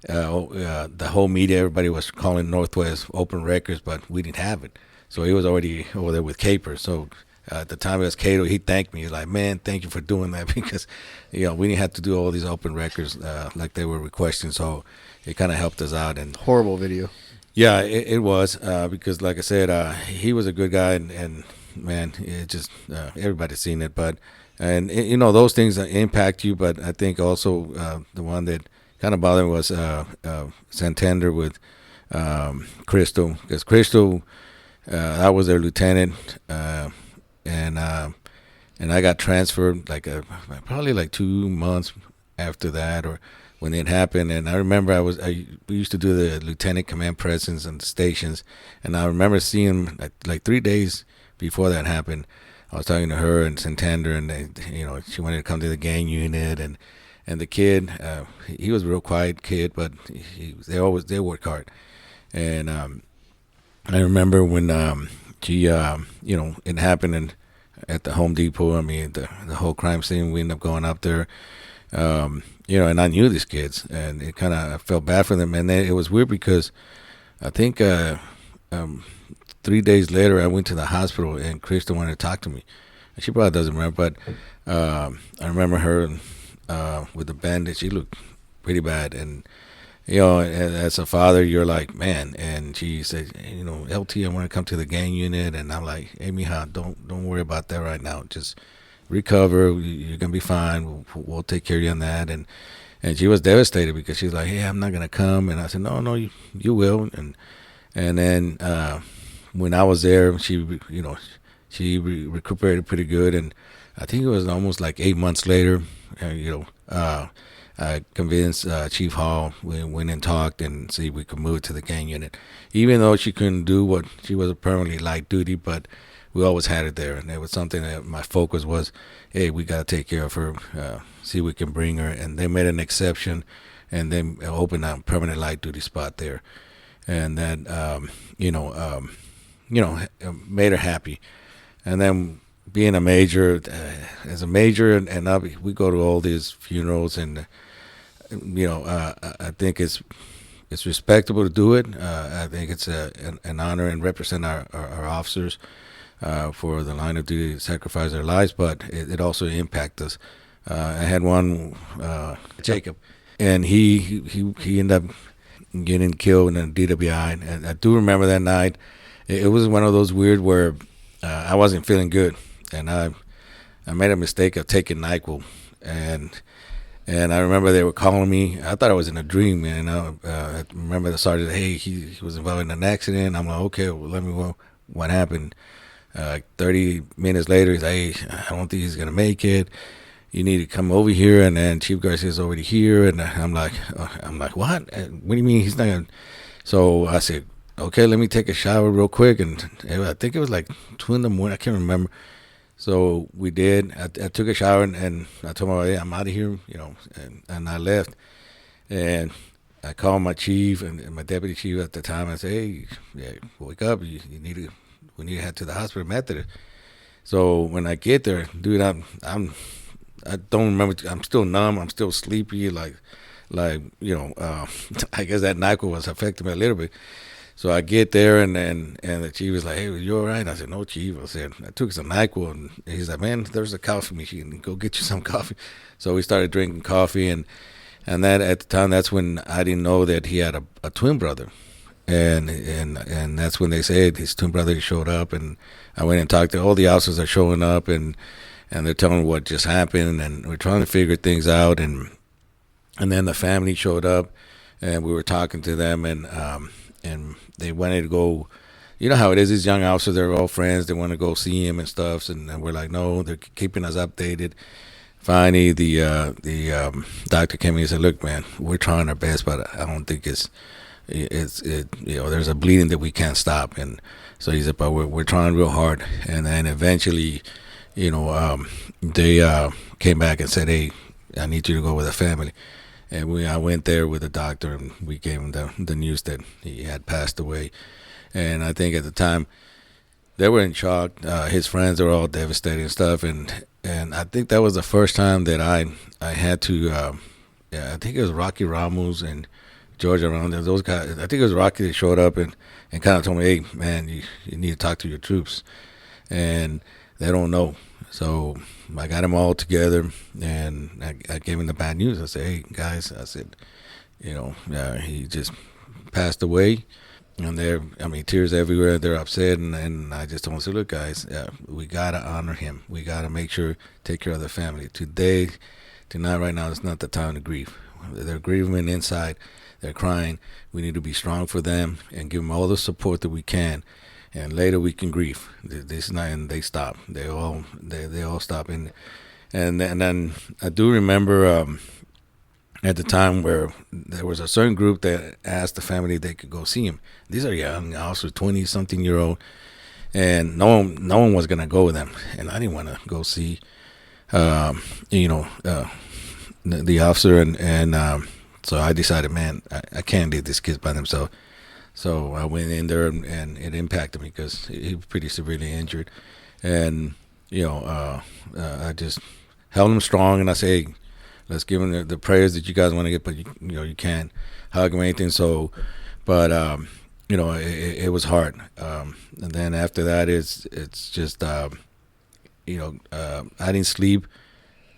the whole media, everybody was calling Northwest open records, but we didn't have it. So he was already over there with Caper. So at the time it was Cato, he thanked me. He was like, man, thank you for doing that because, we didn't have to do all these open records like they were requesting. So it kind of helped us out. And horrible video. Yeah, it was because, like I said, he was a good guy, and man, it just everybody's seen it. But those things impact you. But I think also the one that kind of bothered me was Santander with Crystal, because Crystal, I was their lieutenant, and I got transferred probably like 2 months after that, or when it happened. And I remember we used to do the lieutenant command presence and stations, and I remember seeing like 3 days before that happened. I was talking to her and Santander, and she wanted to come to the gang unit, and the kid, he was a real quiet kid, but they work hard. And I remember when she it happened at the Home Depot. I mean, the whole crime scene. We ended up going up there. And I knew these kids, and it kind of felt bad for them. And then it was weird because I think 3 days later I went to the hospital, and Krista wanted to talk to me. And she probably doesn't remember, but I remember her with the bandage. She looked pretty bad, and as a father, you're like, man. And she said, LT, I want to come to the gang unit, and I'm like, hey, mija, don't worry about that right now. Just recover. You're gonna be fine. We'll take care of you on that. And she was devastated because she's like, hey, I'm not gonna come. And I said, no, you will. And then when I was there, she recuperated pretty good. And I think it was almost like 8 months later. I convinced Chief Hall. We went and talked and see if we could move it to the gang unit, even though she couldn't do what she was apparently light duty, but we always had it there, and it was something that my focus was, hey, we got to take care of her, see if we can bring her. And they made an exception, and they opened a permanent light duty spot there, and that made her happy. And then being a major, as a major, and we go to all these funerals, and I think it's respectable to do it. I think it's an honor and represent our officers for the line of duty to sacrifice their lives, but it also impacts us I had one, Jacob, and he ended up getting killed in a DWI. And I do remember that night. It was one of those weird where I wasn't feeling good, and I made a mistake of taking NyQuil, and I remember they were calling me. I thought I was in a dream, and I remember the sergeant, hey, he was involved in an accident. I'm like, okay, well, let me know what happened. 30 minutes later, he's like, hey, I don't think he's gonna make it. You need to come over here. And then Chief Garcia's already here, and I'm like, what? What do you mean he's not gonna? So I said, okay, let me take a shower real quick, and I think it was like 2 a.m. I can't remember. So we did. I took a shower, and I told my wife, hey, I'm out of here, and I left. And I called my chief and my deputy chief at the time. I said, hey, yeah, wake up. We need to head to the hospital Methodist. So when I get there, dude, I don't remember. I'm still numb. I'm still sleepy. I guess that NyQuil was affecting me a little bit. So I get there, and the chief was like, hey, you all right? I said, no, chief. I said, I took some NyQuil, and he's like, man, there's a coffee machine. Go get you some coffee. So we started drinking coffee, and that at the time, that's when I didn't know that he had a twin brother. And that's when they said his twin brother showed up, and I went and talked to all the officers are showing up, and they're telling me what just happened, and we're trying to figure things out, and then the family showed up, and we were talking to them, and they wanted to go. You know how it is, these young officers, they're all friends, they want to go see him and stuff, and we're like, no, they're keeping us updated. Finally, the doctor came in and said, look, man, we're trying our best, but I don't think it's there's a bleeding that we can't stop. And so he said, but we're trying real hard. And then eventually, they came back and said, hey, I need you to go with the family. And I went there with the doctor, and we gave him the news that he had passed away. And I think at the time they were in shock. His friends were all devastated and stuff. And I think that was the first time that I had to. I think it was Rocky Ramos and George around there. Those guys. I think it was Rocky that showed up and kind of told me, hey, man, you need to talk to your troops, and they don't know. So I got them all together, and I gave them the bad news. I said, hey, guys, I said, he just passed away. And tears everywhere. They're upset. And I just told them, I said, look, guys, we got to honor him. We got to make sure, take care of the family. Tonight, right now, it's not the time to grieve. They're grieving inside. They're crying. We need to be strong for them and give them all the support that we can. And later we can grieve. This night, and they stop. They all stop. And then I do remember at the time where there was a certain group that asked the family if they could go see him. These are young officers, 20-something-year-old, and no one was gonna go with them. And I didn't want to go see, the officer, and so I decided, man, I can't leave these kids by themselves. So I went in there, and it impacted me because he was pretty severely injured, and I just held him strong, and I say, hey, let's give them the prayers that you guys want to get, but you can't hug them or anything. So, but it was hard. And then after that, it's just I didn't sleep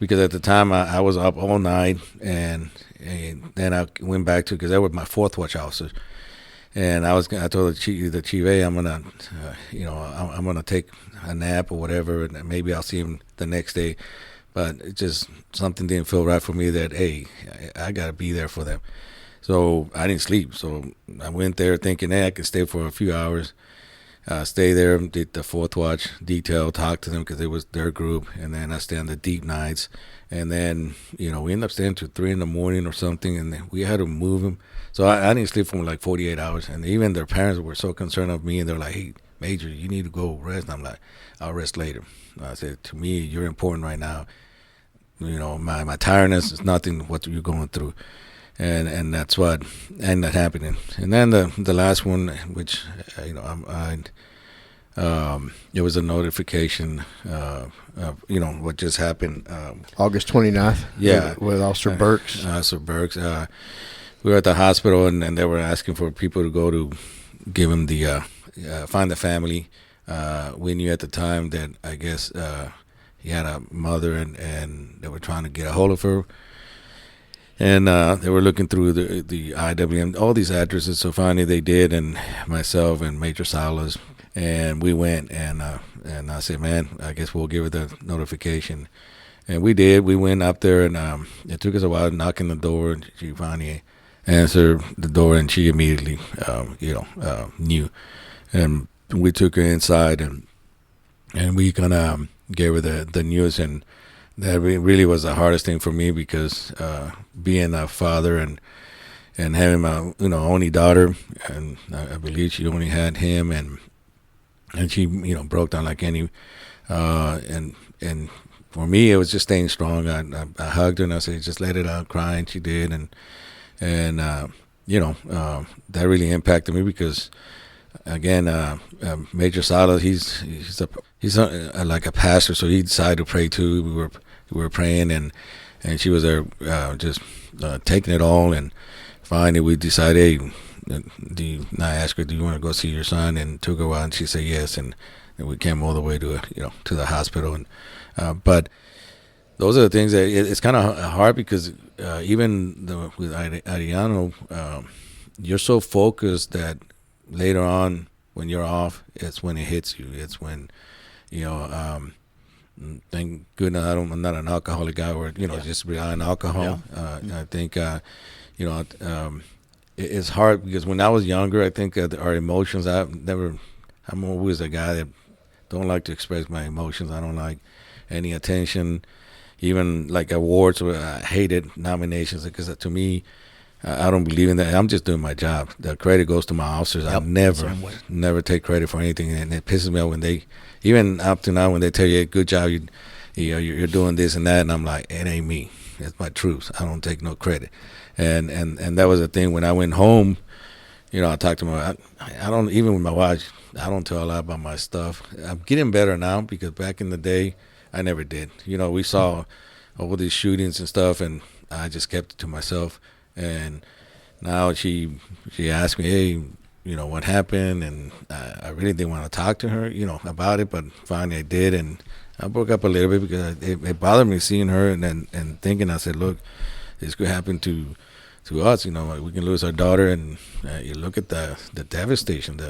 because at the time I was up all night, and then I went back to, because they were my fourth watch officers, and I told the chief, hey, I'm gonna I'm gonna take a nap or whatever, and maybe I'll see him the next day. But it just, something didn't feel right for me that, hey, I got to be there for them. So I didn't sleep. So I went there thinking, hey, I could stay for a few hours. Stay there, did the fourth watch detail, talk to them because it was their group. And then I stayed on the deep nights. And then, we ended up staying till 3 a.m. or something. And then we had to move them. So I didn't sleep for like 48 hours. And even their parents were so concerned of me. And they're like, hey, Major, you need to go rest. And I'm like, I'll rest later. I said, to me, you're important right now. My tiredness is nothing what you're going through. And that's what ended up happening. And then the last one, which, it was a notification of, what just happened. August 29th? Yeah. With Officer Burks? Officer Burks. We were at the hospital, and they were asking for people to go to give him find the family. We knew at the time that, I guess, he had a mother, and they were trying to get a hold of her. And they were looking through the IWM, all these addresses. So finally they did, and myself and Major Salas, and we went, and I said, man, I guess we'll give her the notification. And we did. We went up there, and it took us a while knocking the door. And she finally answered the door, and she immediately, knew. And we took her inside, and we kind of gave her the news, and that really was the hardest thing for me, because being a father and having my only daughter, and I believe she only had him, and she broke down like any, and for me it was just staying strong. I hugged her and I said, just let it out, cry, and she did, and that really impacted me, because again, Major Salas, he's like a pastor, so he decided to pray too. We were praying, and she was there just taking it all, and finally we decided, hey, I asked her, do you want to go see your son? And took her out, and she said yes, and we came all the way to the hospital. And but those are the things that it's kind of hard, because even with Ariano, you're so focused that later on when you're off, it's when it hits you. It's when thank goodness I'm not an alcoholic guy, or just rely on alcohol. I think it's hard, because when I was younger, I think our emotions, I'm always a guy that don't like to express my emotions. I don't like any attention, even like awards. I hated nominations, because to me, I don't believe in that. I'm just doing my job. The credit goes to my officers. I never take credit for anything, and it pisses me off when they, even up to now, when they tell you, good job, you're doing this and that, and I'm like, it ain't me. It's my truth. I don't take no credit. And that was the thing when I went home. I talked to my, I don't, even with my wife, I don't tell a lot about my stuff. I'm getting better now, because back in the day, I never did. We saw all these shootings and stuff, and I just kept it to myself. And now she asked me, hey, what happened? And I really didn't want to talk to her, about it, but finally I did, and I broke up a little bit, because it bothered me seeing her and thinking. I said, look, this could happen to us, we can lose our daughter, and you look at the devastation,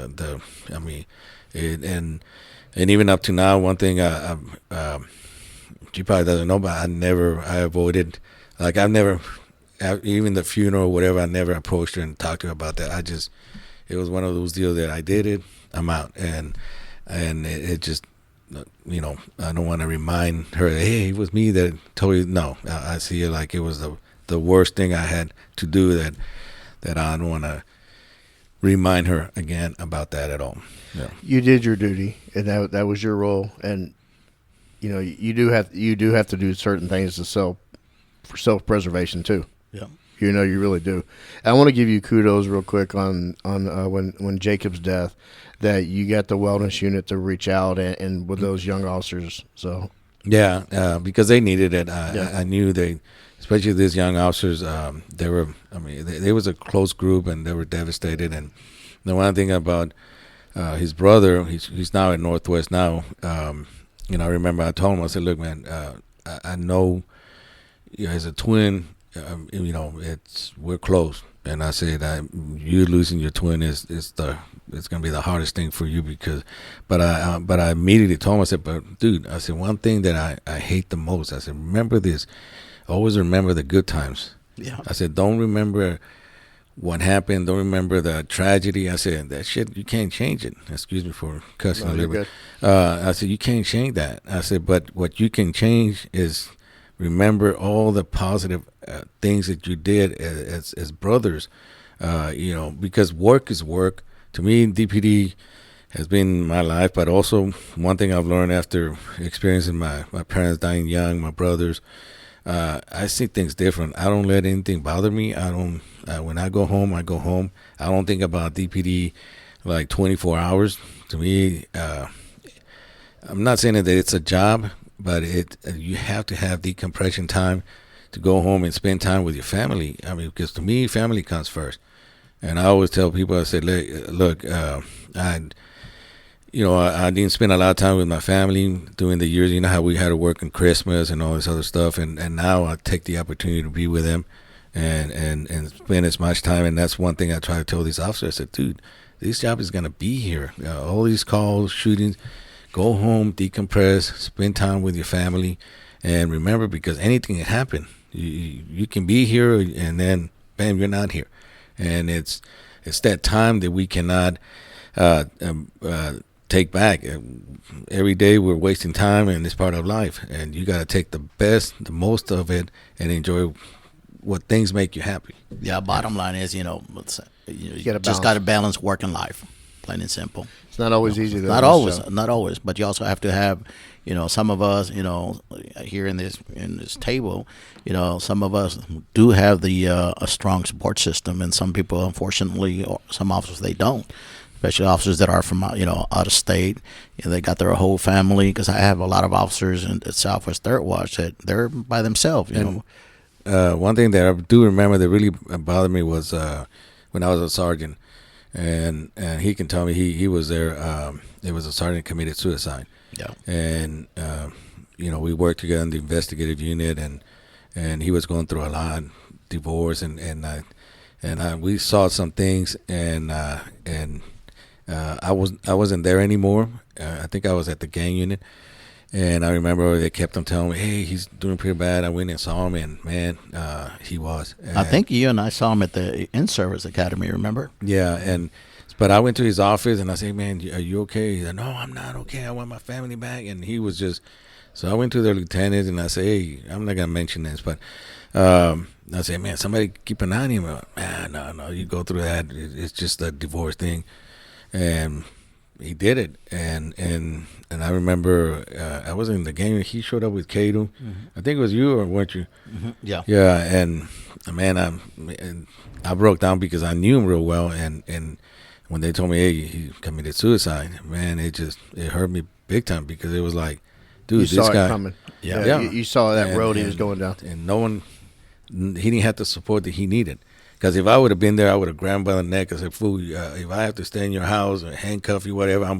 and even up to now, one thing she probably doesn't know, but I avoided, like I've never, even the funeral or whatever, I never approached her and talked to her about that. It was one of those deals that I did it, I'm out, and it just, I don't want to remind her, hey, it was me that told you. No, I see it like it was the worst thing I had to do, that I don't want to remind her again about that at all. Yeah. You did your duty, and that was your role, and you do have to do certain things for self-preservation too. Yeah. You really do. I want to give you kudos real quick on when Jacob's death, that you got the wellness unit to reach out and with those young officers. So yeah, because they needed it. I knew they, especially these young officers, they were. I mean, they was a close group, and they were devastated. And the one thing about his brother, he's now in Northwest now. I remember I told him, I said, look, man, I know, as a twin, we're close, and I said, you losing your twin is it's gonna be the hardest thing for you, but I immediately told him, I said, but dude, I said, one thing that I hate the most, I said, remember this, always remember the good times. Yeah. I said, don't remember what happened, don't remember the tragedy. I said, that shit, you can't change it. Excuse me for cussing a little bit. I said, you can't change that. I said, but what you can change is remember all the positive things that you did as brothers, because work is work. To me, DPD has been my life, but also one thing I've learned after experiencing my parents dying young, my brothers, I see things different. I don't let anything bother me. When I go home, I go home. I don't think about DPD like 24 hours. To me, I'm not saying that it's a job, but you have to have decompression time to go home and spend time with your family. I mean, because to me, family comes first. And I always tell people, I said, look, you know, I didn't spend a lot of time with my family during the years. You know how we had to work on Christmas and all this other stuff, and now I take the opportunity to be with them and spend as much time. And that's one thing I try to tell these officers. I said, dude, this job is going to be here. All these calls, shootings, go home, decompress, spend time with your family, and remember, because anything can happen. You can be here, and then, bam, you're not here. And it's that time that we cannot take back. Every day we're wasting time, and it's part of life. And you got to take the most of it, and enjoy what things make you happy. Yeah, bottom line is, you just got to balance work and life, plain and simple. It's not always easy, though. Not always, but you also have to have, some of us, here in this table, some of us do have a strong support system, and some people, unfortunately, or some officers, they don't. Especially officers that are from out of state, they got their whole family. Because I have a lot of officers in Southwest Third Watch that they're by themselves. One thing that I do remember that really bothered me was when I was a sergeant, and he can tell me he was there. It was a sergeant committed suicide. Yeah. And we worked together in the investigative unit, and he was going through a lot, divorce, and we saw some things, and I wasn't there anymore. I think I was at the gang unit. And I remember they kept on telling me, hey, he's doing pretty bad. I went and saw him, and, man, he was. And I think you and I saw him at the In-Service Academy, remember? Yeah, but I went to his office, and I said, man, are you okay? He said, no, I'm not okay. I want my family back. And he was just – so I went to the lieutenant, and I said, hey, I'm not going to mention this, but I said, man, somebody keep an eye on him. Man, no, you go through that. It's just a divorce thing. And – he did it, and I remember I was in the game. He showed up with Cato. Mm-hmm. I think it was you, or weren't you? Mm-hmm. Yeah. Yeah, and man, I broke down because I knew him real well, and when they told me, hey, he committed suicide, man, it hurt me big time, because it was like, dude, this guy it coming. Yeah. You saw that road he was going down, and he didn't have the support that he needed. Because if I would have been there, I would have grabbed by the neck and said, "Fool, if I have to stay in your house or handcuff you, whatever, I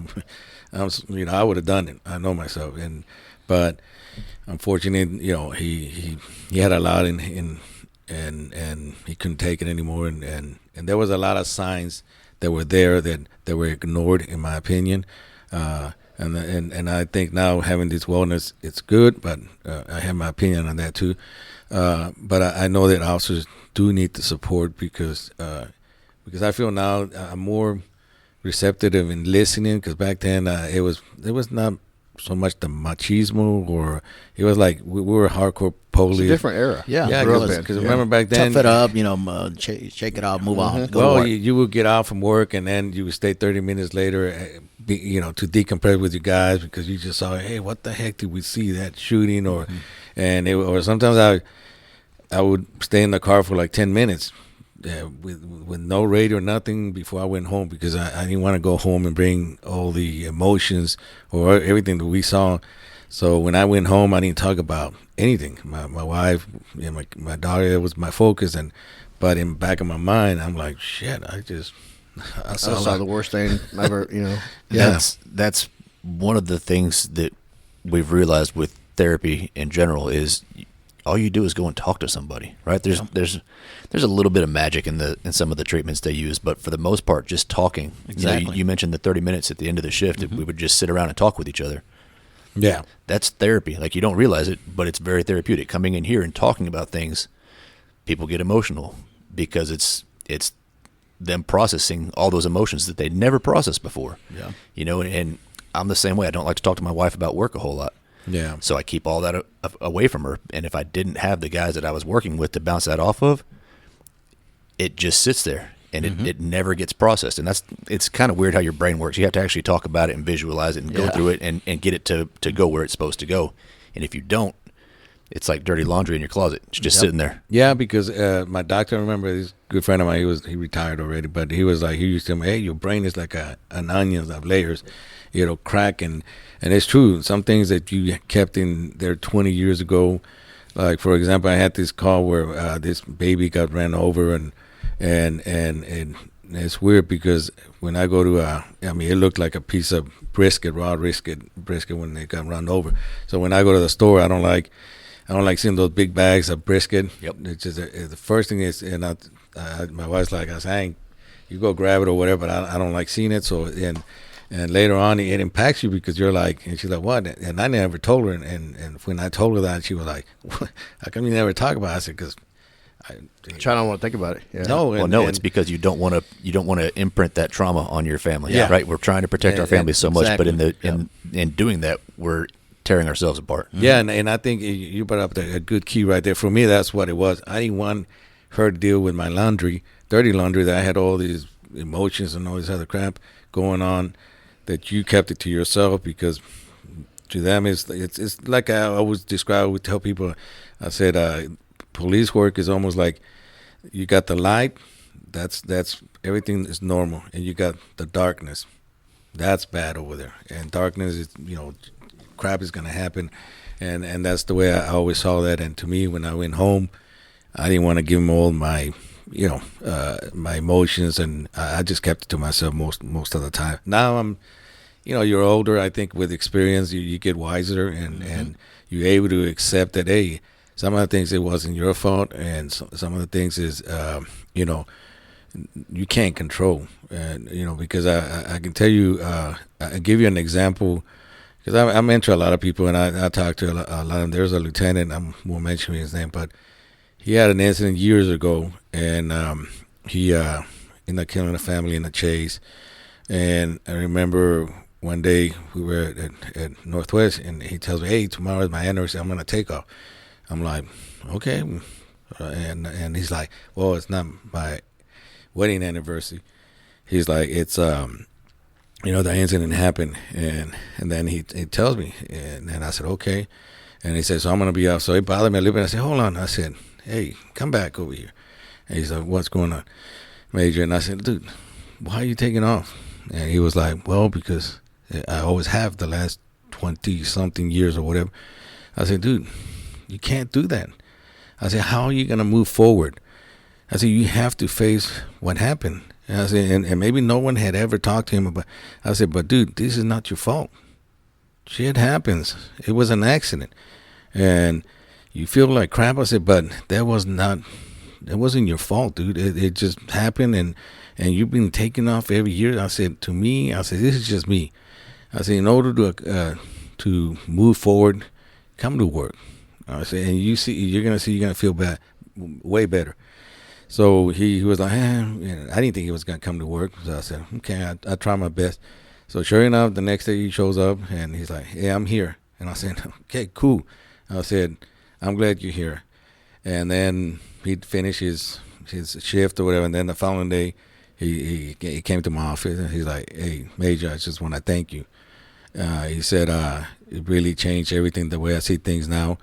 would have done it. I know myself." But unfortunately, he had a lot and he couldn't take it anymore. And there was a lot of signs that were there that were ignored, in my opinion. And I think now having this wellness, it's good, but I have my opinion on that too. But I know that officers do need the support, because I feel now I'm more receptive in listening, because back then it was not so much the machismo, or it was like we were hardcore police. It's a different era. Yeah, because remember back then, tough it up, shake it off, move on. Well, you would get out from work, and then you would stay 30 minutes later, to decompress with your guys, because you just saw, hey, what the heck did we see, that shooting, or or sometimes I would stay in the car for like 10 minutes with no radio or nothing before I went home, because I didn't want to go home and bring all the emotions or everything that we saw. So when I went home, I didn't talk about anything. My wife, my daughter was my focus, but in the back of my mind, I'm like, shit, I saw the worst thing ever, Yeah. That's one of the things that we've realized with therapy in general is all you do is go and talk to somebody, right? There's a little bit of magic in some of the treatments they use, but for the most part, just talking. Exactly. You mentioned the 30 minutes at the end of the shift. Mm-hmm. We would just sit around and talk with each other. Yeah, that's therapy. Like, you don't realize it, but it's very therapeutic. Coming in here and talking about things, people get emotional because it's them processing all those emotions that they never processed before. Yeah, and I'm the same way. I don't like to talk to my wife about work a whole lot. Yeah. So I keep all that away from her. And if I didn't have the guys that I was working with to bounce that off of, it just sits there, and it never gets processed. And it's kind of weird how your brain works. You have to actually talk about it and visualize it and go through it and get it to go where it's supposed to go. And if you don't, it's like dirty laundry in your closet. It's just sitting there. Yeah, because my doctor, I remember, this good friend of mine, he retired already, but he was like, he used to tell me, hey, your brain is like an onion of layers. It'll crack, and it's true. Some things that you kept in there 20 years ago, like, for example, I had this call where this baby got ran over, and it's weird because when I go to, it looked like a piece of brisket, raw brisket when they got run over. So when I go to the store, I don't like seeing those big bags of brisket. Yep. It's just the first thing is, and my wife's like, I say, you go grab it or whatever, but I don't like seeing it. So and later on, it impacts you because you're like, and she's like, what? And I never told her, and when I told her that, she was like, how come you never talk about it? I said, because I don't want to think about it. Yeah. No, it's because you don't want to imprint that trauma on your family. Yeah. Right. We're trying to protect our family so much, exactly. but in doing that, we're tearing ourselves apart. Yeah, and I think you brought up a good key right there. For me, that's what it was. I didn't want her to deal with my laundry, dirty laundry, that I had all these emotions and all this other crap going on, that you kept it to yourself, because to them it's like I always describe. We tell people, I said, police work is almost like you got the light, that's everything is normal, and you got the darkness, that's bad over there. And darkness is, crap is gonna happen, and that's the way I always saw that. And to me, when I went home, I didn't want to give them all my my emotions, and I just kept it to myself most of the time. Now I'm, you're older. I think with experience, you get wiser, and you're able to accept that, hey, some of the things, it wasn't your fault, and some of the things is, you can't control, and because I can tell you, I give you an example, because I'm into a lot of people, and I talk to a lot of them. There's a lieutenant, I won't mention his name, but he had an incident years ago, and he ended up killing a family in a chase. And I remember one day we were at Northwest, and he tells me, hey, tomorrow is my anniversary, I'm going to take off. I'm like, okay. And he's like, well, it's not my wedding anniversary. He's like, it's, the incident happened. And then he tells me, and then I said, okay. And he said, so I'm going to be off. So it bothered me a little bit. I said, hold on. I said, hey, come back over here. And he's like, what's going on, Major? And I said, dude, why are you taking off? And he was like, well, because I always have the last 20-something years or whatever. I said, dude, you can't do that. I said, how are you going to move forward? I said, you have to face what happened. And I said, and maybe no one had ever talked to him about. I said, but dude, this is not your fault. Shit happens. It was an accident. And you feel like crap. I said, but that wasn't your fault, dude. It just happened, and you've been taking off every year. I said, to me, this is just me. I said, in order to move forward, come to work. I said, and you're gonna feel bad, way better. So he was like, I didn't think he was gonna come to work. So I said, okay, I try my best. So sure enough, the next day he shows up, and he's like, hey, I'm here. And I said, okay, cool. I said, I'm glad you're here. And then he'd finish his shift or whatever, and then the following day he came to my office, and he's like, hey, Major, I just want to thank you. He said, it really changed everything, the way I see things now.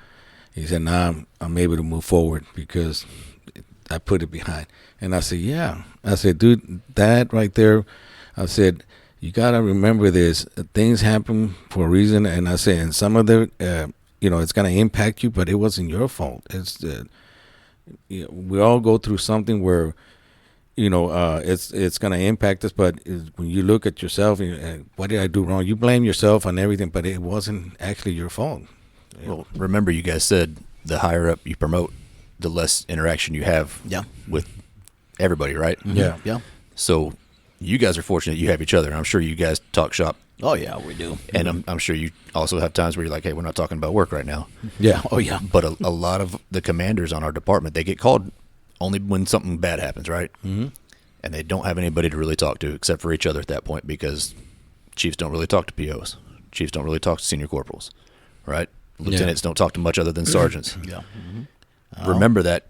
He said, now I'm able to move forward because I put it behind. And I said, yeah. I said, dude, that right there, I said, you got to remember this. Things happen for a reason. And I said, and some of the, it's going to impact you, but it wasn't your fault. It's we all go through something where, it's going to impact us. But when you look at yourself, what did I do wrong? You blame yourself on everything, but it wasn't actually your fault. Well, remember, you guys said the higher up you promote, the less interaction you have with everybody, right? Mm-hmm. Yeah. So you guys are fortunate you have each other. I'm sure you guys talk shop. Oh, yeah, we do. And I'm sure you also have times where you're like, hey, we're not talking about work right now. Yeah. Oh, yeah. But a lot of the commanders on our department, they get called only when something bad happens, right? Mm-hmm. And they don't have anybody to really talk to except for each other at that point, because chiefs don't really talk to POs. Chiefs don't really talk to senior corporals, right? Lieutenants don't talk to much other than sergeants. Yeah. Mm-hmm. Remember that.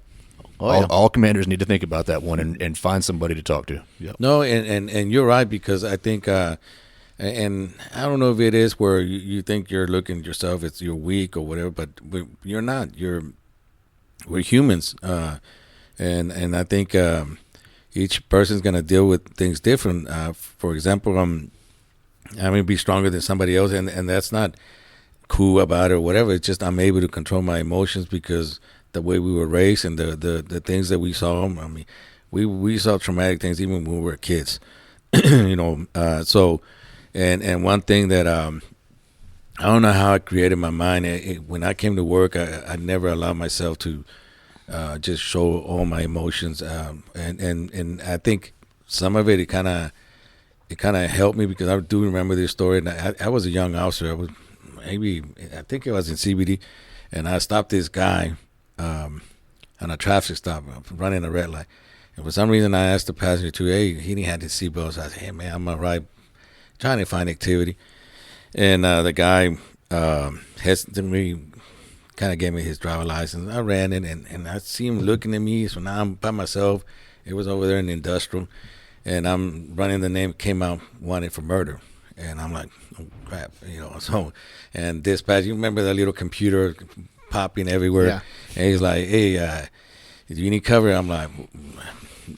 Oh, all commanders need to think about that one and find somebody to talk to. Yep. No, and you're right, because I think, and I don't know if it is where you think you're looking at yourself, it's you're weak or whatever, but you're not. We're humans, and I think each person's gonna deal with things different. For example, I'm gonna be stronger than somebody else, and that's not cool about it or whatever. It's just I'm able to control my emotions because the way we were raised and the things that we saw. I mean, we saw traumatic things even when we were kids. You know, so and one thing that I don't know how it created my mind. When I came to work, I never allowed myself to just show all my emotions, and I think some of it kind of helped me, because I do remember this story. And I was a young officer. I think I was in CBD, and I stopped this guy on a traffic stop, running a red light. And for some reason, I asked the passenger to, hey, he didn't have his seatbelt. So I said, hey, man, I'm all right, trying to find activity. And the guy hesitantly kind of gave me his driver license. I ran it, and I see him looking at me. So now I'm by myself. It was over there in the industrial. And I'm running the name, came out wanted for murder. And I'm like, oh, crap, you know. So, and dispatch, you remember that little computer popping everywhere? Yeah. And he's like, hey, do you need cover? I'm like,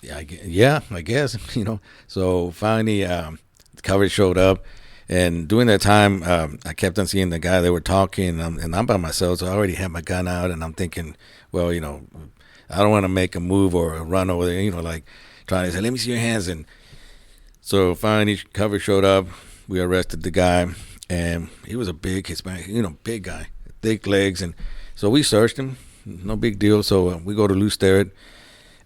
yeah, I guess, you know. So finally, the coverage showed up. And during that time, I kept on seeing the guy. They were talking, and I'm by myself, so I already had my gun out. And I'm thinking, well, you know, I don't want to make a move or a run over there, you know, like trying to say, let me see your hands. And so finally, coverage showed up. We arrested the guy, and he was a big Hispanic, you know, big guy, thick legs. And so we searched him, no big deal. So we go to Lou Sterrett,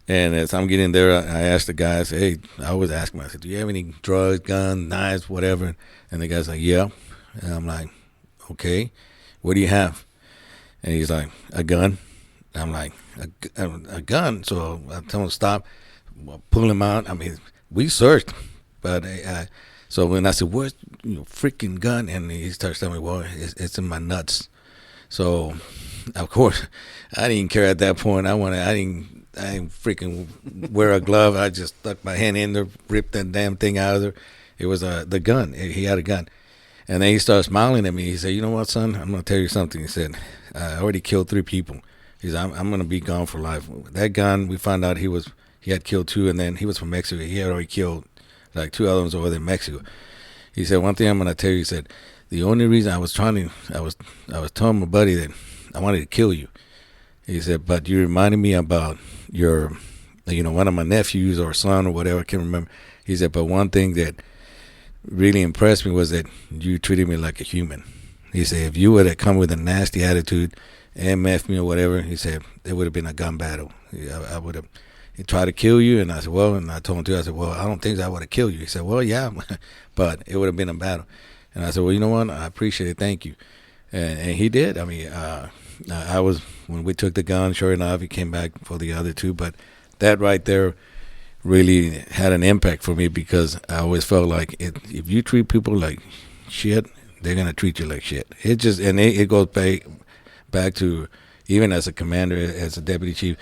and as I'm getting there, I asked the guy, I said, hey, I always ask him, I said, do you have any drugs, guns, knives, whatever? And the guy's like, yeah. And I'm like, okay, what do you have? And he's like, a gun. I'm like, a gun? So I tell him to stop, pull him out. I mean, we searched, but so when I said, where's your freaking gun? And he starts telling me, well, it's in my nuts. So, of course, I didn't care at that point. I didn't freaking wear a glove. I just stuck my hand in there, ripped that damn thing out of there. It was the gun. He had a gun. And then he started smiling at me. He said, you know what, son? I'm going to tell you something. He said, I already killed 3 people. He said, I'm going to be gone for life. That gun, we found out he had killed 2, and then he was from Mexico. He had already killed like 2 other ones over there in Mexico. He said, one thing I'm going to tell you, he said, the only reason I was telling my buddy that I wanted to kill you. He said, but you reminded me about your, you know, one of my nephews or son or whatever, I can't remember. He said, but one thing that really impressed me was that you treated me like a human. He said, if you would have come with a nasty attitude, MF me or whatever, he said, there would have been a gun battle. I would have tried to kill you. And I said, well, and I told him too, I said, well, I don't think I would have killed you. He said, well, yeah, but it would have been a battle. And I said, well, you know what? I appreciate it. Thank you. And he did. I mean, I was, when we took the gun, sure enough, he came back for the other 2. But that right there really had an impact for me, because I always felt like if you treat people like shit, they're going to treat you like shit. It just, and it goes back to even as a commander, as a deputy chief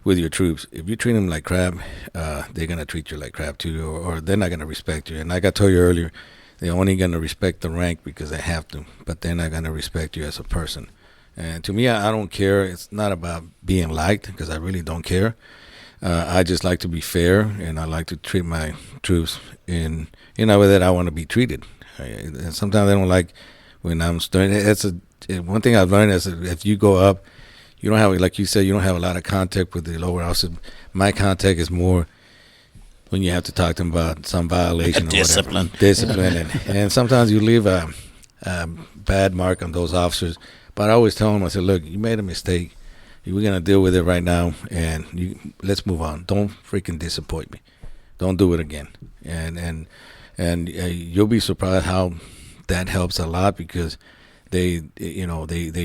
with your troops. If you treat them like crap, they're going to treat you like crap too, or they're not going to respect you. And like I told you earlier, they're only going to respect the rank because they have to, but they're not going to respect you as a person. And to me, I don't care. It's not about being liked, because I really don't care. I just like to be fair, and I like to treat my troops in a way that I want to be treated. And sometimes I don't like when I'm stern. One thing I've learned is that if you go up, you don't have, like you said, you don't have a lot of contact with the lower officers. My contact is more when you have to talk to them about some violation or discipline. Whatever. Discipline. And sometimes you leave a bad mark on those officers. But I always tell them, I said, look, you made a mistake. We're going to deal with it right now, and let's move on. Don't freaking disappoint me. Don't do it again. And you'll be surprised how that helps a lot, because they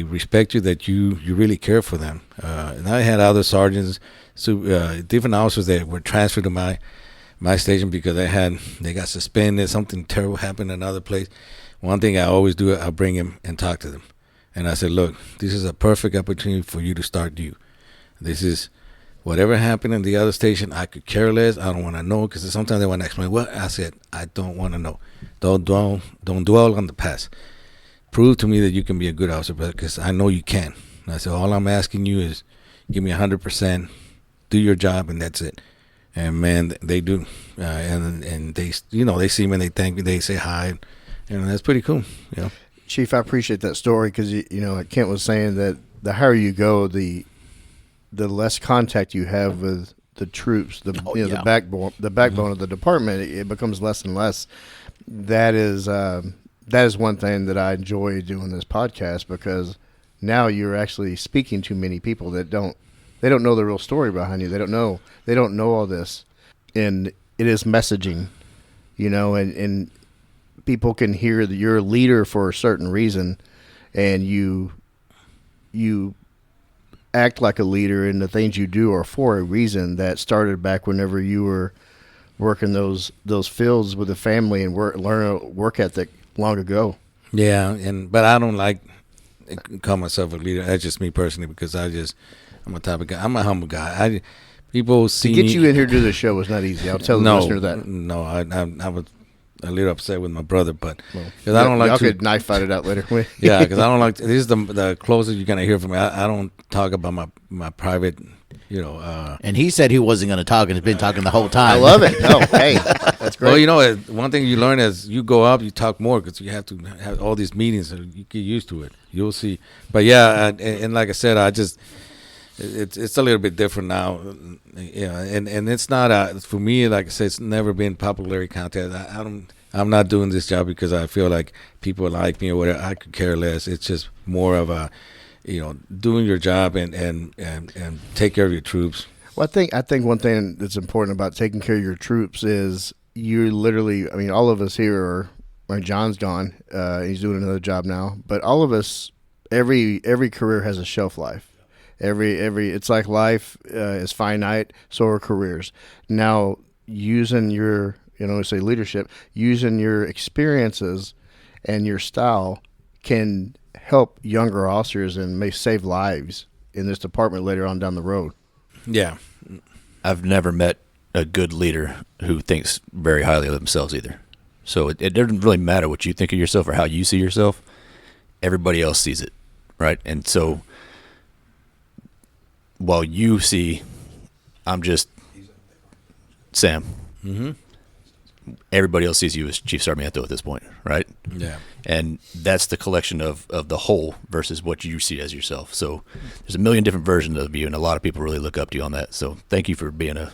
respect you, that you really care for them. And I had other sergeants, different officers that were transferred to my station because they got suspended. Something terrible happened in another place. One thing I always do, I bring them and talk to them. And I said, look, this is a perfect opportunity for you to start new. This is whatever happened in the other station. I could care less. I don't want to know, because sometimes they want to explain. What? I said, I don't want to know. Don't dwell on the past. Prove to me that you can be a good officer, because I know you can. And I said, all I'm asking you is give me 100%, do your job, and that's it. And man, they do. And they, they see me and they thank me. They say hi. And that's pretty cool. Yeah. Chief, I appreciate that story, because like Kent was saying, that the higher you go, the less contact you have with the troops, the yeah. the backbone of the department, it becomes less and less. That is one thing that I enjoy doing this podcast, because now you're actually speaking to many people that don't know the real story behind you. They don't know all this, and it is messaging, and people can hear that you're a leader for a certain reason, and you act like a leader, and the things you do are for a reason that started back whenever you were working those fields with the family and learn a work ethic long ago. Yeah, but I don't like call myself a leader. That's just me personally, because I'm a type of guy. I'm a humble guy. People see to get me, you in here to do the show was not easy. I'll tell the listener that. No, I was a little upset with my brother, but because I don't like y'all to could knife fight it out later. Yeah, because I don't like this is the closest you're gonna hear from me. I don't talk about my private, And he said he wasn't going to talk, and he's been talking the whole time. I love it. Oh, hey, that's great. Well, one thing you learn as you go up, you talk more, because you have to have all these meetings, and you get used to it. You'll see. But yeah, and like I said, it's a little bit different now. And it's not for me. Like I said, it's never been popularity contest. I'm not doing this job because I feel like people like me or whatever. I could care less. It's just more of a, doing your job and take care of your troops. Well, I think one thing that's important about taking care of your troops is you literally. I mean, all of us here John's gone. He's doing another job now. But all of us, every career has a shelf life. It's like life is finite, so are careers. Now, using your, say leadership, using your experiences and your style can help younger officers and may save lives in this department later on down the road. Yeah. I've never met a good leader who thinks very highly of themselves either. So it doesn't really matter what you think of yourself or how you see yourself. Everybody else sees it, right? And so while you see, I'm just Sam. Mm-hmm. Everybody else sees you as Chief Sarmiento at this point, right? Yeah. And that's the collection of the whole versus what you see as yourself. So there's a million different versions of you, and a lot of people really look up to you on that. So thank you for being a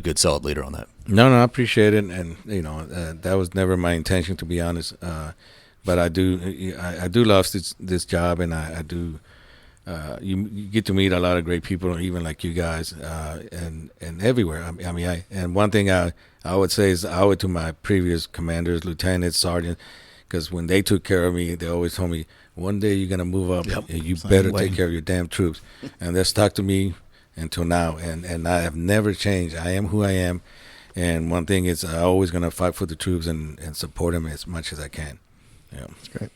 good, solid leader on that. No, I appreciate it, and that was never my intention, to be honest. But I do love this job, and I do. You get to meet a lot of great people, even like you guys, and everywhere. And one thing I would say is I owe it to my previous commanders, lieutenants, sergeants, because when they took care of me, they always told me, one day you're gonna move up, and you better take care of your damn troops, and that stuck to me until now, and I have never changed. I am who I am, and one thing is I'm always gonna fight for the troops and support them as much as I can. Yeah, that's great.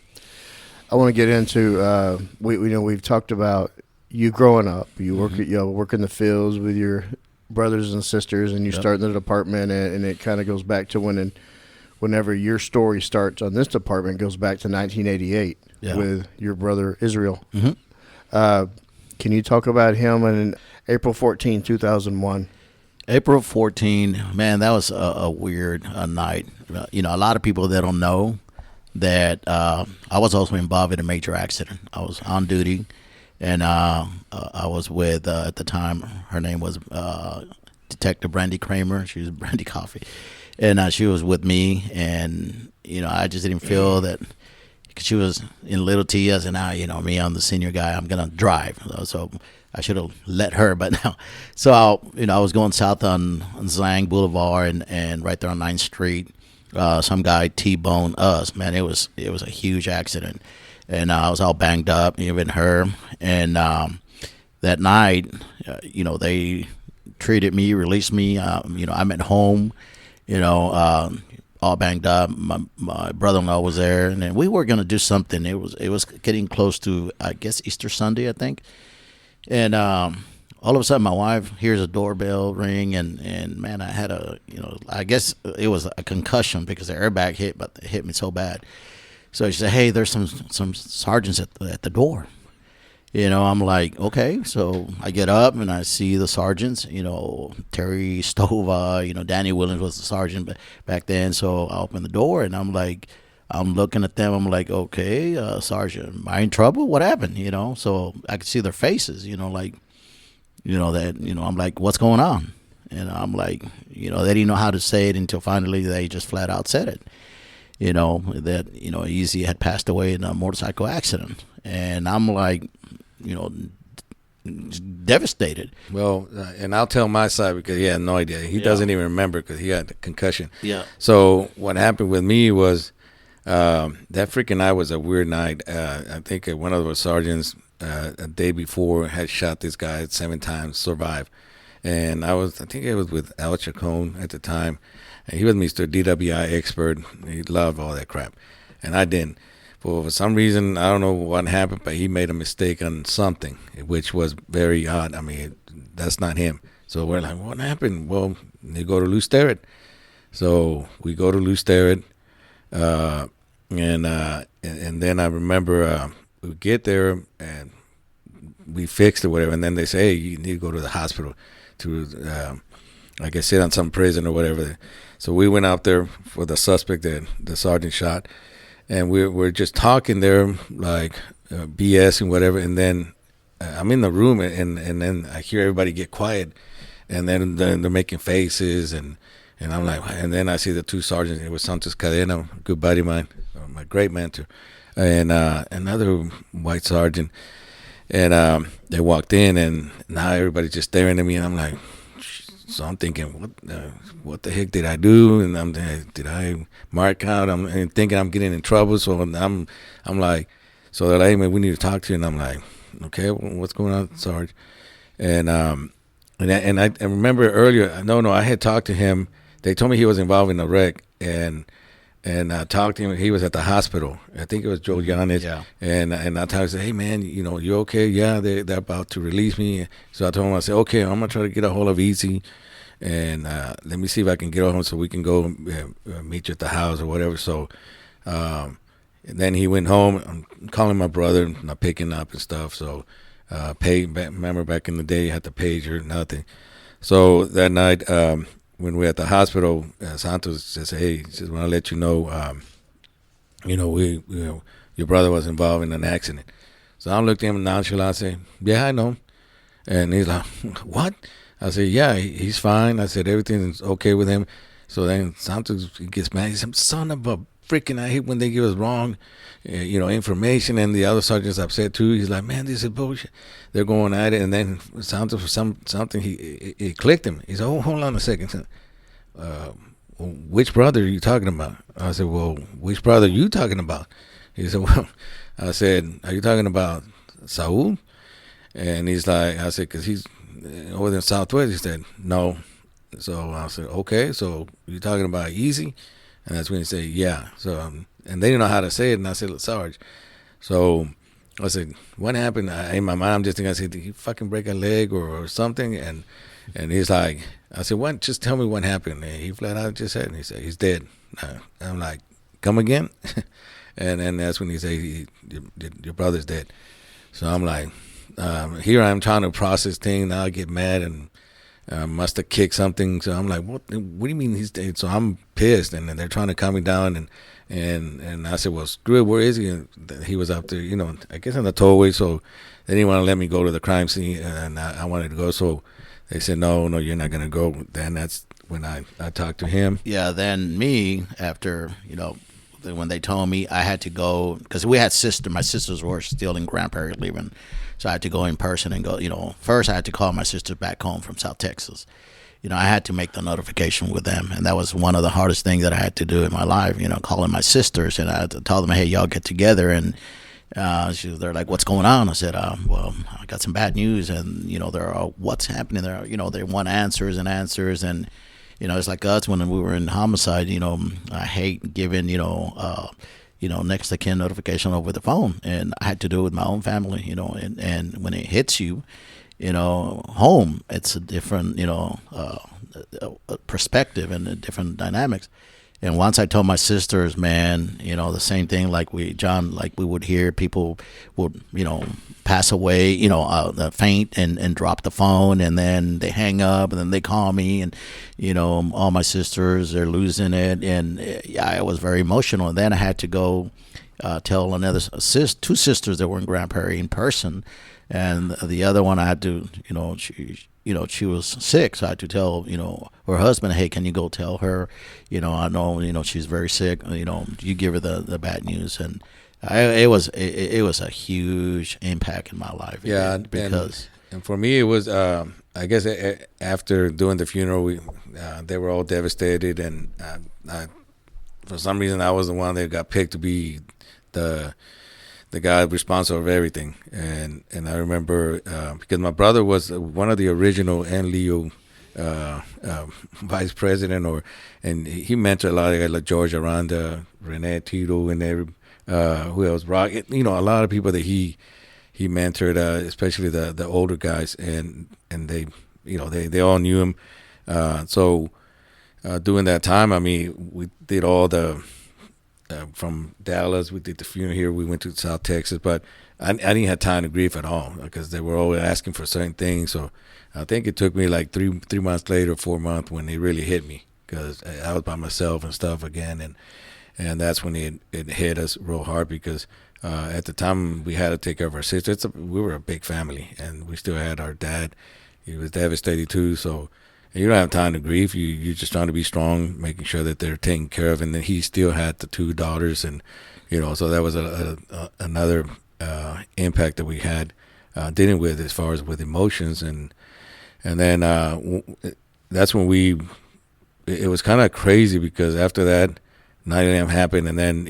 I want to get into we've talked about you growing up. You work work in the fields with your brothers and sisters, and you start in the department, and it kind of goes back to whenever your story starts on this department goes back to 1988 with your brother Israel. Mm-hmm. Can you talk about him on April 14, 2001? April 14, man, that was a weird night. A lot of people that don't know that I was also involved in a major accident. I was on duty, and I was with, at the time, her name was Detective Brandy Kramer. She was Brandy Coffee. And she was with me, and, I just didn't feel that she was in Little T. I said, me, I'm the senior guy. I'm going to drive. So I should have let her, but no. So, I was going south on Zhang Boulevard and right there on 9th Street. Some guy T-boned us. Man, it was a huge accident, and I was all banged up, even her. And that night, they treated me, released me. I'm at home, all banged up. My brother-in-law was there, and then we were gonna do something. It was getting close to, I guess, Easter Sunday, I think. And all of a sudden, my wife hears a doorbell ring, and man, I had I guess it was a concussion because the airbag hit me so bad. So she said, "Hey, there's some sergeants at the door." I'm like, okay. So I get up and I see the sergeants. Terry Stova. Danny Williams was the sergeant back then. So I open the door and I'm like, I'm looking at them. I'm like, okay, Sergeant, am I in trouble? What happened? So I could see their faces. I'm like, what's going on? And I'm like, they didn't know how to say it until finally they just flat out said it. That, Easy had passed away in a motorcycle accident. And I'm like, devastated. Well, and I'll tell my side because he had no idea. He doesn't even remember because he had a concussion. Yeah. So what happened with me was that freaking night was a weird night. I think one of the sergeants a day before had shot this guy 7 times, survived. And I think it was with Al Chacon at the time. And he was Mr. DWI expert. He loved all that crap. And I didn't. For some reason, I don't know what happened, but he made a mistake on something, which was very odd. I mean, that's not him. So we're like, what happened? Well, they go to Lou Sterrett. So we go to Lou Sterrett. And then I remember we get there and we fixed it, whatever. And then they say, hey, you need to go to the hospital to, I guess, sit on some prison or whatever. So we went out there for the suspect that the sergeant shot. And we're just talking there, like BS and whatever. And then I'm in the room, and then I hear everybody get quiet. And then they're making faces, and I'm like, and then I see the 2 sergeants. It was Santos Cadena, a good buddy of mine, my great mentor, and another white sergeant. And they walked in, and now everybody's just staring at me, and I'm like, so I'm thinking, what the heck did I do? And did I mark out? I'm thinking I'm getting in trouble. So I'm like, so they're like, hey, man, we need to talk to you. And I'm like, okay, what's going on, Sarge? And I remember earlier, I had talked to him. They told me he was involved in a wreck, and I talked to him. He was at the hospital. I think it was Joe Yanis. Yeah. And I talked to him, said, hey, man, you okay? Yeah, they're about to release me. So I told him, I said, okay, I'm going to try to get a hold of Easy. And let me see if I can get home so we can go meet you at the house or whatever. So and then he went home. I'm calling my brother, not picking up and stuff. So remember back in the day, you had the pager, nothing. So that night, when we're at the hospital, Santos says, hey, just want to let you know, your brother was involved in an accident. So I looked at him nonchalant. I said, yeah, I know. And he's like, what? I said, yeah, he's fine. I said, everything's okay with him. So then Santos gets mad. He said, son of a freaking, I hate when they give us wrong, information. And the other sergeant's upset too. He's like, man, this is bullshit. They're going at it. And then Santos, for something, he clicked him. He said, oh, hold on a second. Which brother are you talking about? I said, well, which brother are you talking about? He said, well, I said, are you talking about Saul? And he's like, I said, because he's over there in Southwest. He said, no. So I said, okay, so you're talking about Easy? And that's when he said, yeah. So, and they didn't know how to say it, and I said, Sarge. So I said, what happened? In my mind, I'm just thinking, I said, did he fucking break a leg or something? And he's like, I said, what? Just tell me what happened. And he flat out just said, and he said, he's dead. I'm like, come again? And then that's when he said, your brother's dead. So I'm like, here I am trying to process things. Now I get mad and must have kicked something. So I'm like, what do you mean he's dead? So I'm pissed, and they're trying to calm me down. And I said, well, screw it, where is he? And he was up there, I guess in the tollway. So they didn't want to let me go to the crime scene, and I wanted to go. So they said, no, you're not going to go. Then that's when I talked to him. Yeah, then me, after, when they told me I had to go, because we had my sisters were still in Grand Prairie living. So I had to go in person and go, first I had to call my sisters back home from South Texas. I had to make the notification with them. And that was one of the hardest things that I had to do in my life, calling my sisters. And I had to tell them, hey, y'all get together. And they're like, what's going on? I said, well, I got some bad news. And, there are what's happening there. They want answers. And, it's like us when we were in homicide, I hate giving, next of kin notification over the phone. And I had to do it with my own family, and when it hits you, home, it's a different, perspective and a different dynamics. And once I told my sisters, man, the same thing, like we would hear people would, pass away, faint and drop the phone, and then they hang up, and then they call me, and, all my sisters are losing it. And I was very emotional. And then I had to go tell two sisters that were in Grand Prairie in person. And the other one I had to, she was sick, so I had to tell, her husband, hey, can you go tell her, I know, she's very sick, you give her the bad news. And it was a huge impact in my life. Yeah, because and for me it was I guess after doing the funeral, they were all devastated, and for some reason I was the one that got picked to be the guy responsible for everything. And I remember because my brother was one of the original NLEO vice president, and he mentored a lot of guys like George Aranda, Rene Tito, and who else? Rock. A lot of people that he mentored, especially the older guys, and they they all knew him. So during that time, I mean, we did all the from Dallas, we did the funeral here. We went to South Texas, but I didn't have time to grieve at all because they were always asking for certain things. So I think it took me like 3 months later, 4 months, when they really hit me, because I was by myself and stuff again, and that's when it hit us real hard, because at the time we had to take care of our sister. We were a big family, and we still had our dad. He was devastated too. So you don't have time to grieve. You're just trying to be strong, making sure that they're taken care of. And then he still had the 2 daughters, and so that was another impact that we had dealing with as far as with emotions. And then that's when it was kind of crazy, because after that 9 a.m. happened, and then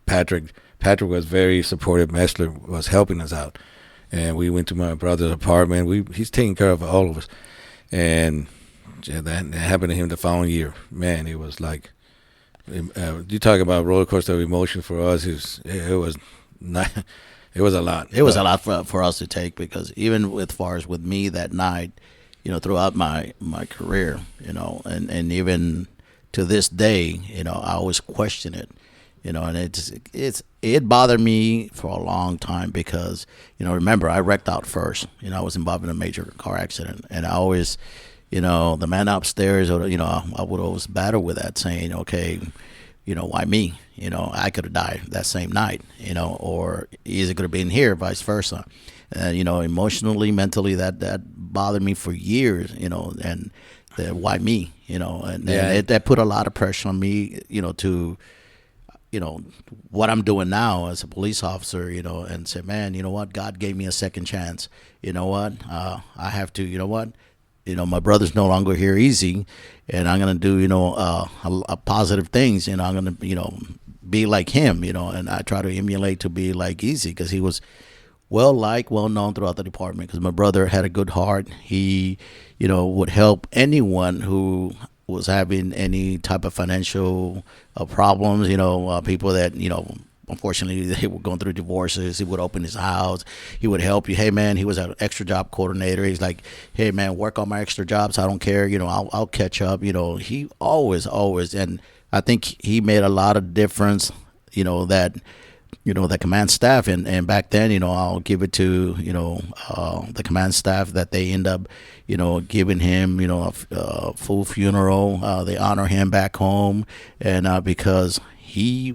Patrick was very supportive. Messler was helping us out, and we went to my brother's apartment. He's taking care of all of us. And that happened to him the following year. Man, it was like, you talk about roller coaster of emotion for us. It was not, it was a lot. It was a lot for us to take, because even as far as with me that night, throughout my career, and even to this day, I always question it, and it bothered me for a long time, because remember, I wrecked out first. I was involved in a major car accident, and I always, the man upstairs, I would always battle with that, saying, okay, why me? I could have died that same night, or is it could have been here, vice versa. Emotionally, mentally, that bothered me for years, and why me, and that put a lot of pressure on me, to what I'm doing now as a police officer, and say, man, what, God gave me a second chance. I have to, my brother's no longer here easy, and I'm going to do, a positive things, I'm going to, be like him, and I try to emulate to be like Easy, because he was well known throughout the department, because my brother had a good heart. He, would help anyone who was having any type of financial problems, people that, unfortunately they were going through divorces. He would open his house. He would help you. Hey, man, he was an extra job coordinator. He's like, hey, man, work on my extra jobs. I don't care. I'll catch up. He always, and I think he made a lot of difference, that, the command staff. And back then, I'll give it to, the command staff, that they end up, giving him, a full funeral. They honor him back home. And because he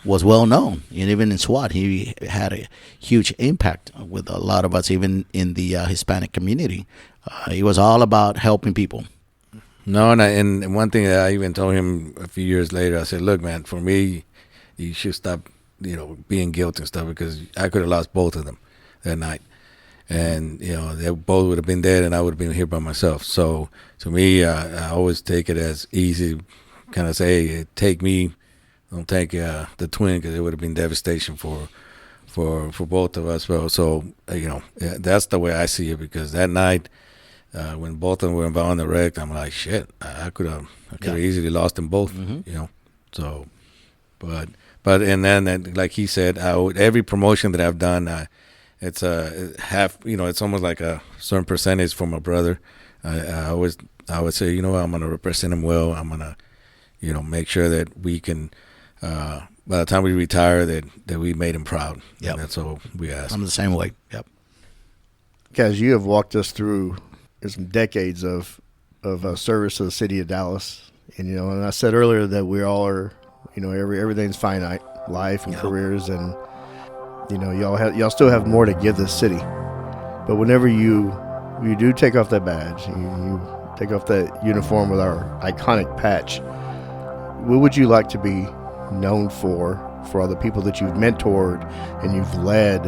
was well known, and even in SWAT, he had a huge impact with a lot of us, even in the Hispanic community. He was all about helping people. No, and one thing that I even told him a few years later, I said, look, man, for me, you should stop, being guilty and stuff, because I could have lost both of them that night. And, they both would have been dead, and I would have been here by myself. So to me, I always take it as easy, kind of say, hey, take me, don't take the twin, because it would have been devastation for both of us. So that's the way I see it, because that night, when both of them were involved in the wreck, I'm like, shit, I could have easily lost them both, So, but and then like he said, every promotion that I've done, it's half, it's almost like a certain percentage for my brother. I would say, I'm going to represent him well. I'm going to, make sure that we can, by the time we retire, that we made him proud. Yep. And that's all we ask. I'm the same way. Yep. Guys, you have walked us through some decades of service to the city of Dallas, and I said earlier that we all are, everything's finite, life and careers, and y'all still have more to give this city. But whenever you you do take off that badge, you take off that uniform with our iconic patch, what would you like to be known for all the people that you've mentored and you've led?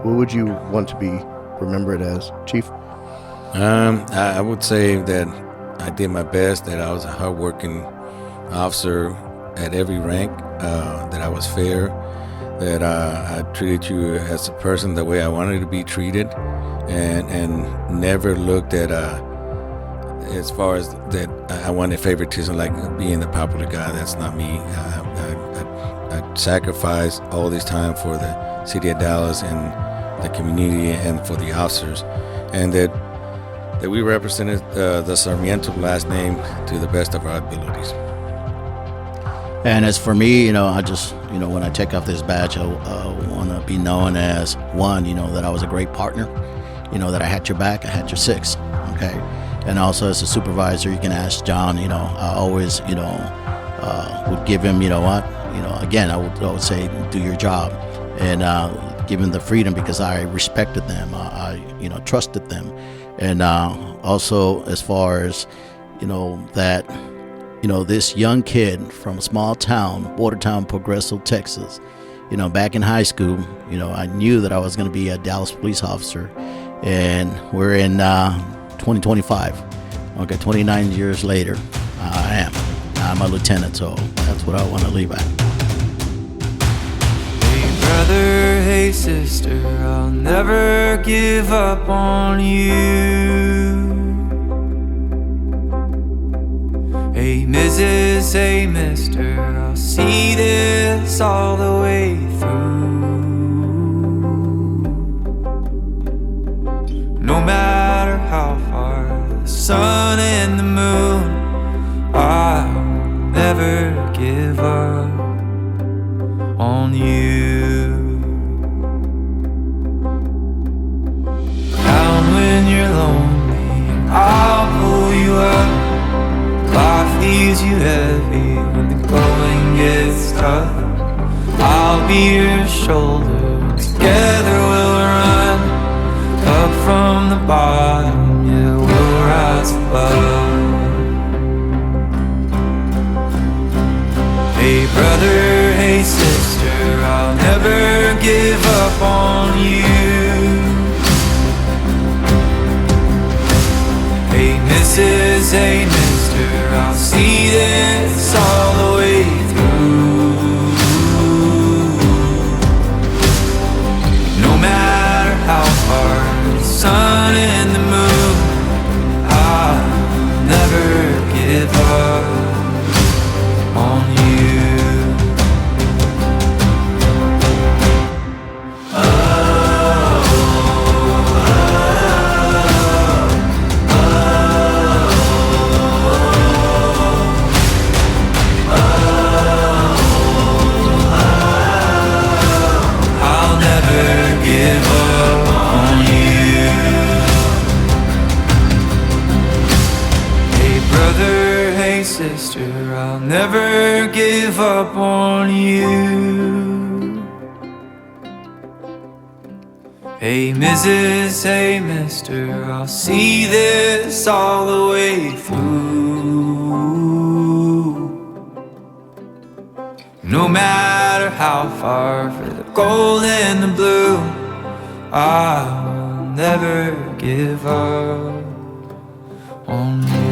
What would you want to be remembered as, Chief? I would say that I did my best, that I was a hardworking officer at every rank, that I was fair, that I treated you as a person the way I wanted to be treated, and never looked at as far as that I wanted favoritism, like being the popular guy. That's not me. I sacrificed all this time for the city of Dallas and the community and for the officers, and that we represented the Sarmiento last name to the best of our abilities. And as for me, I just, when I take off this badge, I want to be known as one, that I was a great partner, that I had your back, I had your six, okay? And also as a supervisor, you can ask John, I always, would give him, again, I would say, do your job, and give him the freedom because I respected them, I trusted them. And also as far as, that, this young kid from a small town, border town, Progresso, Texas, back in high school, I knew that I was going to be a Dallas police officer, and we're in 2025. Okay, 29 years later, I'm a lieutenant, so that's what I want to leave at. Hey brother, hey sister, I'll never give up on you. Hey Mrs., hey mister, I'll see this all the way through. No matter how far the sun and the moon, I'll never give up on you. Down when you're lonely, I'll pull you up. Life leaves you heavy when the going gets tough. I'll be your shoulder, together we'll run up from the bottom, yeah, we'll rise above. Hey brother, hey sister, I'll never give up on you. Hey Mrs., hey mister, I'll see this all the way through. No matter how far the sun and the moon, I'll never give up on you. Sister, I'll never give up on you. Hey Mrs., hey mister, I'll see this all the way through. No matter how far, for the gold and the blue, I'll never give up on you.